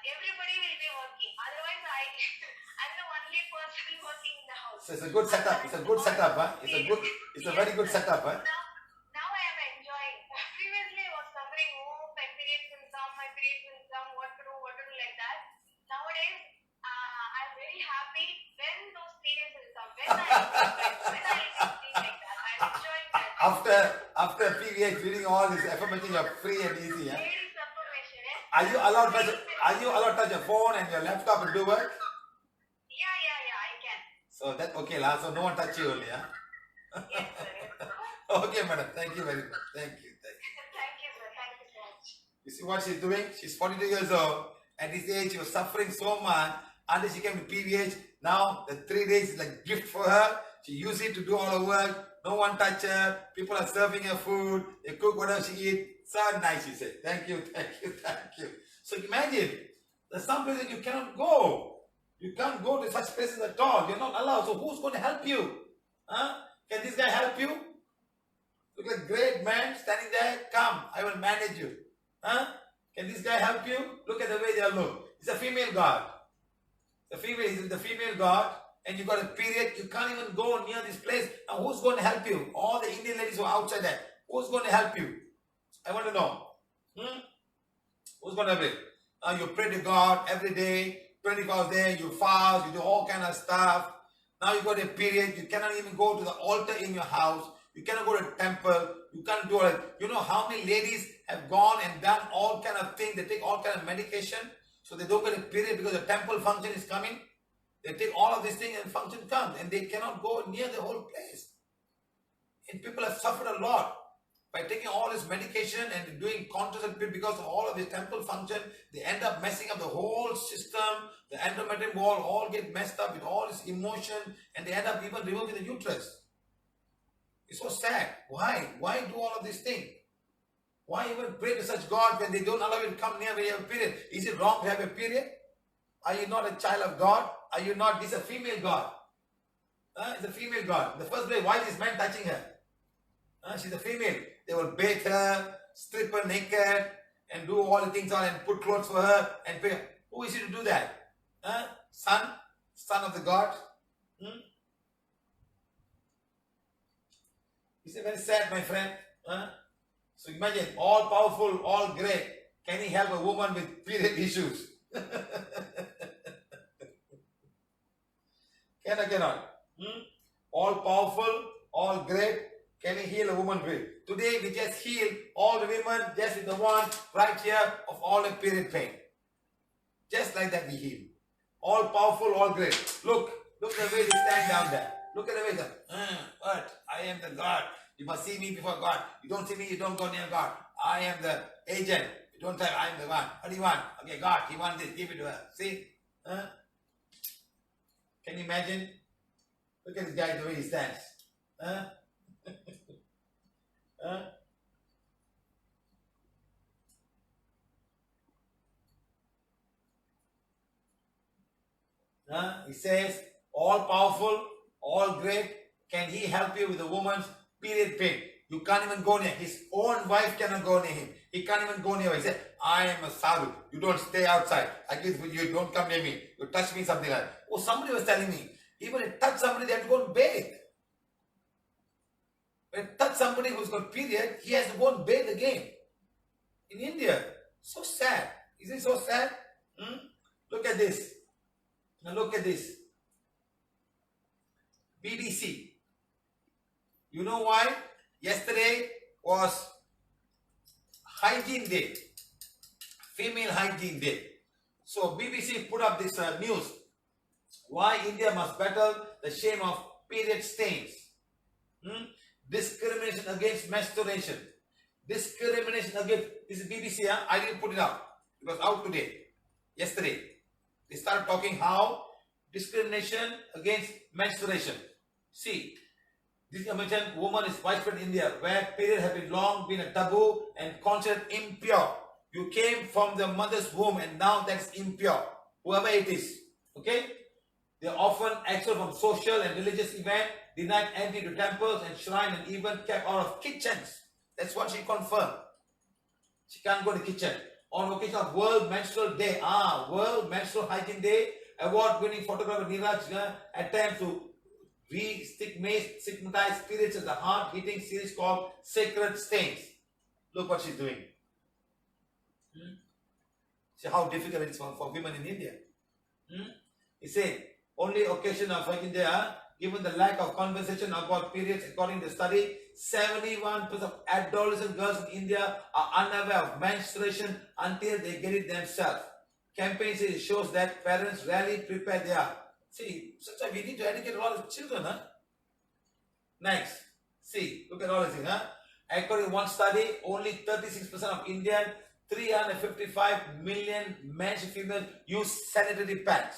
[SPEAKER 2] Everybody will be working. Otherwise, I'm the only person working in the house.
[SPEAKER 1] So it's a good setup. It's a good setup, huh? It's a very good setup, huh?
[SPEAKER 2] Now I am enjoying. Previously I was suffering, my periods will come, what to do like that. Nowadays, I'm very happy when those periods will come. When I will feel like that. I'm enjoying that.
[SPEAKER 1] After PVH reading all this affirmation, you're free and easy, huh?
[SPEAKER 2] Ladies affirmation, eh?
[SPEAKER 1] Are you allowed to touch your phone and your laptop and do work?
[SPEAKER 2] Yeah, I can.
[SPEAKER 1] So that okay lah. So no one touch you only, huh?
[SPEAKER 2] Yes, sir.
[SPEAKER 1] Okay, madam. Thank you very much. Thank you.
[SPEAKER 2] Thank you, sir. Thank you so much.
[SPEAKER 1] You see what she's doing? She's 42 years old. At this age, she was suffering so much until she came to PVH. Now the 3 days is like gift for her. She used it to do all her work. No one touch her. People are serving her food. They cook whatever she eat. So nice, she said. Thank you. So imagine, there's some places you cannot go. You can't go to such places at all. You're not allowed. So who's going to help you? Huh? Can this guy help you? Look like a great man standing there. Come, I will manage you. Huh? Can this guy help you? Look at the way they look. It's a female god. The female god, and you got a period. You can't even go near this place. Now who's going to help you? All the Indian ladies who are outside there. Who's going to help you? I want to know. Who's going to help you? You pray to God every day, 24 hours a day. You fast. You do all kind of stuff. Now you got a period. You cannot even go to the altar in your house. You cannot go to a temple. You can't do it. You know how many ladies have gone and done all kind of things. They take all kind of medication. So they don't get a period because the temple function is coming. They take all of these things and function comes. And they cannot go near the whole place. And people have suffered a lot. By taking all this medication and doing contraceptive because of all of this temple function, they end up messing up the whole system. The endometrium wall all get messed up with all this emotion. And they end up even removing the uterus. It's so sad. Why? Why do all of these things? Why even pray to such God when they don't allow you to come near when you have a period? Is it wrong to have a period? Are you not a child of God? Are you not? This is a female God. It's a female God. In the first place, why is this man touching her? She's a female. They will bathe her, strip her naked, and do all the things on and put clothes for her and pay her. Who is he to do that? Son of the God? It's very sad, my friend. So imagine, all powerful, all great. Can he help a woman with period issues? Can or cannot? All powerful, all great. Can he heal a woman with? Today we just heal all the women just with the one right here of all the period pain. Just like that we heal. All powerful, all great. Look the way they stand down there. Look at the way they what? I am the God. You must see me before God. You don't see me, you don't go near God. I am the agent. You don't tell I am the one. What do you want? Okay, God, he wants this. Give it to her. See? Can you imagine? Look at this guy the way he stands. He says, all powerful, all great. Can he help you with a woman's period pain? You can't even go near. His own wife cannot go near him. He can't even go near her. He said, I am a sadhu. You don't stay outside. I give you, don't come near me. You touch me, something like that. Oh, somebody was telling me, even if you touch somebody, they have to go and bathe. When you touch somebody who's got period, he has to go and bathe again. In India. So sad. Is it so sad? Look at this. Now look at this. BBC. You know why? Yesterday was Hygiene Day. Female Hygiene Day. So BBC put up this news. Why India must battle the shame of period stains. Discrimination against menstruation. Discrimination against, this is BBC, I didn't put it up. It was out today, yesterday. They started talking how discrimination against menstruation. See, This is mentioned, woman is widespread in India, where period has been long been a taboo and considered impure. You came from the mother's womb and now that's impure. Whoever it is. Okay? They are often excluded from social and religious events, denied entry to temples and shrines, and even kept out of kitchens. That's what she confirmed. She can't go to the kitchen. On occasion of World Menstrual Day, World Menstrual Hygiene Day, award-winning photographer Neeraj attempts to re-stigmatize periods as a hard-hitting series called Sacred Stains. Look what she's doing. See how difficult it is for women in India. He said, only occasion of Hygiene Day, given the lack of conversation about periods, according to the study, 71% of adolescent girls in India are unaware of menstruation until they get it themselves. Campaign shows that parents rarely prepare their. See, sometimes we need to educate a lot of children. Next, see, look at all this thing. According to one study, only 36% of Indian 355 million men and females use sanitary pads.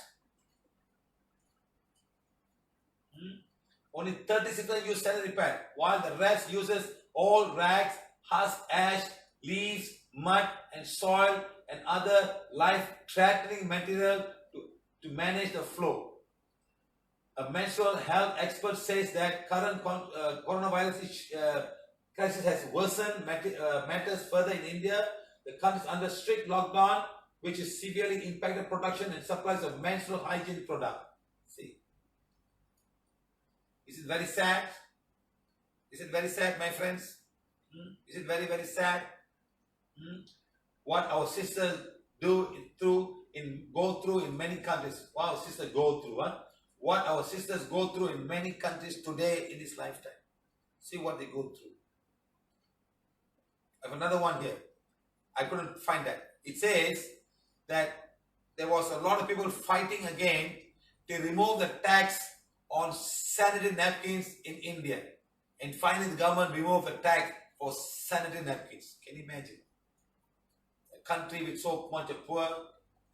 [SPEAKER 1] Only 36% use sanitary pad, while the rest uses all rags, husk, ash, leaves, mud, and soil, and other life-threatening material to manage the flow. A menstrual health expert says that current coronavirus crisis has worsened matters further in India. The country is under strict lockdown, which has severely impacted production and supplies of menstrual hygiene products. See. Is it very sad? Is it very sad, my friends? Is it very, very sad? What our sisters go through in many countries. What our sisters go through. What our sisters go through in many countries today in this lifetime. See what they go through. I have another one here. I couldn't find that. It says that there was a lot of people fighting again to remove the tax on sanitary napkins in India. And finally the government removed the tax for sanitary napkins. Can you imagine? A country with so much of poor,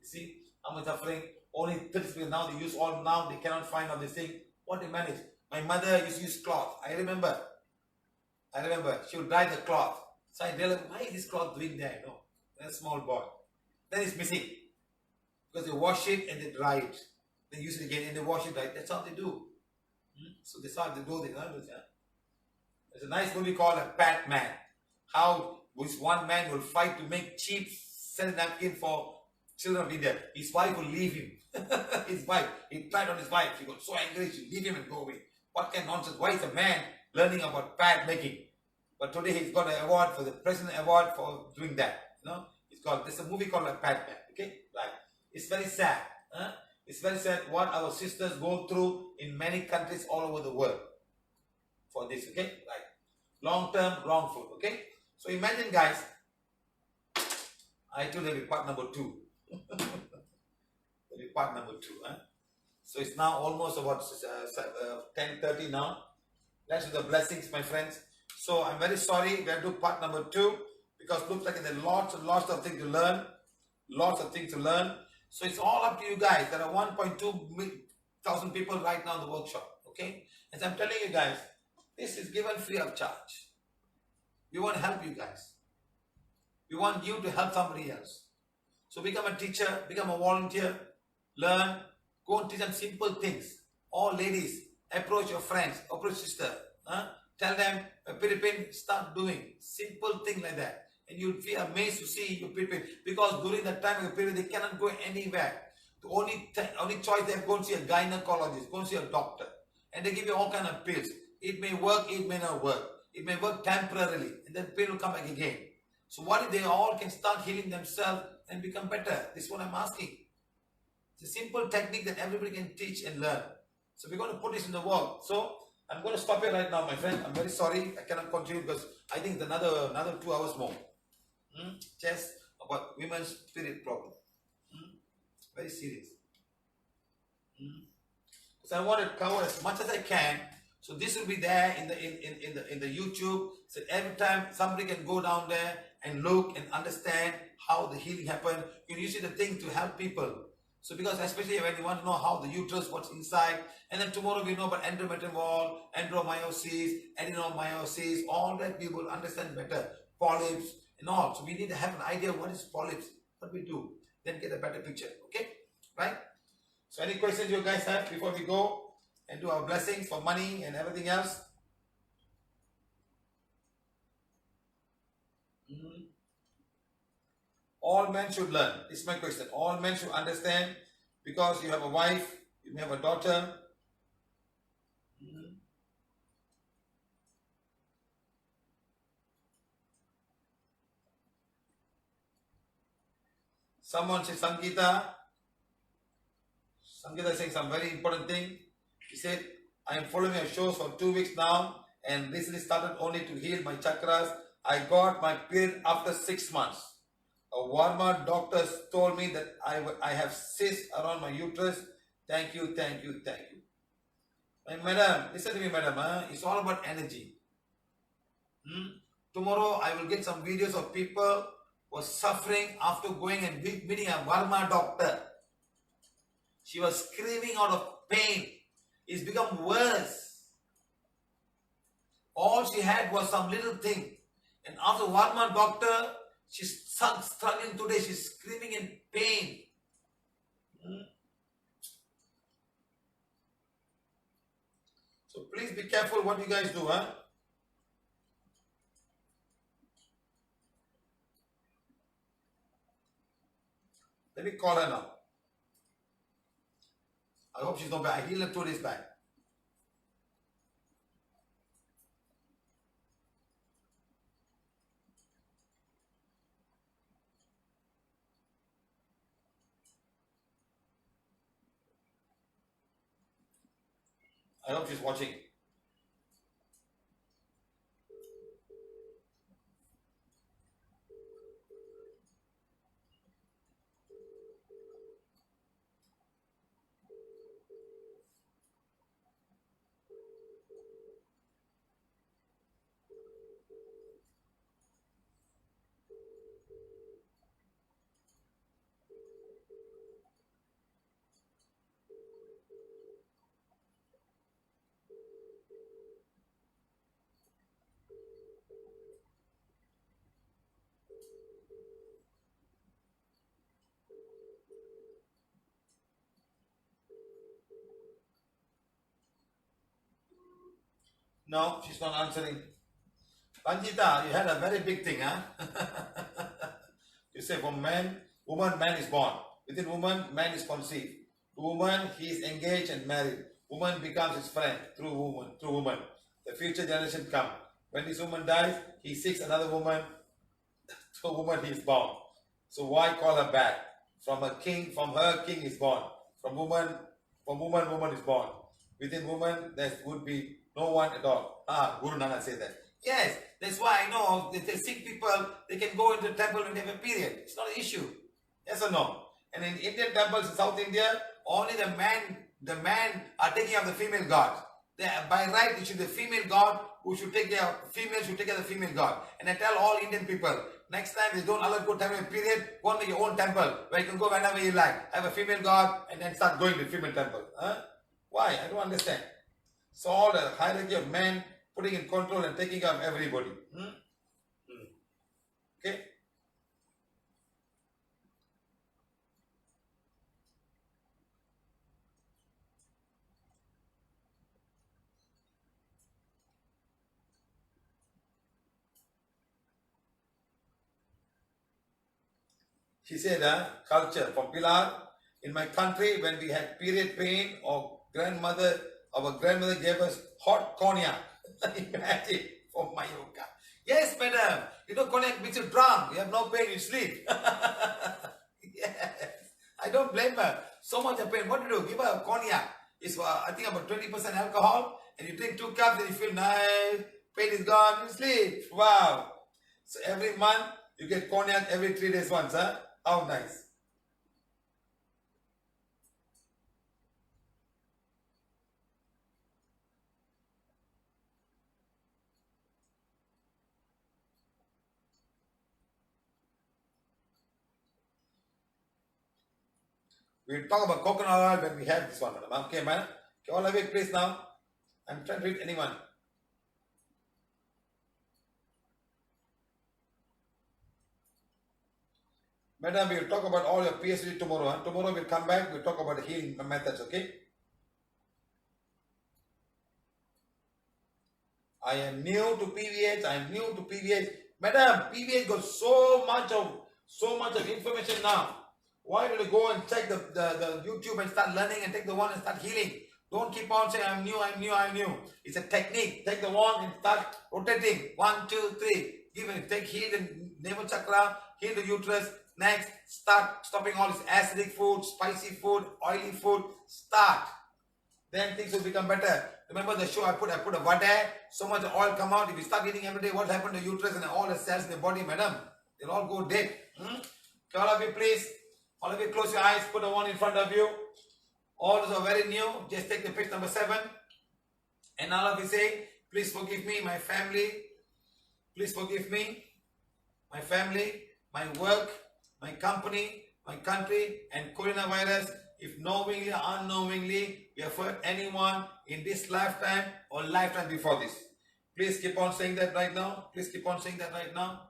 [SPEAKER 1] you see, how much suffering. Only 30 people now, they use all now, they cannot find all this thing. What they manage? My mother used to use cloth. I remember. She would dye the cloth. So I realized, why is this cloth doing that? No, that's a small boy. Then it's missing. Because they wash it and they dry it. They use it again and they wash it, right? That's how they do. So that's how they do this. There's a nice movie called A Fat Man. How this one man will fight to make cheap sanitary napkin for children of India. His wife will leave him. His wife. He tried on his wife. She got so angry, she leave him and go away. What kind of nonsense? Why is a man learning about pad making? But today he's got an award for the President Award for doing that. There's a movie called A Fat Man. Okay? Right. It's very sad. It's very sad what our sisters go through in many countries all over the world for this, okay? Right. Long-term wrongful, okay? So imagine, guys, I told you part number 2. Part number 2, So it's now almost about 10:30 now. That's the blessings, my friends. So I'm very sorry we have to do part number 2 because it looks like there are lots and lots of things to learn. So it's all up to you guys. There are 1.2 thousand people right now in the workshop. Okay? As I'm telling you guys, this is given free of charge. We want to help you guys. We want you to help somebody else. So become a teacher, become a volunteer, learn, go and teach them simple things. All ladies, approach your friends, approach sister. Tell them, Philippine, start doing simple thing like that. And you'll be amazed to see your people, because during that time of the period, they cannot go anywhere. The only choice they have, go and see a gynecologist, go and see a doctor. And they give you all kind of pills. It may work, it may not work. It may work temporarily, and then pain will come back again. So what if they all can start healing themselves and become better? This is what I'm asking. It's a simple technique that everybody can teach and learn. So we're going to put this in the work. So I'm going to stop here right now, my friend. I'm very sorry. I cannot continue because I think it's another 2 hours more. Just about women's period problem. Very serious. So I want to cover as much as I can. So this will be there in the YouTube. So every time somebody can go down there and look and understand how the healing happened. You use the thing to help people. So because especially when you want to know how the uterus, what's inside, and then tomorrow we know about endometrial wall, endomyosis, adenomyosis, all that we will understand better. Polyps and all. So we need to have an idea what is polyps, what we do, then get a better picture. Okay? Right? So any questions you guys have before we go and do our blessings for money and everything else? Mhm. All men should learn. This is my question. All men should understand because you have a wife, you have a daughter. Mhm. Someone said, Sangeeta is saying some very important thing. He said, I am following your shows for 2 weeks now and recently started only to heal my chakras. I got my period after 6 months. A Walmart doctor told me that I have cysts around my uterus. Thank you, thank you, thank you. And madam, listen to me, madam. It's all about energy. Tomorrow I will get some videos of people who are suffering after going and meeting a Walmart doctor. She was screaming out of pain. It's become worse. All she had was some little thing. And after Walmart doctor, she's struggling today. She's screaming in pain. So please be careful what you guys do, huh? Let me call her now. I hope she's not back. I healed her 2 days back. I hope she's watching. No, she's not answering. Ranjita, you had a very big thing, huh? You say from man, woman, man is born. Within woman, man is conceived. To woman, he is engaged and married. Woman becomes his friend through woman. The future generation come. When this woman dies, he seeks another woman. To a woman he is born. So why call her back? From her king is born. From woman, woman is born. Within woman, there would be no one at all. Guru Nana said that. Yes, that's why I know that they sick people, they can go into the temple when they have a period. It's not an issue. Yes or no? And in Indian temples in South India, only the man are taking care of the female god. By right, it should be the female god who should take care of, female should take care of the female god. And I tell all Indian people, next time they don't allow go temple period, go and make your own temple where you can go whenever you like. Have a female god and then start going to female temple. Why? I don't understand. So all the hierarchy of men putting in control and taking care of everybody. Okay? She said, culture from Pilar. In my country, when we had period pain, our grandmother gave us hot cognac. Imagine for my yoga. Yes, madam. You know, cognac makes you drunk. You have no pain, you sleep. Yes. I don't blame her. So much of pain. What do you do? Give her a cognac. It's, I think, about 20% alcohol. And you drink 2 cups and you feel nice. Pain is gone. You sleep. Wow. So every month, you get cognac every 3 days once. Huh? How nice. We'll talk about coconut oil when we have this one, madam. Okay, madam. Okay, all awake, please now. I'm trying to read anyone. Madam, we'll talk about all your PhD tomorrow. Huh? Tomorrow we'll come back. We'll talk about the healing methods. Okay. I am new to PVH. I am new to PVH. Madam, PVH got so much of information now. Why don't you go and check the YouTube and start learning and take the one and start healing? Don't keep on saying I'm new, I'm new, I'm new. It's a technique. Take the one and start rotating. 1, 2, 3. Give it. Take heal the navel chakra, heal the uterus. Next, start stopping all this acidic food, spicy food, oily food. Start. Then things will become better. Remember the show I put a vada, so much oil come out. If you start eating every day, what happened to uterus and all the cells in the body, madam? They'll all go dead. Okay, all of you, please. All of you, close your eyes. Put the one in front of you. All those are very new. Just take the page number 7. And all of you say, please forgive me, my family. Please forgive me, my family, my work, my company, my country, and coronavirus. If knowingly or unknowingly we have hurt anyone in this lifetime or lifetime before this. Please keep on saying that right now. Please keep on saying that right now.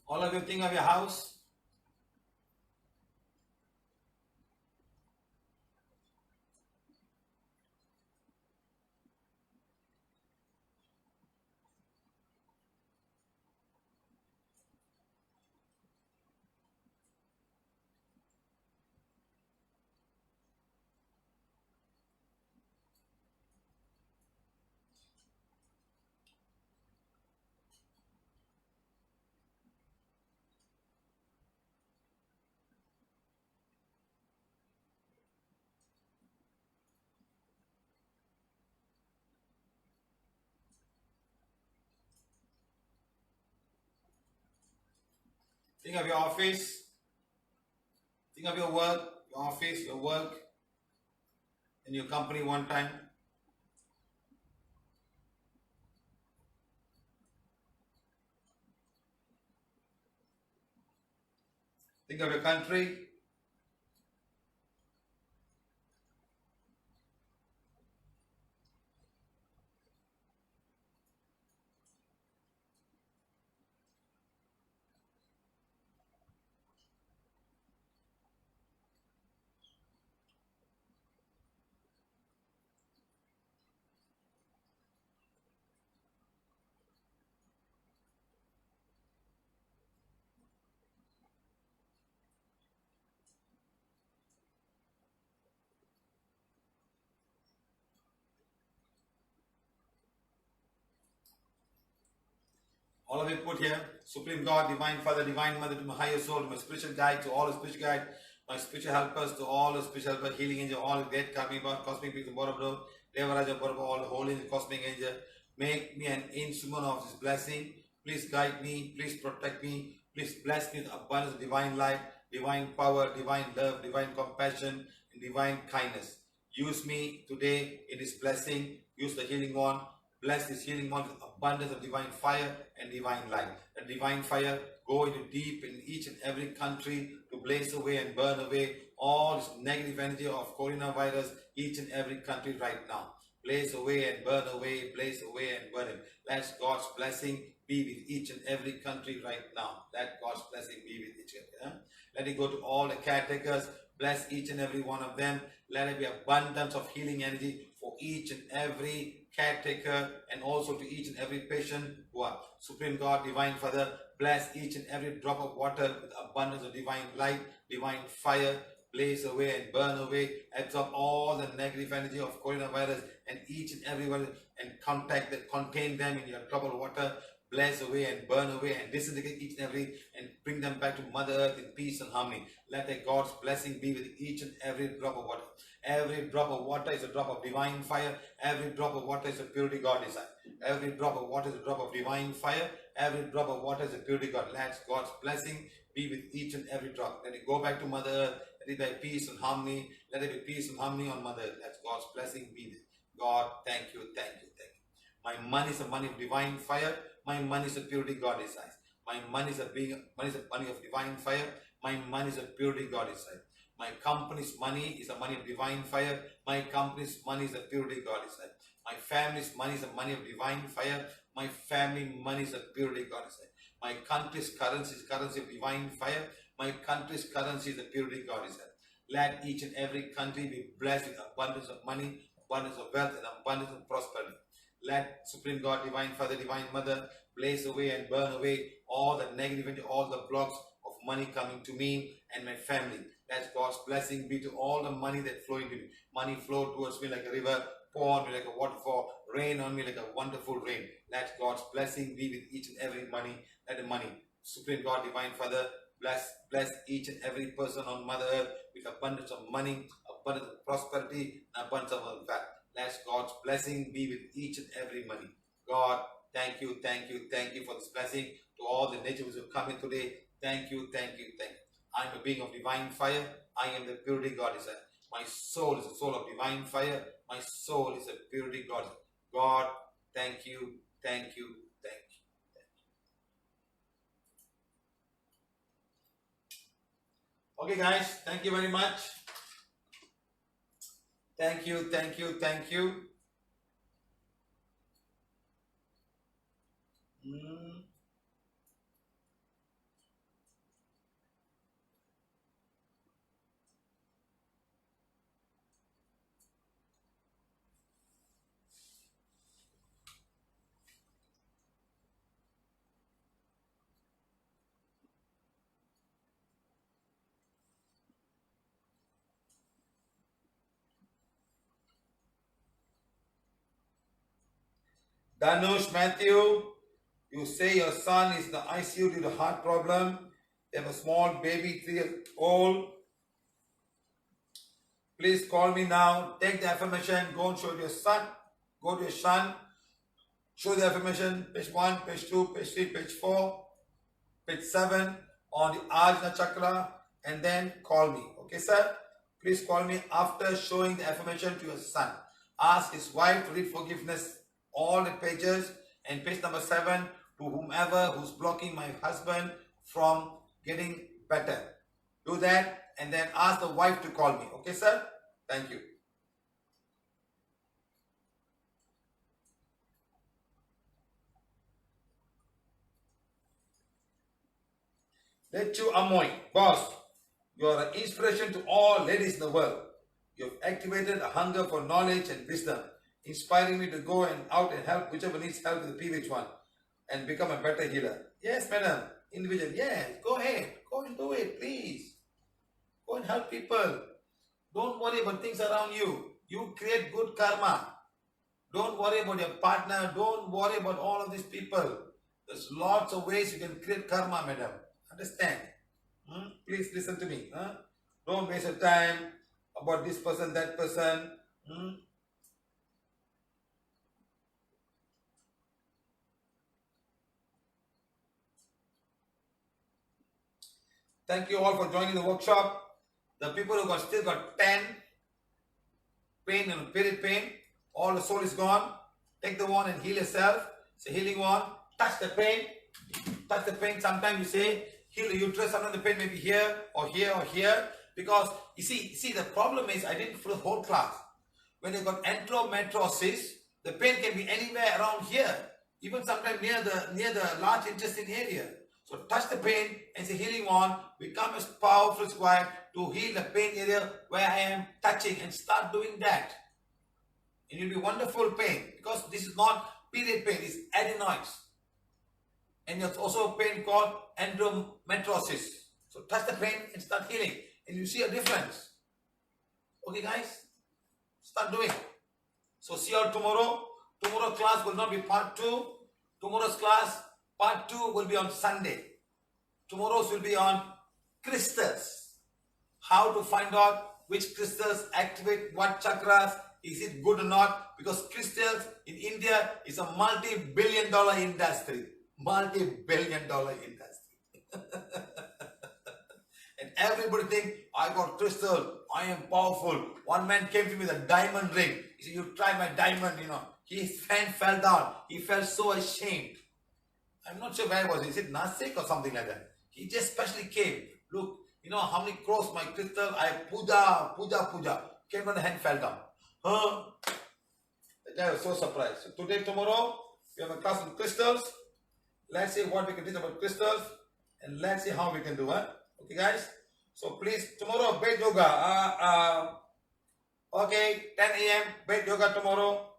[SPEAKER 1] All of you think of your house. Think of your office. Think of your work, your office, your work, and your company one time. Think of your country. All of it put here. Supreme God, Divine Father, Divine Mother, to my higher soul, to my spiritual guide, to all the spiritual guide, my spiritual helpers, to all the spiritual helpers, healing angel, all the great karmic, cosmic beings, Borobro, Devaraja, Borobro, all the holy angel, cosmic angel. Make me an instrument of this blessing. Please guide me. Please protect me. Please bless me with abundance of divine light, divine power, divine love, divine compassion, and divine kindness. Use me today in this blessing. Use the healing one. Bless this healing one with abundance of divine fire and divine light. The divine fire go into deep in each and every country to blaze away and burn away all this negative energy of coronavirus, each and every country right now. Blaze away and burn away, blaze away and burn it. Let God's blessing be with each and every country right now. Let God's blessing be with each and every. Let it go to all the caretakers. Bless each and every one of them. Let it be abundance of healing energy for each and every caretaker and also to each and every patient who are Supreme God, Divine Father. Bless each and every drop of water with abundance of divine light, divine fire. Blaze away and burn away, absorb all the negative energy of coronavirus and each and every one and contain them in your troubled water. Blaze away and burn away and disintegrate each and every and bring them back to Mother Earth in peace and harmony. Let the God's blessing be with each and every drop of water. Every drop of water is a drop of divine fire. Every drop of water is a purity God desire. Every drop of water is a drop of divine fire. Every drop of water is a purity God. Let God's blessing be with each and every drop. Let it go back to Mother Earth. Let it be peace and harmony. Let it be peace and harmony on Mother Earth. Let God's blessing be with God. Thank you, thank you, thank you. My money is a money of divine fire. My money is a purity God desires. My money is a money of divine fire. My money is a purity God desires. My company's money is a money of divine fire. My company's money is a purity God desires. My family's money is a money of divine fire. My family money is a purity God desires. My country's currency is currency of divine fire. My country's currency is the purity God desires. Let each and every country be blessed with abundance of money, abundance of wealth, and abundance of prosperity. Let Supreme God, Divine Father, Divine Mother blaze away and burn away all the negativity, all the blocks of money coming to me and my family. Let God's blessing be to all the money that flow into me. Money flow towards me like a river, pour on me like a waterfall, rain on me like a wonderful rain. Let God's blessing be with each and every money. Let the money, Supreme God, Divine Father, bless each and every person on Mother Earth with abundance of money, abundance of prosperity, and abundance of wealth. Let God's blessing be with each and every money. God, thank you for this blessing. To all the natives who have come in today, thank you. I am a being of divine fire. I am the purity God desire. My soul is a soul of divine fire. My soul is a purity God. God, thank you. Okay, guys, thank you very much. Thank you. Danush Matthew, you say your son is in the ICU due to heart problem. They have a small baby, 3 years old. Please call me now. Take the affirmation. Go and show it to your son. Go to your son. Show the affirmation. Page 1, page 2, page 3, page 4, page 7 on the Ajna Chakra. And then call me. Okay, sir? Please call me after showing the affirmation to your son. Ask his wife to read forgiveness, all the pages, and page number 7 to whomever who's blocking my husband from getting better. Do that and then ask the wife to call me. Okay, sir? Thank you. Let you Amoy, boss, you are an inspiration to all ladies in the world. You have activated a hunger for knowledge and wisdom, inspiring me to go and out and help whichever needs help with the PVH one and become a better healer. Yes, madam. Individual, yes, go ahead. Go and do it, please. Go and help people. Don't worry about things around you. You create good karma. Don't worry about your partner. Don't worry about all of these people. There's lots of ways you can create karma, madam. Understand? Please listen to me. Don't waste your time about this person, that person. Thank you all for joining the workshop. The people who still got 10 pain and period pain, all the soul is gone. Take the one and heal yourself. It's a healing one. Touch the pain. Touch the pain. Sometimes you say heal the uterus. Sometimes the pain may be here or here or here. Because you see the problem is I didn't fill the whole class. When you got endometriosis, the pain can be anywhere around here, even sometimes near the large intestine area. So touch the pain and say healing one. Become as powerful as required to heal the pain area where I am touching, and start doing that. And you'll be wonderful pain, because this is not period pain, it's adenoids. And there's also a pain called endometriosis. So touch the pain and start healing, and you see a difference. Okay guys, start doing. So see you all tomorrow. Tomorrow's class will not be part 2. Tomorrow's class, part 2 will be on Sunday. Tomorrow's will be on crystals. How to find out which crystals activate what chakras. Is it good or not? Because crystals in India is a multi-billion-dollar industry. Multi-billion-dollar industry. And everybody think, I got crystal, I am powerful. One man came to me with a diamond ring. He said, you try my diamond, His hand fell down. He felt so ashamed. I'm not sure where it was. Is it Nasik or something like that? He just specially came. Look, how many crores my crystal, I puja. Came on the hand, fell down. Huh? The guy was so surprised. So today, tomorrow, we have a class on crystals. Let's see what we can teach about crystals. And let's see how we can do it. Okay, guys? So please, tomorrow, bed yoga. Okay, 10 a.m. bed yoga tomorrow.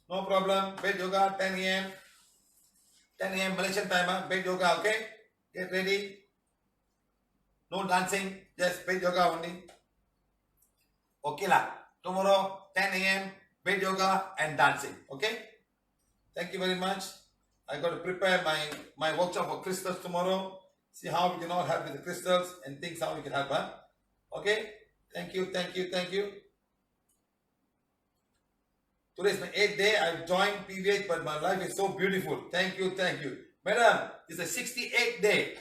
[SPEAKER 1] No problem. Bed yoga, 10 a.m. 10 a.m. Malaysian time, bed yoga, okay? Get ready. No dancing, just bed yoga only. Okay lah. Tomorrow, 10 a.m. bed yoga and dancing, okay? Thank you very much. I got to prepare my workshop for crystals tomorrow. See how we can all help with the crystals and things how we can help, huh? Okay? Thank you. Today is my 8th day. I've joined PVH, but my life is so beautiful. Thank you. Madam, it's the 68th day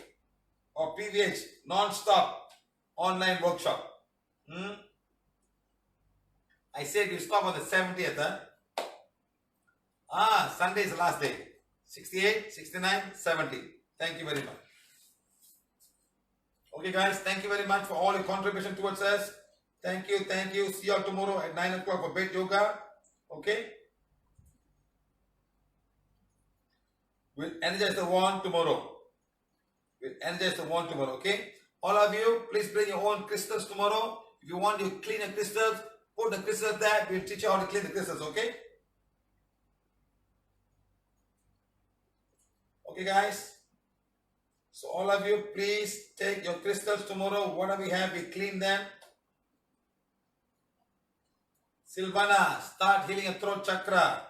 [SPEAKER 1] of PVH non-stop online workshop. I said you stop on the 70th, huh? Sunday is the last day. 68, 69, 70. Thank you very much. Okay guys, thank you very much for all your contribution towards us. Thank you. See you all tomorrow at 9 o'clock for bed yoga. Okay? We'll energize the wand tomorrow. Okay? All of you, please bring your own crystals tomorrow. If you want to clean the crystals, put the crystals there. We'll teach you how to clean the crystals, okay? Okay, guys? So all of you, please take your crystals tomorrow. Whatever we have, we clean them. Silvana, start healing your throat chakra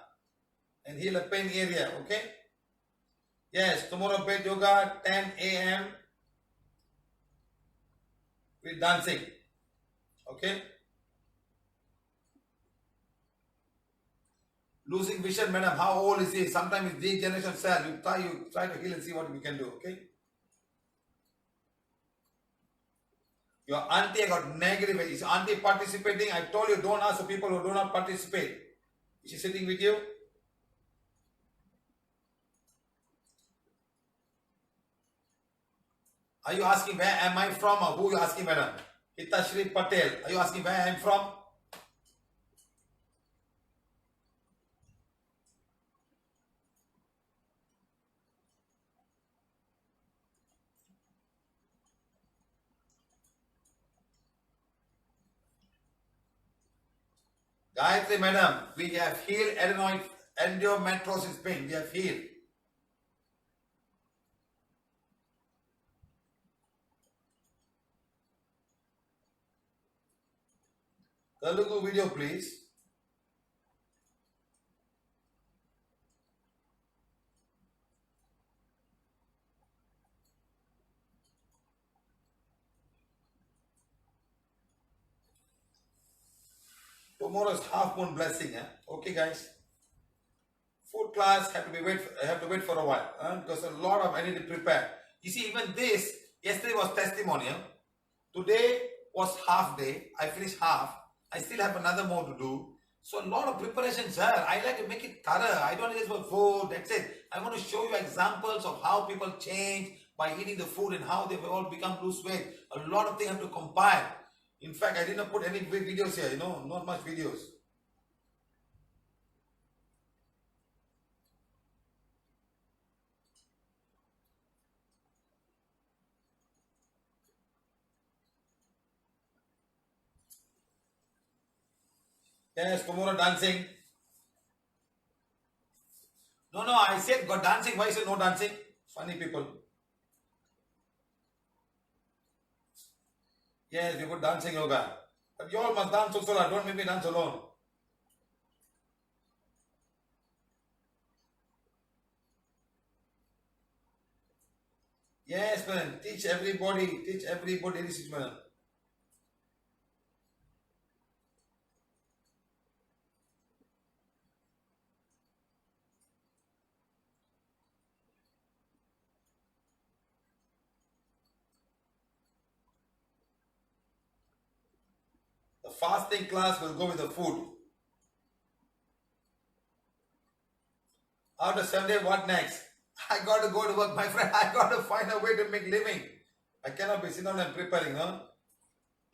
[SPEAKER 1] and heal the pain area, okay? Yes, tomorrow bed yoga, 10 a.m. with dancing, okay? Losing vision, madam, how old is he? Sometimes it's degeneration cell. You try to heal and see what we can do, okay? Your auntie got negative. Is auntie participating? I told you don't ask the people who do not participate. Is she sitting with you? Are you asking where am I from or who you asking, madam? Hitashri Patel. Are you asking where I am from? Gayatri madam, we have healed endometriosis pain. We have healed. Telugu video, please. Tomorrow is half moon blessing, okay, guys. Food class have to wait for a while, because a lot of I need to prepare. You see, even this Yesterday was testimonial. Today was half day. I finished half. I still have another more to do. So a lot of preparation, sir. I like to make it thorough. I don't just for food. That's it. I want to show you examples of how people change by eating the food and how they've all become lose weight. A lot of things have to compile. In fact, I didn't put any big videos here. Not much videos. Yes, tomorrow dancing. No, I said got dancing. Why is it no dancing? Funny people. Yes, we put dancing yoga. But you all must dance also. Don't make me dance alone. Yes, man. Teach everybody. Teach everybody. Man. The fasting class will go with the food. After Sunday, what next? I got to go to work, my friend. I got to find a way to make living. I cannot be sitting down and preparing, huh?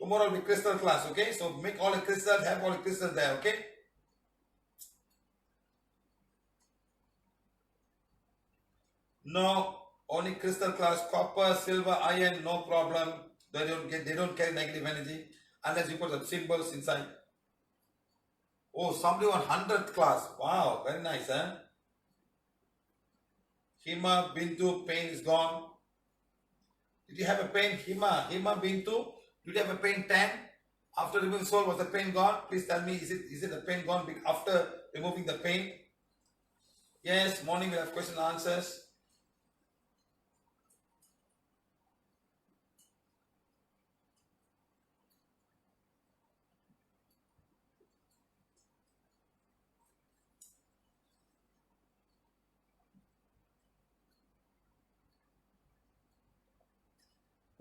[SPEAKER 1] Tomorrow will be crystal class, okay? So make all the crystals, have all the crystals there, okay? No, only crystal class, copper, silver, iron, no problem. They don't carry negative energy unless you put some symbols inside. Oh, somebody on 100th class. Wow, very nice, huh? Hima, Bintu, pain is gone. Did you have a pain? Hima, Bintu, did you have a pain 10? After removing soul, was the pain gone? Please tell me, is it the pain gone after removing the pain? Yes, morning we'll have question and answers.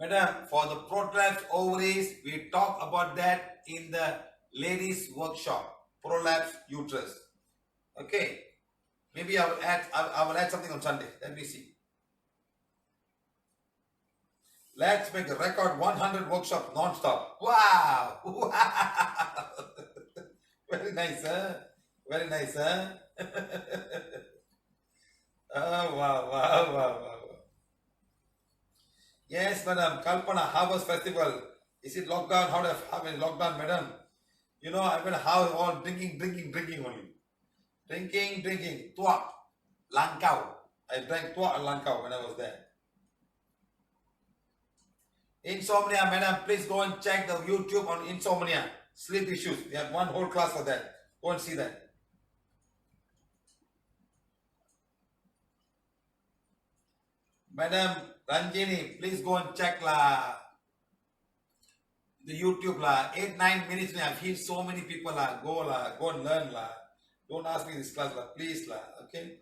[SPEAKER 1] Madam, for the prolapsed ovaries, we talk about that in the ladies workshop. Prolapsed uterus. Okay. Maybe I will add something on Sunday. Let me see. Let's make a record 100 workshop non-stop. Wow! Wow! Very nice, huh? Very nice, huh? Oh, wow. Yes, madam. Kalpana, Harvest Festival. Is it lockdown? How to have a lockdown, madam? I've been house all drinking only. Drinking. Tua, Lankau. I drank Tua and Lankau when I was there. Insomnia, madam, please go and check the YouTube on insomnia. Sleep issues. We have one whole class for that. Go and see that. Madam Ranjini, please go and check the YouTube 8-9 minutes. I feel so many people go and learn Don't ask me this class please okay.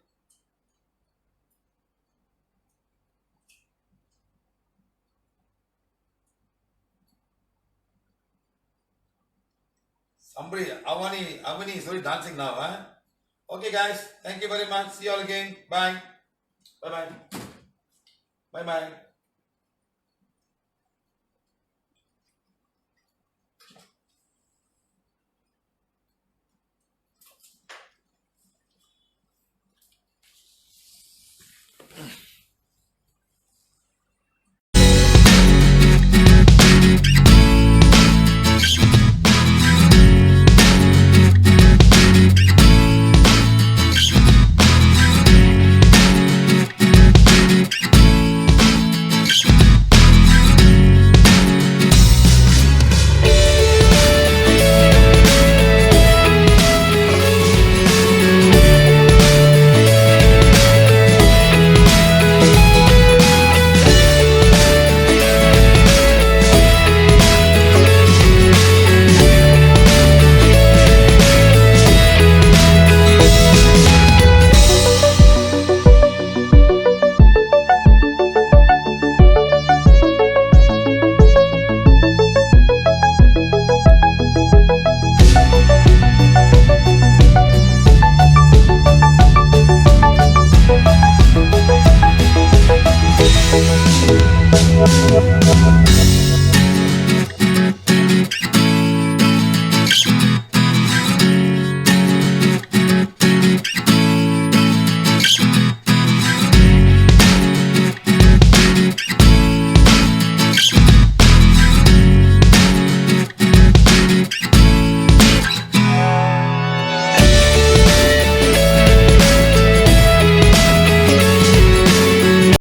[SPEAKER 1] Somebody, Avani is already dancing now, huh? Okay, guys. Thank you very much. See you all again. Bye. Bye-bye. Bye-bye.